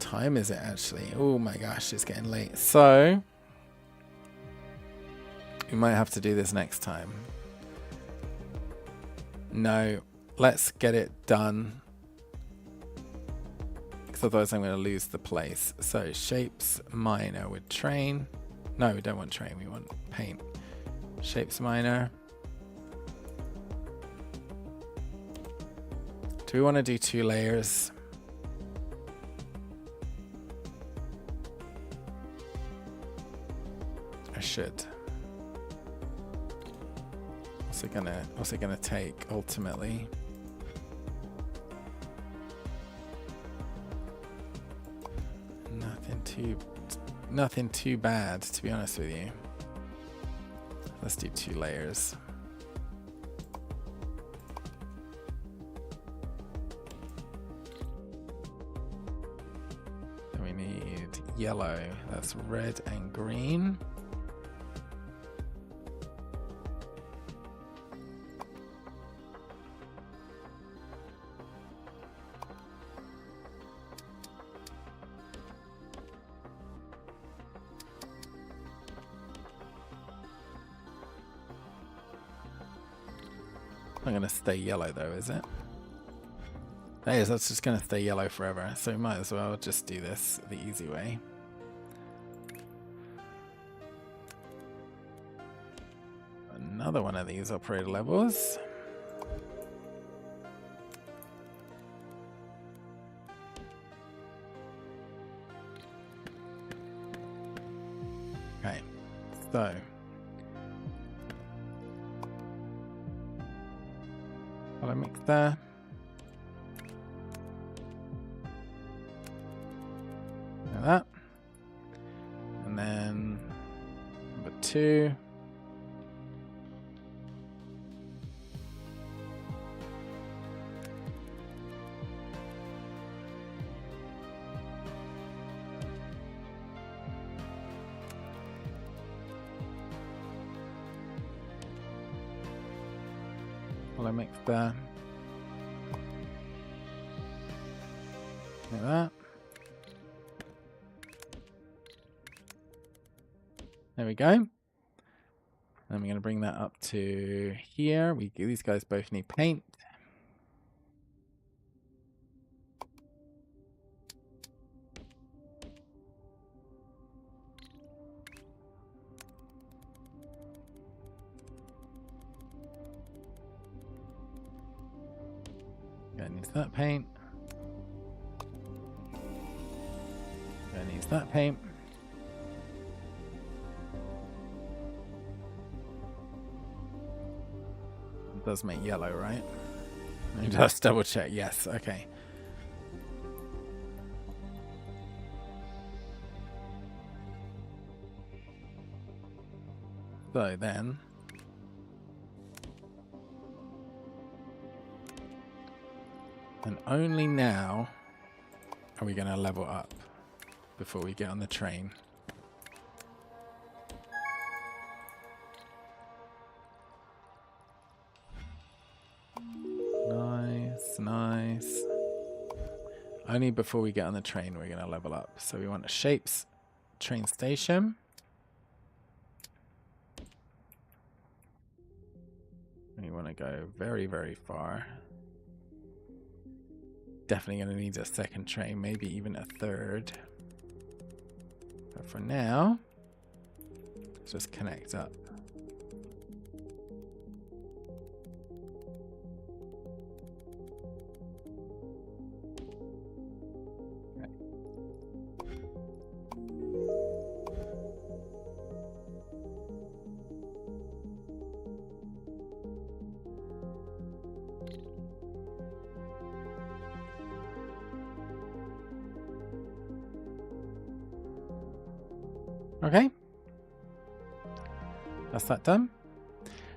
Time is it actually? Oh my gosh, it's getting late. So we might have to do this next time. No, let's get it done, because otherwise I'm going to lose the place. So shapes minor with train. No, we don't want train, we want paint. Shapes minor. Do we want to do 2 layers? I should. What's it gonna take ultimately? Nothing too bad, to be honest with you. Let's do 2 layers. Yellow, that's red and green. I'm gonna stay yellow though, is it? That is, that's just gonna stay yellow forever, so we might as well just do this the easy way. Another one of these operator levels. Okay, so color mix there. Like that. And then number 2. While I mix there. Like that. There we go. And I'm going to bring that up to here. These guys both need paint. That needs that paint. That needs that paint. It does make yellow, right? Just double check. Yes, okay. So then, and only now are we going to level up before we get on the train. Nice, nice. Only before we get on the train we're going to level up. So we want a Shapez train station. We want to go very, very far. Definitely going to need a second train, maybe even a third. But for now, let's just connect up. Okay, that's that done.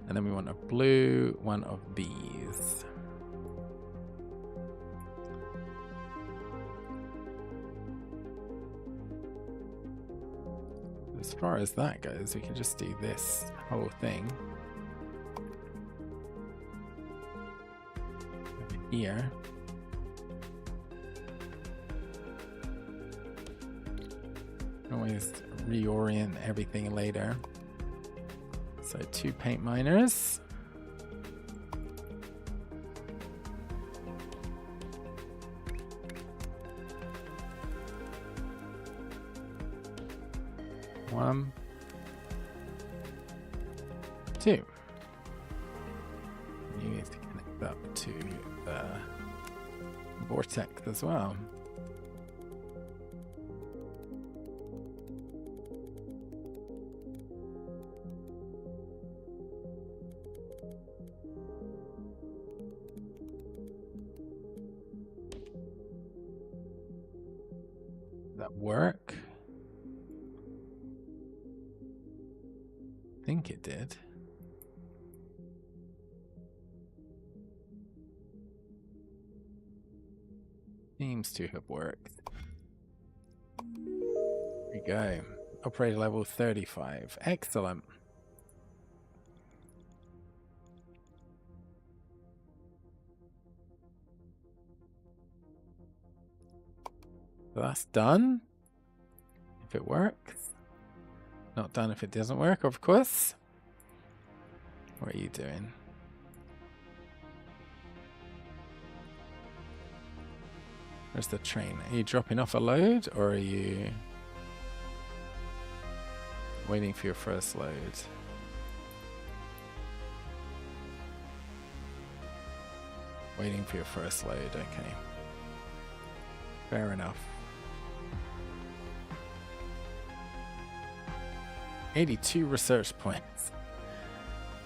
And then we want a blue one of these. As far as that goes, we can just do this whole thing over here. Always reorient everything later. So 2 paint miners. One, 2. You need to connect up to the vortex as well. That work? I think it did. Seems to have worked. Here we go. Operator level 35. Excellent. So that's done. If it works. Not done if it doesn't work, of course. What are you doing? Where's the train? Are you dropping off a load or are you waiting for your first load? Waiting for your first load, okay. Fair enough. 82 research points.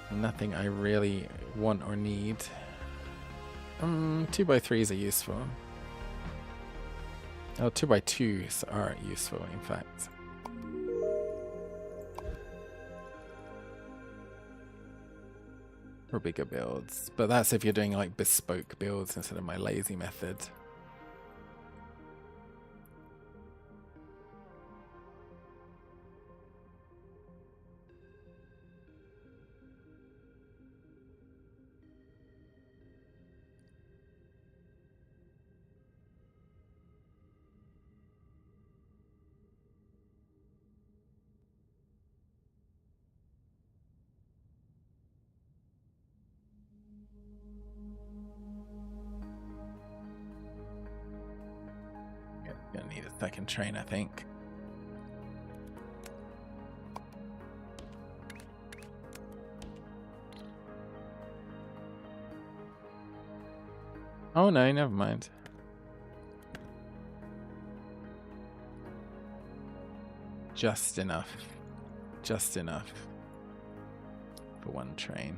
Nothing I really want or need. 2x3s are useful. Oh, 2x2s are useful, in fact. For bigger builds. But that's if you're doing like bespoke builds instead of my lazy method. need a second train, I think. Oh no, never mind. Just enough. Just enough for one train.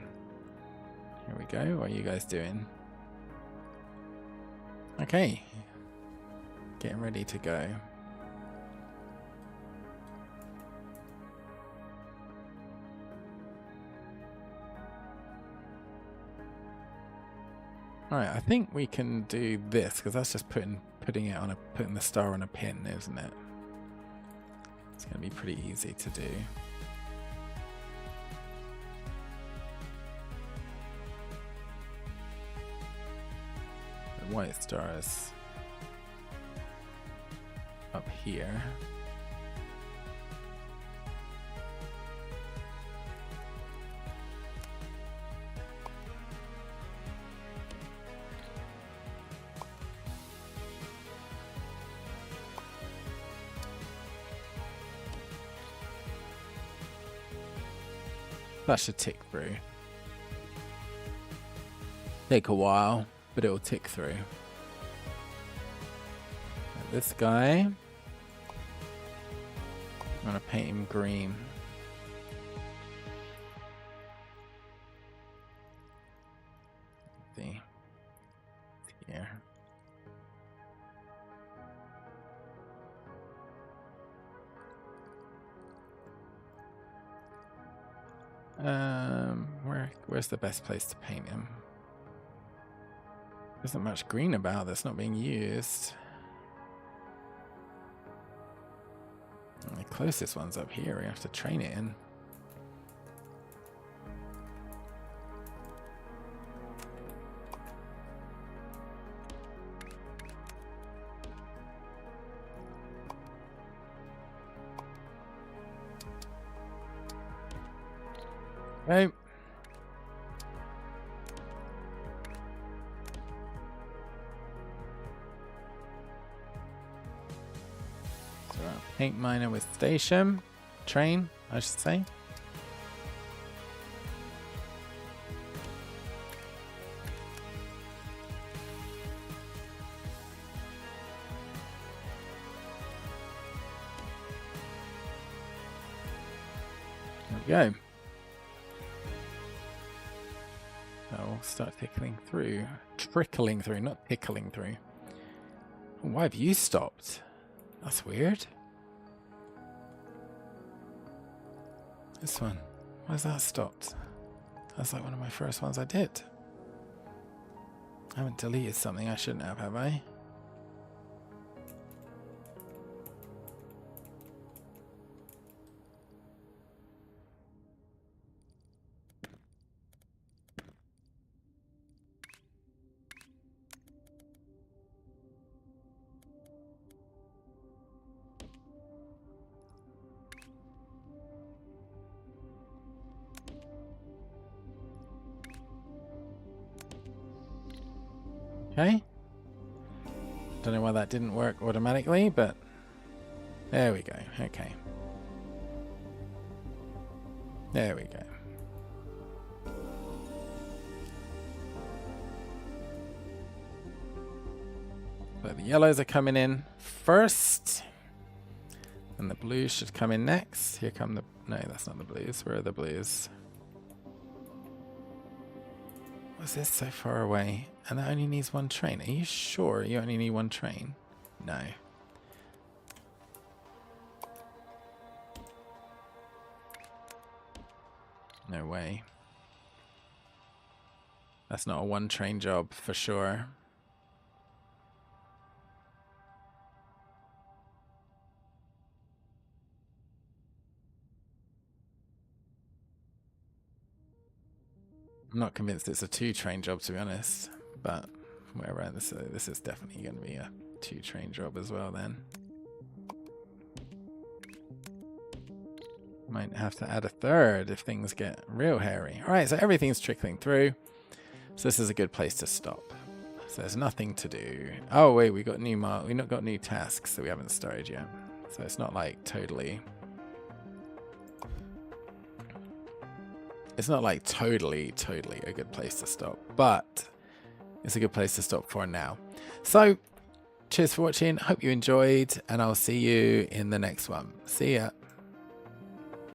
Here we go. What are you guys doing? Okay. Getting ready to go. Alright, I think we can do this because that's just putting the star on a pin, isn't it? It's going to be pretty easy to do. The white star is up here. That should tick through. Take a while, but it'll tick through. And this guy, I'm gonna paint him green. Let's see, here. Where's the best place to paint him? There isn't much green about that's not being used. And the closest one's up here. We have to train it in. Okay. So paint miner with station. Train, I should say. There we go. That'll start trickling through, not tickling through. Why have you stopped? That's weird. This one, why's that stopped? That's like one of my first ones I did. I haven't deleted something I shouldn't have I? Okay. Don't know why that didn't work automatically, but there we go. Okay. There we go. So the yellows are coming in first, and the blues should come in next. Here come the... No, that's not the blues. Where are the blues? Was this so far away? And that only needs one train. Are you sure you only need one train? No. No way. That's not a one train job for sure. I'm not convinced it's a two train job, to be honest, but whatever. This is definitely going to be a two train job as well then. Might have to add a third if things get real hairy. Alright, so everything's trickling through. So this is a good place to stop. So there's nothing to do. Oh wait, we got new we not got new tasks that we haven't started yet. So it's not like totally. It's not like totally a good place to stop, but it's a good place to stop for now. So cheers for watching. Hope you enjoyed, and I'll see you in the next one. See ya.